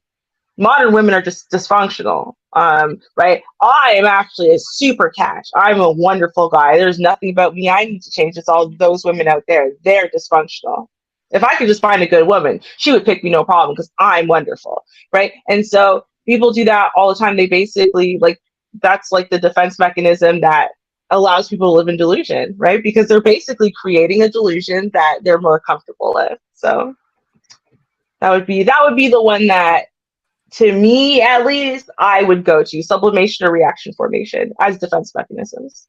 Modern women are just dysfunctional, right? I am actually a super catch. I'm a wonderful guy. There's nothing about me I need to change. It's all those women out there. They're dysfunctional. If I could just find a good woman, she would pick me no problem because I'm wonderful, right? And so people do that all the time. They basically that's like the defense mechanism that allows people to live in delusion, right? Because they're basically creating a delusion that they're more comfortable with. So That would be the one that, to me at least, I would go to. Sublimation or reaction formation as defense mechanisms.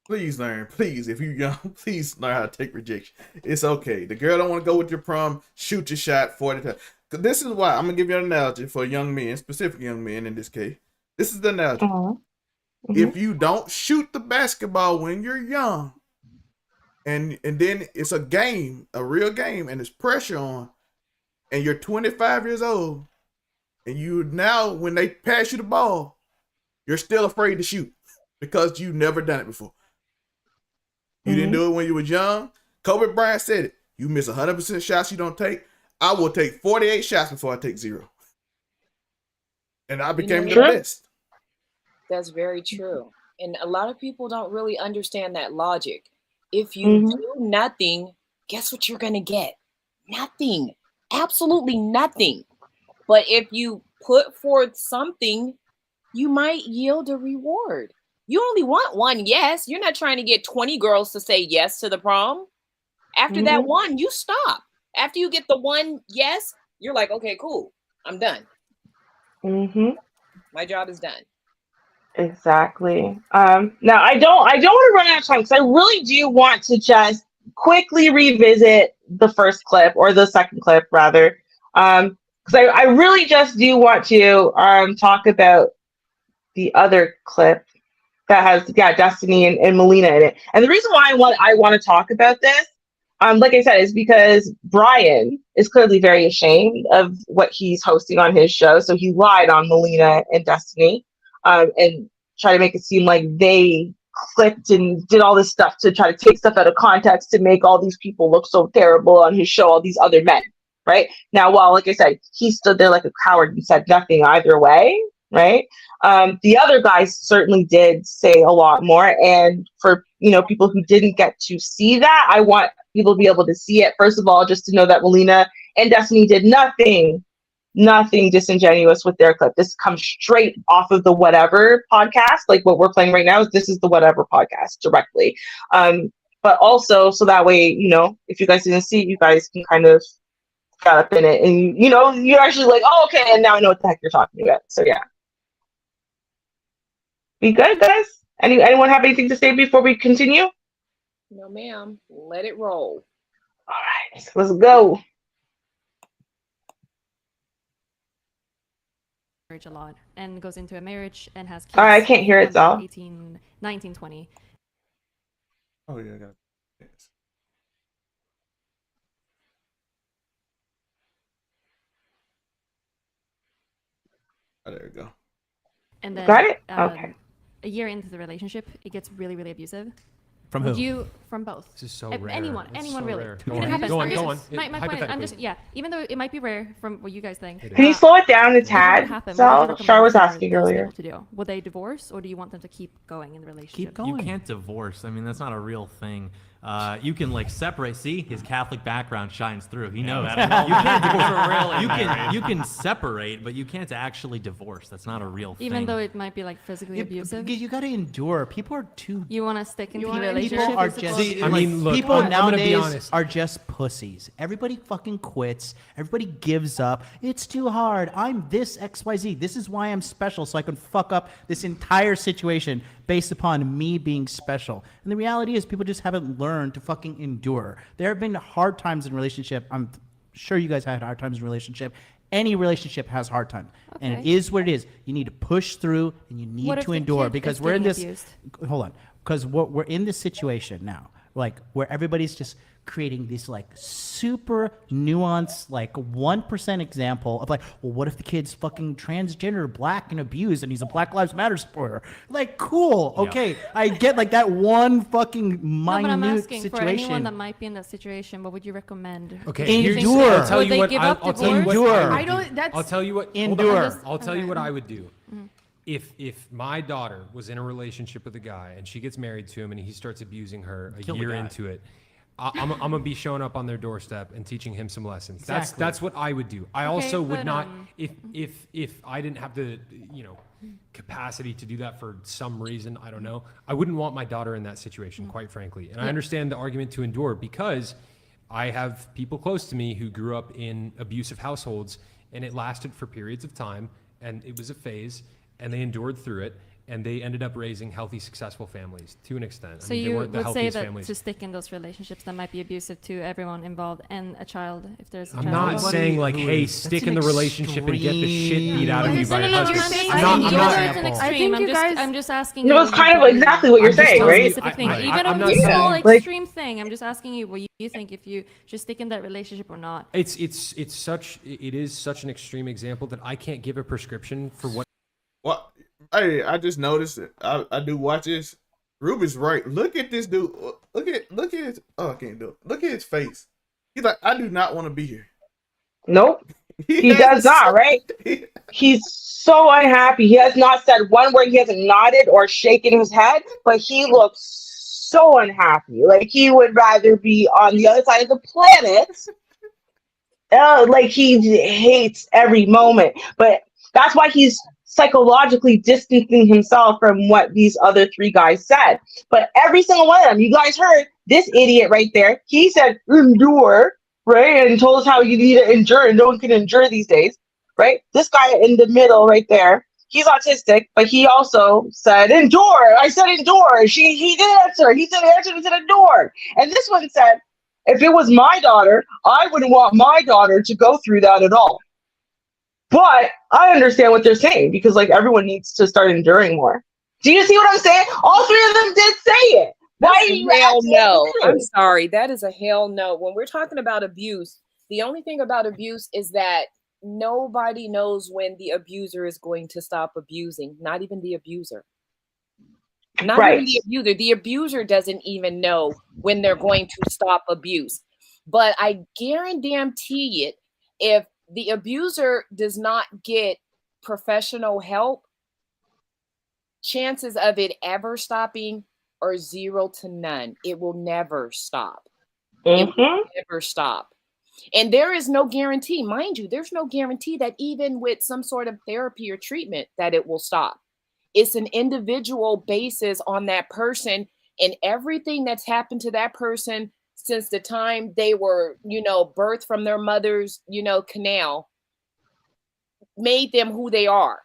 Please learn, please. If you're young, please learn how to take rejection. It's okay. The girl don't want to go with your prom. Shoot your shot 40 times. This is why I'm gonna give you an analogy for young men, specific young men in this case. This is the analogy. If you don't shoot the basketball when you're young, and then it's a game, a real game, and there's pressure on, and you're 25 years old, and you now when they pass you the ball, you're still afraid to shoot because you've never done it before. You didn't do it when you were young. Kobe Bryant said it. You miss 100% shots you don't take. I will take 48 shots before I take 0. And I became the best. That's very true. And a lot of people don't really understand that logic. If you do nothing, guess what you're going to get? Nothing. Absolutely nothing. But if you put forth something, you might yield a reward. You only want one yes. You're not trying to get 20 girls to say yes to the prom. After that one, you stop. After you get the one yes, you're like, okay, cool. I'm done. My job is done. Exactly. Now I don't want to run out of time because I really do want to just quickly revisit the first clip, or the second clip rather. Because I really just do want to talk about the other clip that has Destiny and Melina in it. And the reason why I want to talk about this, like I said, is because Brian is clearly very ashamed of what he's hosting on his show. So he lied on Melina and Destiny, and try to make it seem like they clicked and did all this stuff to try to take stuff out of context to make all these people look so terrible on his show, all these other men, right? Now, while, like I said, he stood there like a coward and said nothing either way, right? The other guys certainly did say a lot more. And for, people who didn't get to see that, I want people to be able to see it. First of all, just to know that Melina and Destiny did nothing disingenuous with their clip. This comes straight off of the Whatever podcast. Like what we're playing right now this is the Whatever podcast directly. But also, so that way, if you guys didn't see it, you guys can kind of get up in it and, you're actually like, oh, okay, and now I know what the heck you're talking about. So yeah. We good, guys? Anyone have anything to say before we continue? No, ma'am. Let it roll. All right, let's go. A lot and goes into a marriage and has kids. All right, I can't hear it, Zal. 18, 19, 20. Oh, yeah, I got it. Oh, there we go. And then got it? Okay. A year into the relationship, it gets really, really abusive. From who? From both. This is so rare. Anyone It's really. so rare. It happens. Go on. My point is, I'm just, even though it might be rare from what you guys think. Can you slow it down a tad? So Char was asking earlier. To do? Will they divorce, or do you want them to keep going in the relationship? Keep going. You can't divorce. I mean, that's not a real thing. You can separate. See, his Catholic background shines through. He knows. You can't divorce. You can separate, but you can't actually divorce. That's not a real thing. Even though it might be physically abusive. You got to endure. People are too. You want to stick in the relationship. People are just. Look, people nowadays are just pussies. Everybody fucking quits. Everybody gives up. It's too hard. I'm this XYZ. This is why I'm special, so I can fuck up this entire situation based upon me being special. And the reality is people just haven't learned to fucking endure. There have been hard times in relationship. I'm sure you guys had hard times in relationship. Any relationship has hard time. Okay. And it is what it is. You need to push through and you need to endure because we're in this hold on. Because we're in this situation now, where everybody's just creating this super nuanced 1% example of well, what if the kid's fucking transgender, black, and abused, and he's a Black Lives Matter supporter? Cool, okay, yeah. I get that one fucking minute but I'm asking situation. For anyone that might be in that situation, what would you recommend? Okay, endure. I'll tell you what. I'll tell you what. I'll tell you what. Endure. I'll tell you what I would do. If my daughter was in a relationship with a guy and she gets married to him and he starts abusing her a year into it, I'm gonna be showing up on their doorstep and teaching him some lessons. Exactly. That's what I would do. I also would not if I didn't have the capacity to do that for some reason, I don't know. I wouldn't want my daughter in that situation, quite frankly. And I understand the argument to endure because I have people close to me who grew up in abusive households, and it lasted for periods of time, and it was a phase, and they endured through it, and they ended up raising healthy, successful families to an extent. So I mean, they you weren't the would say healthiest that families. to stick in those relationships that might be abusive to everyone involved and a child, if there's a I'm child not involved? saying like, hey, stick in the relationship and get the shit beat out of you by your No, husband. you're saying I'm not- yours I'm is an not- extreme. I'm just asking you. No, it's what you kind of believe. exactly what you're I'm just saying, telling right? you a specific thing. Even I'm a not small saying- extreme thing. I'm just asking you what you think if you should stick in that relationship or not. It is such an extreme example that I can't give a prescription for what. Well, hey, I just noticed it. I do watch this. Ruby's right. Look at this dude. Look at his. Oh, I can't do it. Look at his face. He's like, I do not want to be here. Nope. He does not, right? He's so unhappy. He has not said one word. He hasn't nodded or shaken his head, but he looks so unhappy. Like he would rather be on the other side of the planet. Like he hates every moment. But that's why he's psychologically distancing himself from what these other three guys said. But every single one of them, you guys heard this idiot right there. He said, endure, right? And told us how you need to endure, and no one can endure these days, right? This guy in the middle right there, he's autistic, but he also said, endure. I said, endure. He did answer. He said, answer. He said, endure. And this one said, if it was my daughter, I wouldn't want my daughter to go through that at all. But I understand what they're saying because like everyone needs to start enduring more. Do you see what I'm saying? All three of them did say it. Why That's are a you hell acting no? like I'm this? sorry. That is a hell no. When we're talking about abuse, the only thing about abuse is that nobody knows when the abuser is going to stop abusing. Not even the abuser. Not even the abuser. The abuser doesn't even know when they're going to stop abuse. But I guarantee it, if the abuser does not get professional help, chances of it ever stopping are 0 to none. It will never stop. It will never stop. And there is no guarantee, mind you, there's no guarantee that even with some sort of therapy or treatment that it will stop. It's an individual basis on that person and everything that's happened to that person since the time they were, birthed from their mother's, canal made them who they are.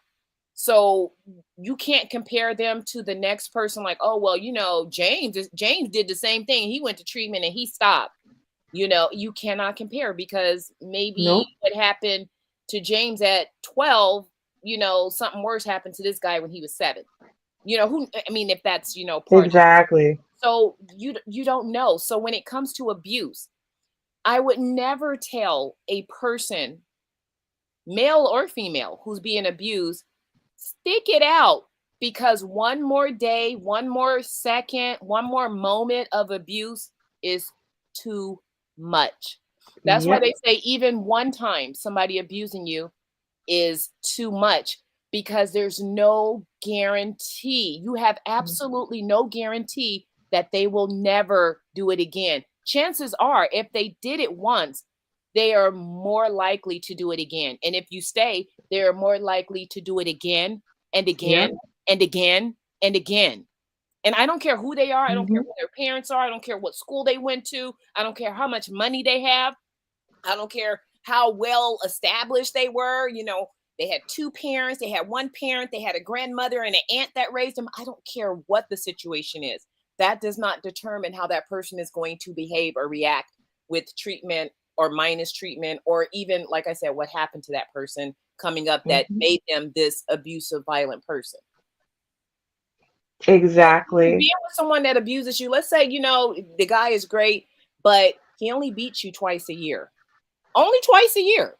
So you can't compare them to the next person like, oh, well, James did the same thing. He went to treatment and he stopped. You cannot compare because maybe what happened to James at 12, something worse happened to this guy when he was 7. If that's, part Exactly. So you don't know. So when it comes to abuse, I would never tell a person, male or female, who's being abused, stick it out, because one more day, one more second, one more moment of abuse is too much. That's why they say even one time somebody abusing you is too much, because there's no guarantee. You have absolutely no guarantee that they will never do it again. Chances are, if they did it once, they are more likely to do it again. And if you stay, they are more likely to do it again and again and again and again. And I don't care who they are. I don't care who their parents are. I don't care what school they went to. I don't care how much money they have. I don't care how well established they were. They had 2 parents. They had 1 parent. They had a grandmother and an aunt that raised them. I don't care what the situation is. That does not determine how that person is going to behave or react with treatment or minus treatment, or even, like I said, what happened to that person coming up that made them this abusive, violent person. Exactly. Being with someone that abuses you, let's say, the guy is great, but he only beats you twice a year. Only twice a year.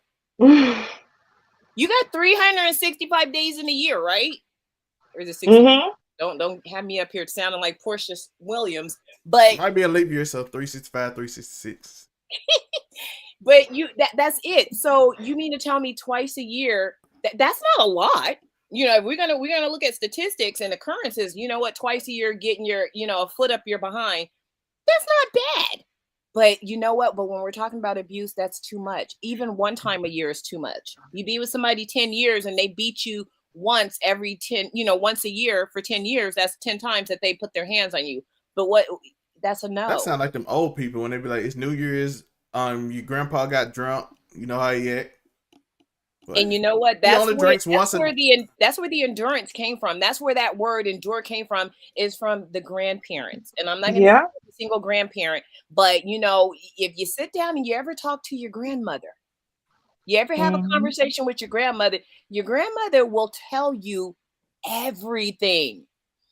You got 365 days in a year, right? Or is it 60? Don't have me up here sounding like Portia Williams, but might be a leap year, so 365, 366. But that's it. So you mean to tell me twice a year that's not a lot? If we're gonna look at statistics and occurrences, twice a year getting your a foot up your behind, that's not bad. But you know what? But when we're talking about abuse, that's too much. Even one time a year is too much. You be with somebody 10 years and they beat you once every 10, once a year for 10 years, that's 10 times that they put their hands on you. But that's a no. That sound like them old people when they be like, it's New Year's Your grandpa got drunk. You know how he act. But And you know what? he only drinks once that's where the endurance came from. That's where that word endure came from, is from the grandparents. And I'm not going to say a single grandparent, but you know, if you sit down and you ever talk to your grandmother, you ever have a conversation with your grandmother will tell you everything.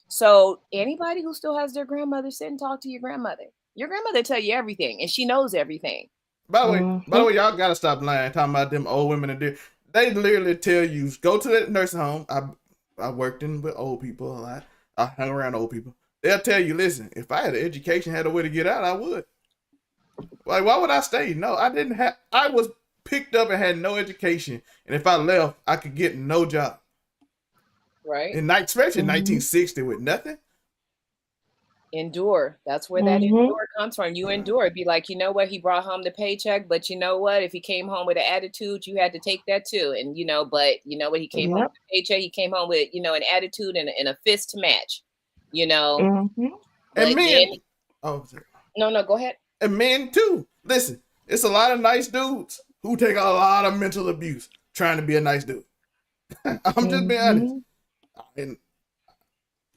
So anybody who still has their grandmother, sit and talk to your grandmother. Your grandmother tell you everything, and she knows everything. By the way, y'all gotta stop lying. Talking about them old women and they literally tell you go to that nursing home. I worked in with old people a lot. I hung around old people. They'll tell you, listen, if I had an education, had a way to get out, I would. Like, why would I stay? No, I didn't have. I was picked up and had no education, and if I left, I could get no job. Right. Especially in 1960 with nothing. Endure. That's where that endure comes from. You endure. It'd be like, you know what? He brought home the paycheck, but you know what? If he came home with an attitude, you had to take that too. And you know, but you know what? He came home with a paycheck. He came home with, you know, an attitude and a fist to match. You know. And men. No, go ahead. And men too. Listen, it's a lot of nice dudes who take a lot of mental abuse trying to be a nice dude. I'm just being honest. And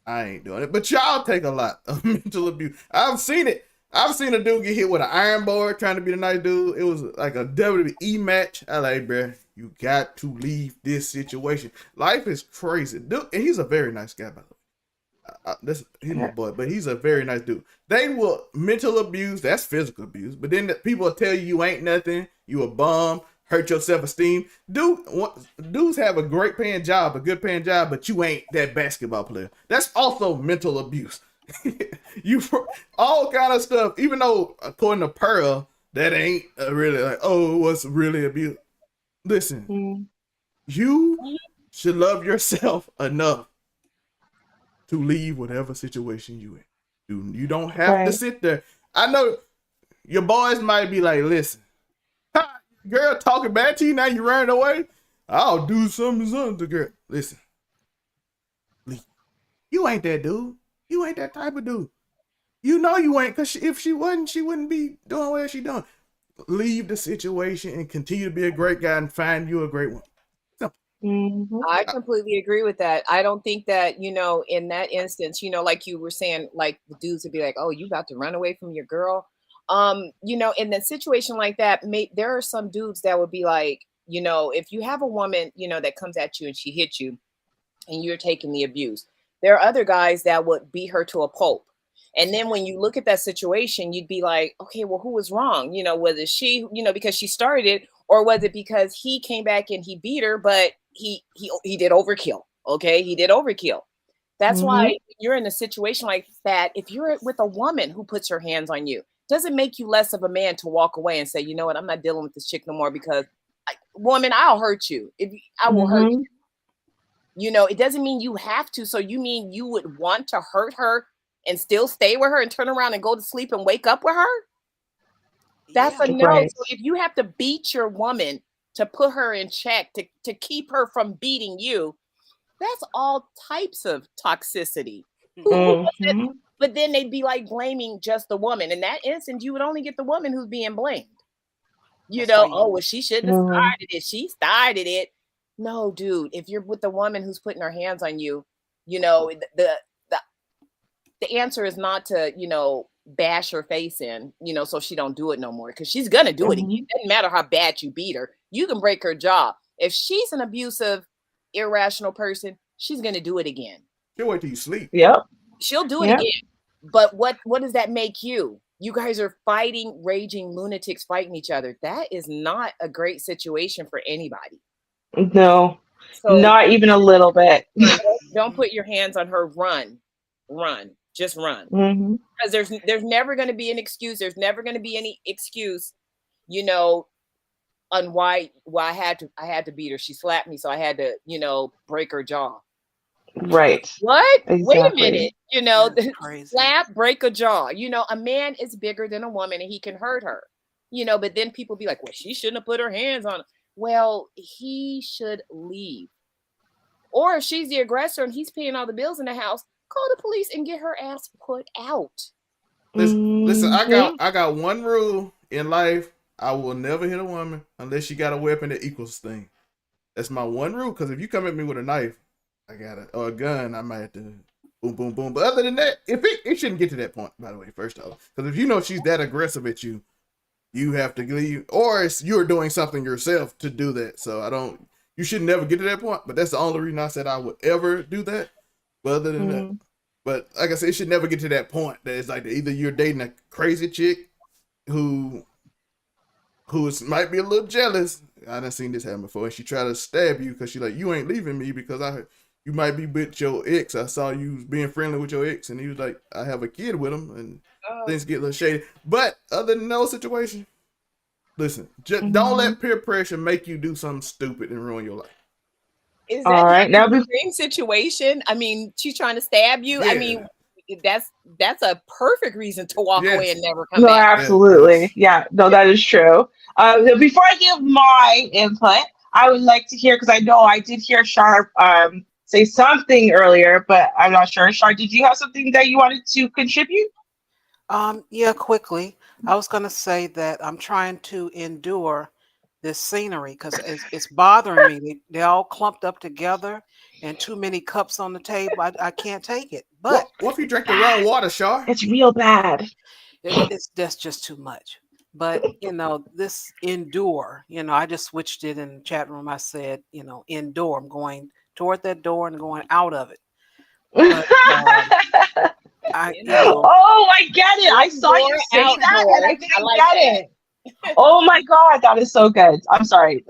I ain't doing it, but y'all take a lot of mental abuse. I've seen it. I've seen a dude get hit with an iron board trying to be the nice dude. It was like a WWE match. I like, bro, you got to leave this situation. Life is crazy, dude. And he's a very nice guy, by the way. He's my boy, but he's a very nice dude. They will mental abuse. That's physical abuse. But then people will tell you ain't nothing. You a bum. Hurt your self-esteem. Dudes have a great paying job, a good paying job, but you ain't that basketball player. That's also mental abuse. You all kind of stuff, even though according to Pearl, that ain't really like, oh, what's really abuse. Listen, you should love yourself enough to leave whatever situation you in. You don't have to sit there. I know your boys might be like, listen, girl talking bad to you, now you running away. I'll do something to girl. Listen, you ain't that dude. You ain't that type of dude. You know you ain't, because if she wasn't, she wouldn't be doing what she doing. Leave the situation and continue to be a great guy and find you a great one. I completely agree with that. I don't think that, you know, in that instance, you know, like you were saying, like the dudes would be like, oh, you about to run away from your girl. You know, in that situation like that, there are some dudes that would be like, you know, if you have a woman, you know, that comes at you and she hits you and you're taking the abuse, there are other guys that would beat her to a pulp. And then when you look at that situation, you'd be like, okay, well, who was wrong? You know, was it she, you know, because she started it, or was it because he came back and he beat her, but he did overkill. Okay. He did overkill. That's why you're in a situation like that. If you're with a woman who puts her hands on you, doesn't make you less of a man to walk away and say, you know what, I'm not dealing with this chick no more, because woman, I'll hurt you. I will hurt you. You know, it doesn't mean you have to. So you mean you would want to hurt her and still stay with her and turn around and go to sleep and wake up with her? That's a no. Right. So if you have to beat your woman to put her in check, to keep her from beating you, that's all types of toxicity. But then they'd be like blaming just the woman. In that instance, you would only get the woman who's being blamed. You know, oh, well, she shouldn't have started it. She started it. No, dude, if you're with the woman who's putting her hands on you, you know, the answer is not to, you know, bash her face in, you know, so she don't do it no more, because she's gonna do it again. It doesn't matter how bad you beat her. You can break her jaw. If she's an abusive, irrational person, she's gonna do it again. She'll wait till you sleep. Yep. She'll do it again. But what does that make you? You guys are fighting, raging lunatics fighting each other. That is not a great situation for anybody. No, so, not even a little bit. Don't put your hands on her. Run, just run. Because there's never going to be an excuse. There's never going to be any excuse, you know, on why I had to beat her. She slapped me, so I had to, you know, break her jaw. Right. What? Exactly. Wait a minute. You know, slap, break a jaw. You know, a man is bigger than a woman and he can hurt her. You know, but then people be like, well, she shouldn't have put her hands on her. Well, he should leave. Or if she's the aggressor and he's paying all the bills in the house, call the police and get her ass put out. Listen, I got one rule in life. I will never hit a woman unless she got a weapon that equals the thing. That's my one rule. Because if you come at me with a knife, or a gun, I might have to boom, boom, boom. But other than that, if it shouldn't get to that point, by the way, first off. Because if you know she's that aggressive at you, you have to leave. Or you're doing something yourself to do that. So you should never get to that point. But that's the only reason I said I would ever do that. But other than that, but like I said, it should never get to that point that it's like either you're dating a crazy chick who might be a little jealous. I done seen this happen before. And she try to stab you because she like, you ain't leaving me because you might be with your ex. I saw you being friendly with your ex. And he was like, I have a kid with him. And things get a little shady. But other than those situations, listen, just don't let peer pressure make you do something stupid and ruin your life. Is that now the same situation? I mean, she's trying to stab you. Yeah. I mean, that's a perfect reason to walk away and never come back. No, absolutely. Yeah, no, that is true. Before I give my input, I would like to hear, because I know I did hear Sharp say something earlier, but I'm not sure. Sharp, did you have something that you wanted to contribute? Yeah, quickly. I was going to say that I'm trying to endure this scenery because it's bothering me. They're all clumped up together and too many cups on the table. I can't take it. But what if you drink the wrong water, Shar? It's real bad. That's just too much. But this endure. I just switched it in the chat room. I said, endure. I'm going toward that door and going out of it. But, I get it. I saw you say that and I didn't get it. Oh my God, that is so good. I'm sorry.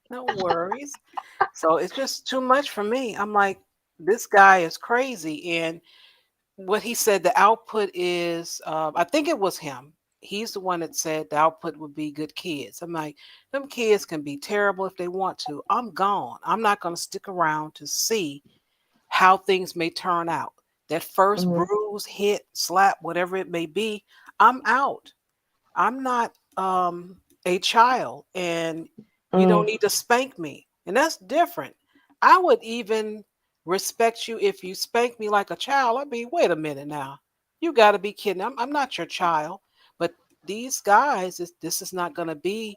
No worries. So it's just too much for me. I'm like, this guy is crazy. And what he said, the output is, I think it was him. He's the one that said the output would be good kids. I'm like, them kids can be terrible if they want to. I'm gone. I'm not going to stick around to see how things may turn out. That first bruise, hit, slap, whatever it may be, I'm out. I'm not a child, and you don't need to spank me. And that's different. I would even respect you if you spank me like a child. I'd be, wait a minute now. You got to be kidding. I'm not your child. But these guys, this is not going to be,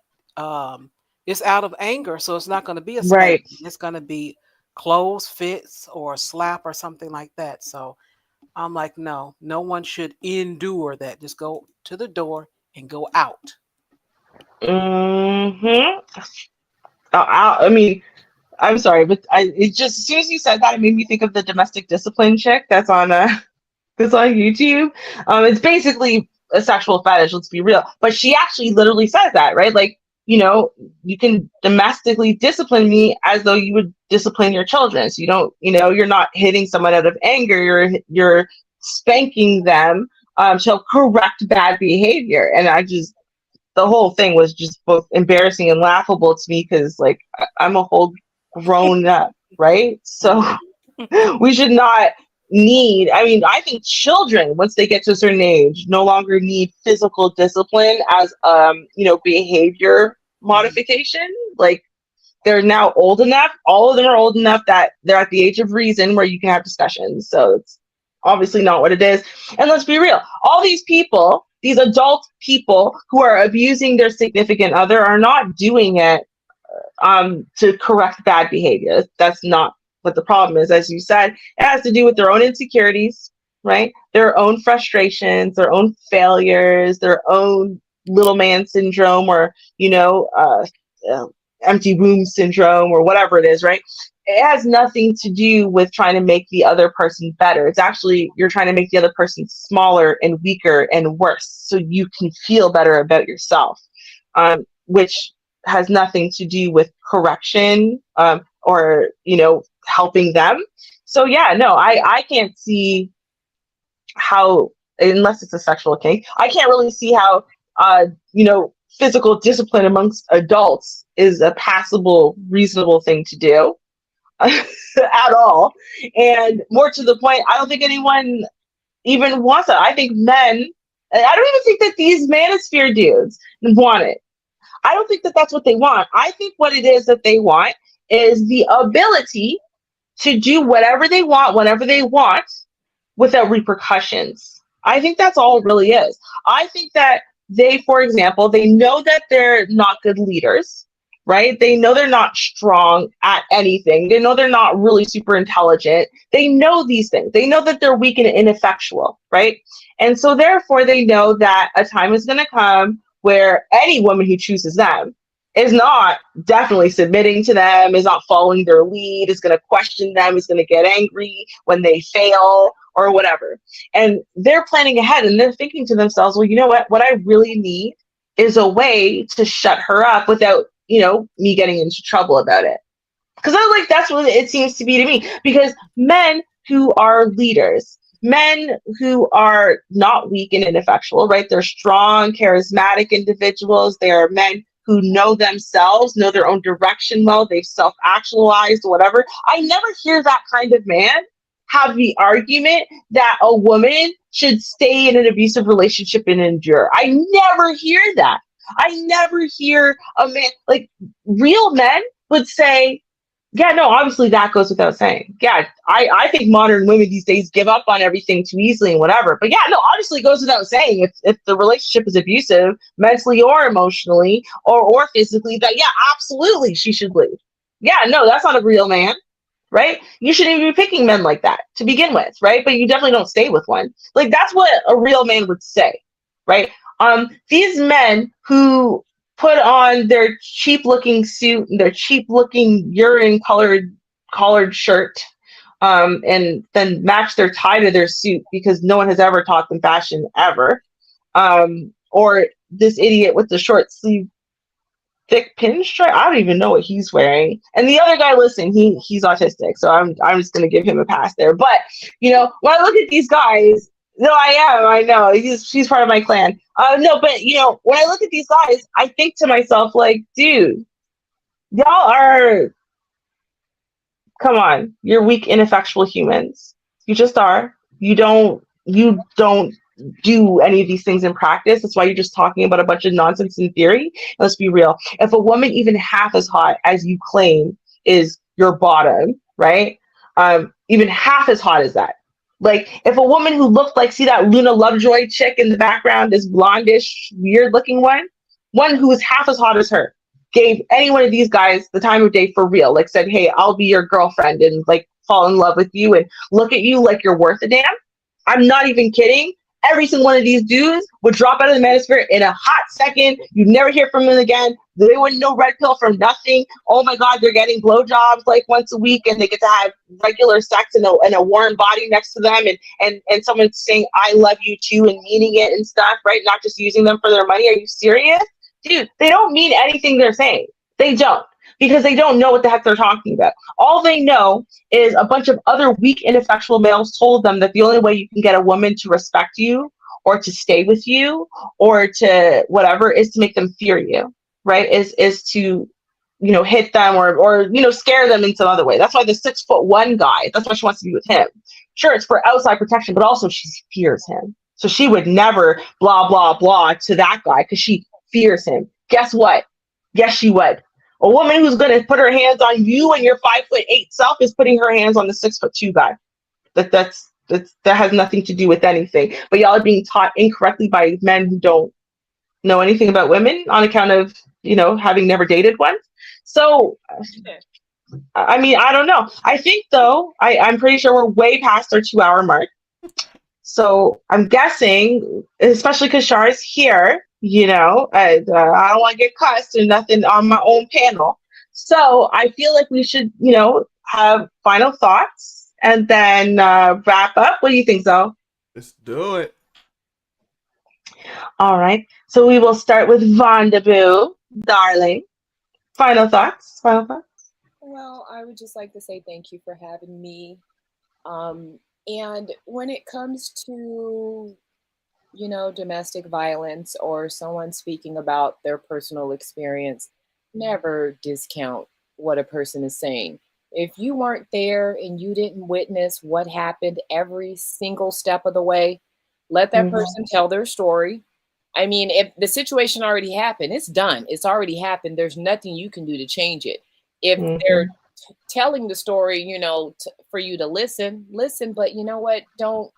it's out of anger. So it's not going to be a spank. Right. It's going to be clothes, fits, or a slap or something like that. So I'm like, no one should endure that. Just go to the door and go out. I mean, I'm sorry, but it just, as soon as you said that, it made me think of the domestic discipline chick that's on YouTube. It's basically a sexual fetish, let's be real. But she actually literally says that, right? Like, you can domestically discipline me as though you would discipline your children. So you don't, you're not hitting someone out of anger. You're spanking them to correct bad behavior. And the whole thing was just both embarrassing and laughable to me because, like, I'm a whole grown up, right? So we should not need, I think children, once they get to a certain age, no longer need physical discipline as, behavior modification. Like, they're now old enough, all of them are old enough that they're at the age of reason where you can have discussions. So it's obviously not what it is. And let's be real, all these people, these adult people who are abusing their significant other are not doing it to correct bad behavior. That's not what the problem is. As you said, it has to do with their own insecurities, right? Their own frustrations, their own failures, their own little man syndrome, or, empty room syndrome, or whatever it is, right? It has nothing to do with trying to make the other person better. It's actually, you're trying to make the other person smaller and weaker and worse so you can feel better about yourself, which has nothing to do with correction or, helping them. So yeah, no, I can't see how, unless it's a sexual kink, I can't really see how, physical discipline amongst adults is a passable, reasonable thing to do. At all. And more to the point, I don't think anyone even wants it. I think men, I don't even think that these manosphere dudes want it. I don't think that that's what they want. I think what it is that they want is the ability to do whatever they want, whenever they want, without repercussions. I think that's all it really is. I think that they, for example, they know that they're not good leaders, right? They know they're not strong at anything. They know they're not really super intelligent. They know these things. They know that they're weak and ineffectual, right? And so therefore they know that a time is going to come where any woman who chooses them is not definitely submitting to them, is not following their lead, is going to question them, is going to get angry when they fail or whatever. And they're planning ahead and they're thinking to themselves, well, you know what I really need is a way to shut her up without, me getting into trouble about it. Because I'm like, that's what it seems to be to me. Because men who are leaders, men who are not weak and ineffectual, right? They're strong, charismatic individuals. They are men who know themselves, know their own direction well. They've self-actualized, whatever. I never hear that kind of man have the argument that a woman should stay in an abusive relationship and endure. I never hear that. I never hear a man, like real men would say, yeah, no, obviously that goes without saying. Yeah, I think modern women these days give up on everything too easily and whatever. But yeah, no, obviously it goes without saying if the relationship is abusive, mentally or emotionally or physically, that yeah, absolutely she should leave. Yeah, no, that's not a real man, right? You shouldn't even be picking men like that to begin with, right? But you definitely don't stay with one. Like that's what a real man would say, right? These men who put on their cheap looking suit and their cheap looking urine collared shirt, and then match their tie to their suit because no one has ever taught them fashion ever. Or this idiot with the short sleeve thick pinstripe. I don't even know what he's wearing. And the other guy, listen, he's autistic, so I'm just gonna give him a pass there. But when I look at these guys, no, I know she's part of my clan. No, but when I look at these guys, I think to myself, like, dude, y'all are, come on, you're weak, ineffectual humans. You just are. You don't do any of these things in practice. That's why you're just talking about a bunch of nonsense in theory. Let's be real. If a woman even half as hot as you claim is your bottom, right? Even half as hot as that. Like if a woman who looked like, see that Luna Lovejoy chick in the background, this blondish, weird looking one who is half as hot as her, gave any one of these guys the time of day for real, like said, hey, I'll be your girlfriend and like fall in love with you and look at you like you're worth a damn. I'm not even kidding. Every single one of these dudes would drop out of the manosphere in a hot second. You'd never hear from them again. They wouldn't know red pill from nothing. Oh my God, they're getting blowjobs like once a week and they get to have regular sex in a warm body next to them and someone saying, I love you too and meaning it and stuff, right? Not just using them for their money. Are you serious? Dude, they don't mean anything they're saying. They don't. Because they don't know what the heck they're talking about. All they know is a bunch of other weak, ineffectual males told them that the only way you can get a woman to respect you or to stay with you or to whatever is to make them fear you, right? Is to, hit them or scare them in some other way. That's why the 6'1" guy, that's why she wants to be with him. Sure, it's for outside protection, but also she fears him. So she would never blah, blah, blah to that guy because she fears him. Guess what? Yes, she would. A woman who's going to put her hands on you and your 5'8" self is putting her hands on the 6'2" guy. That has nothing to do with anything. But y'all are being taught incorrectly by men who don't know anything about women on account of having never dated one. So, I mean, I don't know. I think though, I'm pretty sure we're way past our 2-hour mark. So I'm guessing, especially because Char's here. I don't want to get cussed or nothing on my own panel. So I feel like we should, have final thoughts and then wrap up. What do you think, Zoe? Let's do it. All right. So we will start with Vandaboo, darling. Final thoughts? Well, I would just like to say thank you for having me. And when it comes to domestic violence or someone speaking about their personal experience, never discount what a person is saying. If you weren't there and you didn't witness what happened every single step of the way, let that person tell their story. I mean, if the situation already happened, it's done. It's already happened. There's nothing you can do to change it. If they're telling the story, for you to listen, but you know what? Don't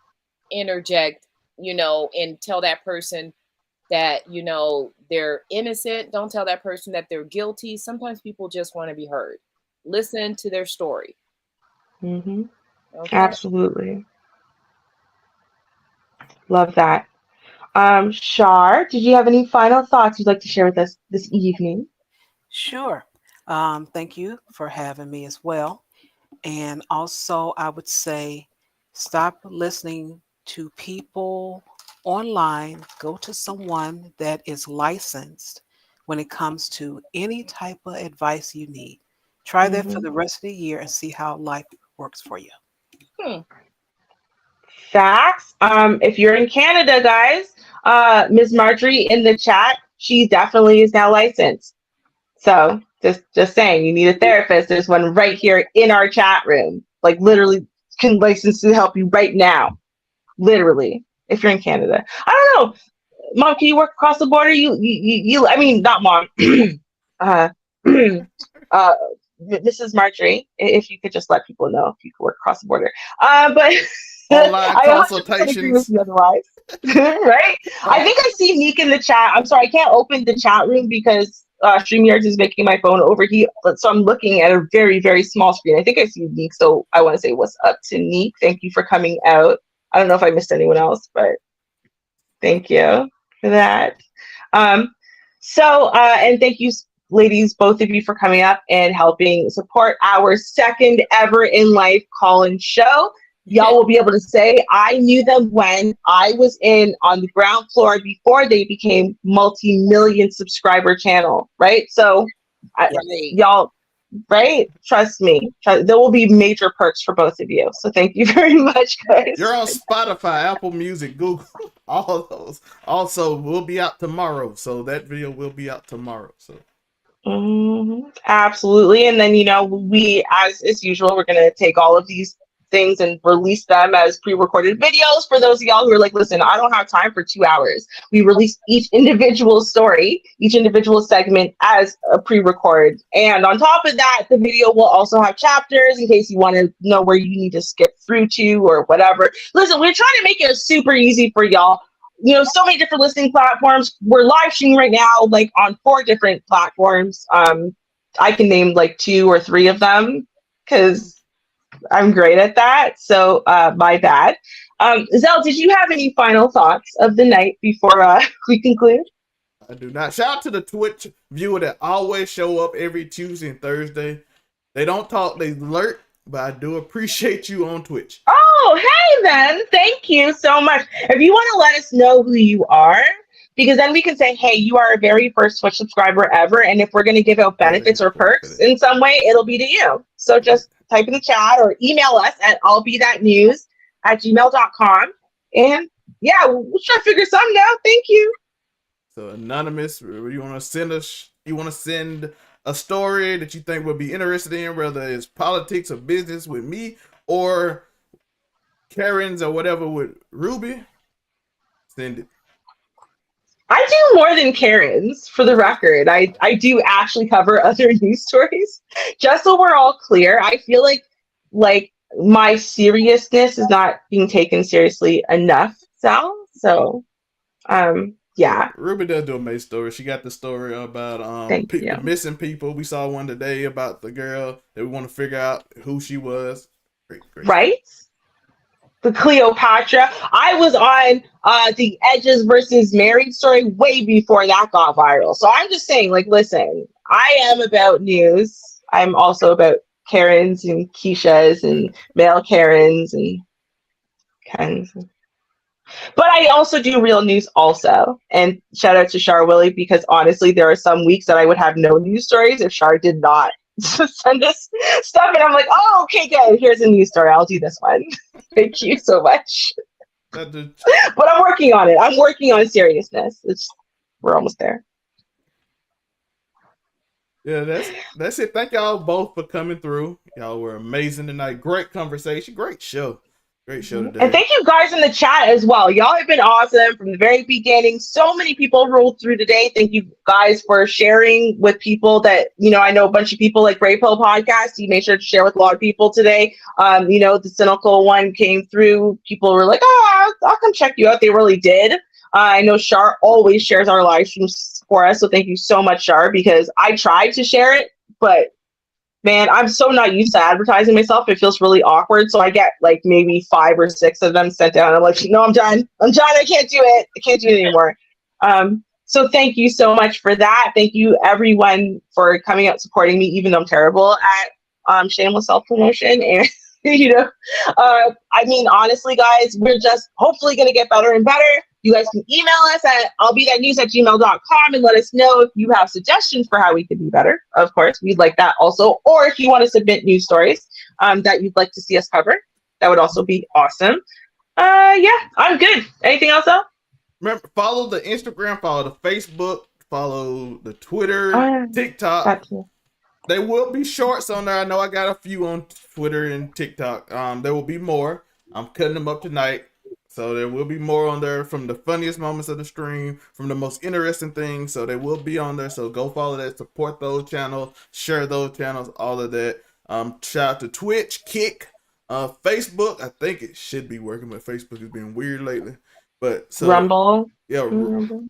interject, and tell that person that, you know, they're innocent. Don't tell that person that they're guilty. Sometimes people just want to be heard. Listen to their story. Mm-hmm. Okay. Absolutely. Love that. Shar, did you have any final thoughts you'd like to share with us this evening? Sure. Thank you for having me as well. And also, I would say stop listening to people online. Go to someone that is licensed when it comes to any type of advice you need. Try that for Mhm. the rest of the year and see how life works for you. Facts. If you're in Canada, guys, Ms. Marjorie in the chat, she definitely is now licensed. So just saying, you need a therapist. There's one right here in our chat room. Like literally can license to help you right now. Literally, if you're in Canada. I don't know. Mom, can you work across the border? You I mean, not mom. uh, Mrs. Marjorie, if you could just let people know if you could work across the border. But Online I 100% agree with consultations. you otherwise. Right? I think I see Neek in the chat. I'm sorry, I can't open the chat room because StreamYard is making my phone overheat. So I'm looking at a very, very small screen. I think I see Neek. So I want to say what's up to Neek. Thank you for coming out. I don't know if I missed anyone else, but thank you for that. And thank you, ladies, both of you, for coming up and helping support our second ever in life call-in show. Y'all will be able to say, I knew them when I was on the ground floor before they became multi-million subscriber channel, right? So y'all, right? Trust me. There will be major perks for both of you. So thank you very much, guys. You're on Spotify, Apple Music, Google, all of those. Also, we'll be out tomorrow. So that video will be out tomorrow. So Absolutely. And then, we, as usual, we're going to take all of these things and release them as pre-recorded videos for those of y'all who are like, listen, I don't have time for 2 hours. We release each individual story, each individual segment as a pre-record. And on top of that, the video will also have chapters in case you want to know where you need to skip through to or whatever. Listen, we're trying to make it super easy for y'all. So many different listening platforms. We're live streaming right now, like on 4 different platforms. I can name like 2 or 3 of them because I'm great at that. So my bad. Zell, did you have any final thoughts of the night before we conclude? I do not. Shout out to the Twitch viewer that always show up every Tuesday and Thursday. They don't talk, they lurk, but I do appreciate you on Twitch. Oh, hey then. Thank you so much. If you want to let us know who you are, because then we can say, hey, you are our very first Twitch subscriber ever. And if we're going to give out benefits or perks in some way, it'll be to you. So just type in the chat or email us at allbethatnews@gmail.com. And yeah, we'll try to figure something out. Thank you. So anonymous, you want to send a story that you think would be interested in, whether it's politics or business with me or Karen's or whatever with Ruby, send it. I do more than Karen's, for the record. I do actually cover other news stories. Just so we're all clear, I feel like my seriousness is not being taken seriously enough, Sal. So, yeah. Ruby does do amazing stories. She got the story about the missing people. We saw one today about the girl that we want to figure out who she was. Great. Right? The Cleopatra. I was on the Edges versus Married story way before that got viral. So I'm just saying, listen, I am about news. I'm also about Karens and Keishas and male Karens and Kens. But I also do real news also. And shout out to Shar Willie, because honestly, there are some weeks that I would have no news stories if Shar did not send us stuff. And I'm like, oh, okay, good. Here's a news story. I'll do this one. Thank you so much. But I'm working on it. I'm working on seriousness. We're almost there. Yeah, that's it. Thank y'all both for coming through. Y'all were amazing tonight. Great conversation. Great show. Great show today. And thank you guys in the chat as well. Y'all have been awesome from the very beginning. So many people rolled through today. Thank you guys for sharing with people that, I know a bunch of people like Brave Pill Podcast. You made sure to share with a lot of people today. The cynical one came through. People were like, oh, I'll come check you out. They really did. I know Shar always shares our live streams for us, so thank you so much, Shar, because I tried to share it, but man, I'm so not used to advertising myself. It feels really awkward. So I get like maybe 5 or 6 of them sent down. I'm like, no, I'm done. I can't do it. I can't do it anymore. So thank you so much for that. Thank you everyone for coming out supporting me, even though I'm terrible at shameless self-promotion. And I mean, honestly, guys, we're just hopefully going to get better and better. You guys can email us at illbethatnews@gmail.com and let us know if you have suggestions for how we could be better. Of course, we'd like that also. Or if you want to submit news stories that you'd like to see us cover, that would also be awesome. Yeah, I'm good. Anything else, though? Remember, follow the Instagram, follow the Facebook, follow the Twitter, TikTok. There will be shorts on there. I know I got a few on Twitter and TikTok. There will be more. I'm cutting them up tonight. So there will be more on there from the funniest moments of the stream, from the most interesting things. So they will be on there. So go follow that, support those channels, share those channels, all of that. Shout out to Twitch, Kick, Facebook. I think it should be working, but Facebook has been weird lately. But so Rumble. Yeah,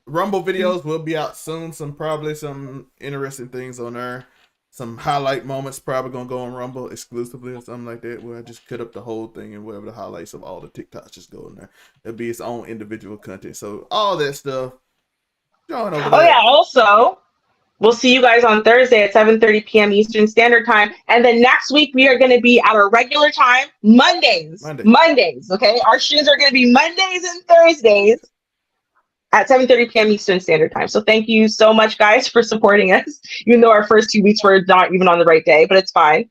Rumble videos will be out soon. Probably some interesting things on there. Some highlight moments probably gonna go on Rumble exclusively or something like that, where I just cut up the whole thing and wherever the highlights of all the TikToks just go in there. It'll be its own individual content. So all that stuff. Join over there. Yeah, also, we'll see you guys on Thursday at 7:30 p.m. Eastern Standard Time. And then next week we are gonna be at our regular time, Mondays. Okay. Our streams are gonna be Mondays and Thursdays at 7:30 p.m. Eastern Standard Time. So thank you so much, guys, for supporting us. Even though our first 2 weeks were not even on the right day, but it's fine.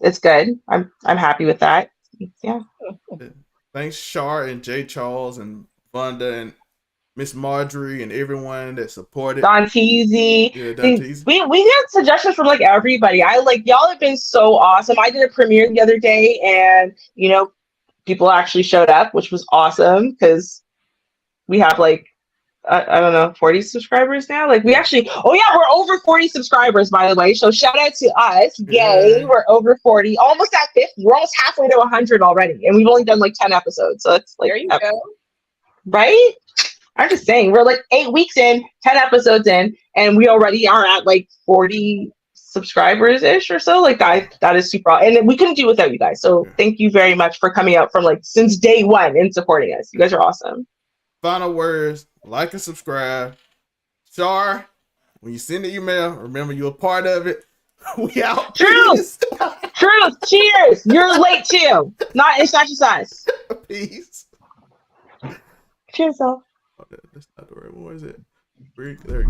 It's good. I'm happy with that. Yeah. Thanks, Shar and Jay Charles and Vonda and Miss Marjorie and everyone that supported. Don Teasy. Yeah, Don Teasy. We got suggestions from like everybody. Y'all have been so awesome. I did a premiere the other day, and people actually showed up, which was awesome because we have like I don't know, 40 subscribers now. Like we actually, we're over 40 subscribers, by the way. So shout out to us. Yay, we're over 40, almost at 50. We're almost halfway to 100 already, and we've only done like 10 episodes. So it's like, there you go. Right? I'm just saying, we're like 8 weeks in, 10 episodes in, and we already are at like 40 subscribers ish or so. Like that is super, and we couldn't do it without you guys. So thank you very much for coming out from like since day one and supporting us. You guys are awesome. Final words, like and subscribe. Shar, when you send the email, remember you're a part of it. We out. Truth. Truth. Cheers. You're late too. It's not just us. Peace. Cheers, though. Oh, that's not the right one. What is it? There you go.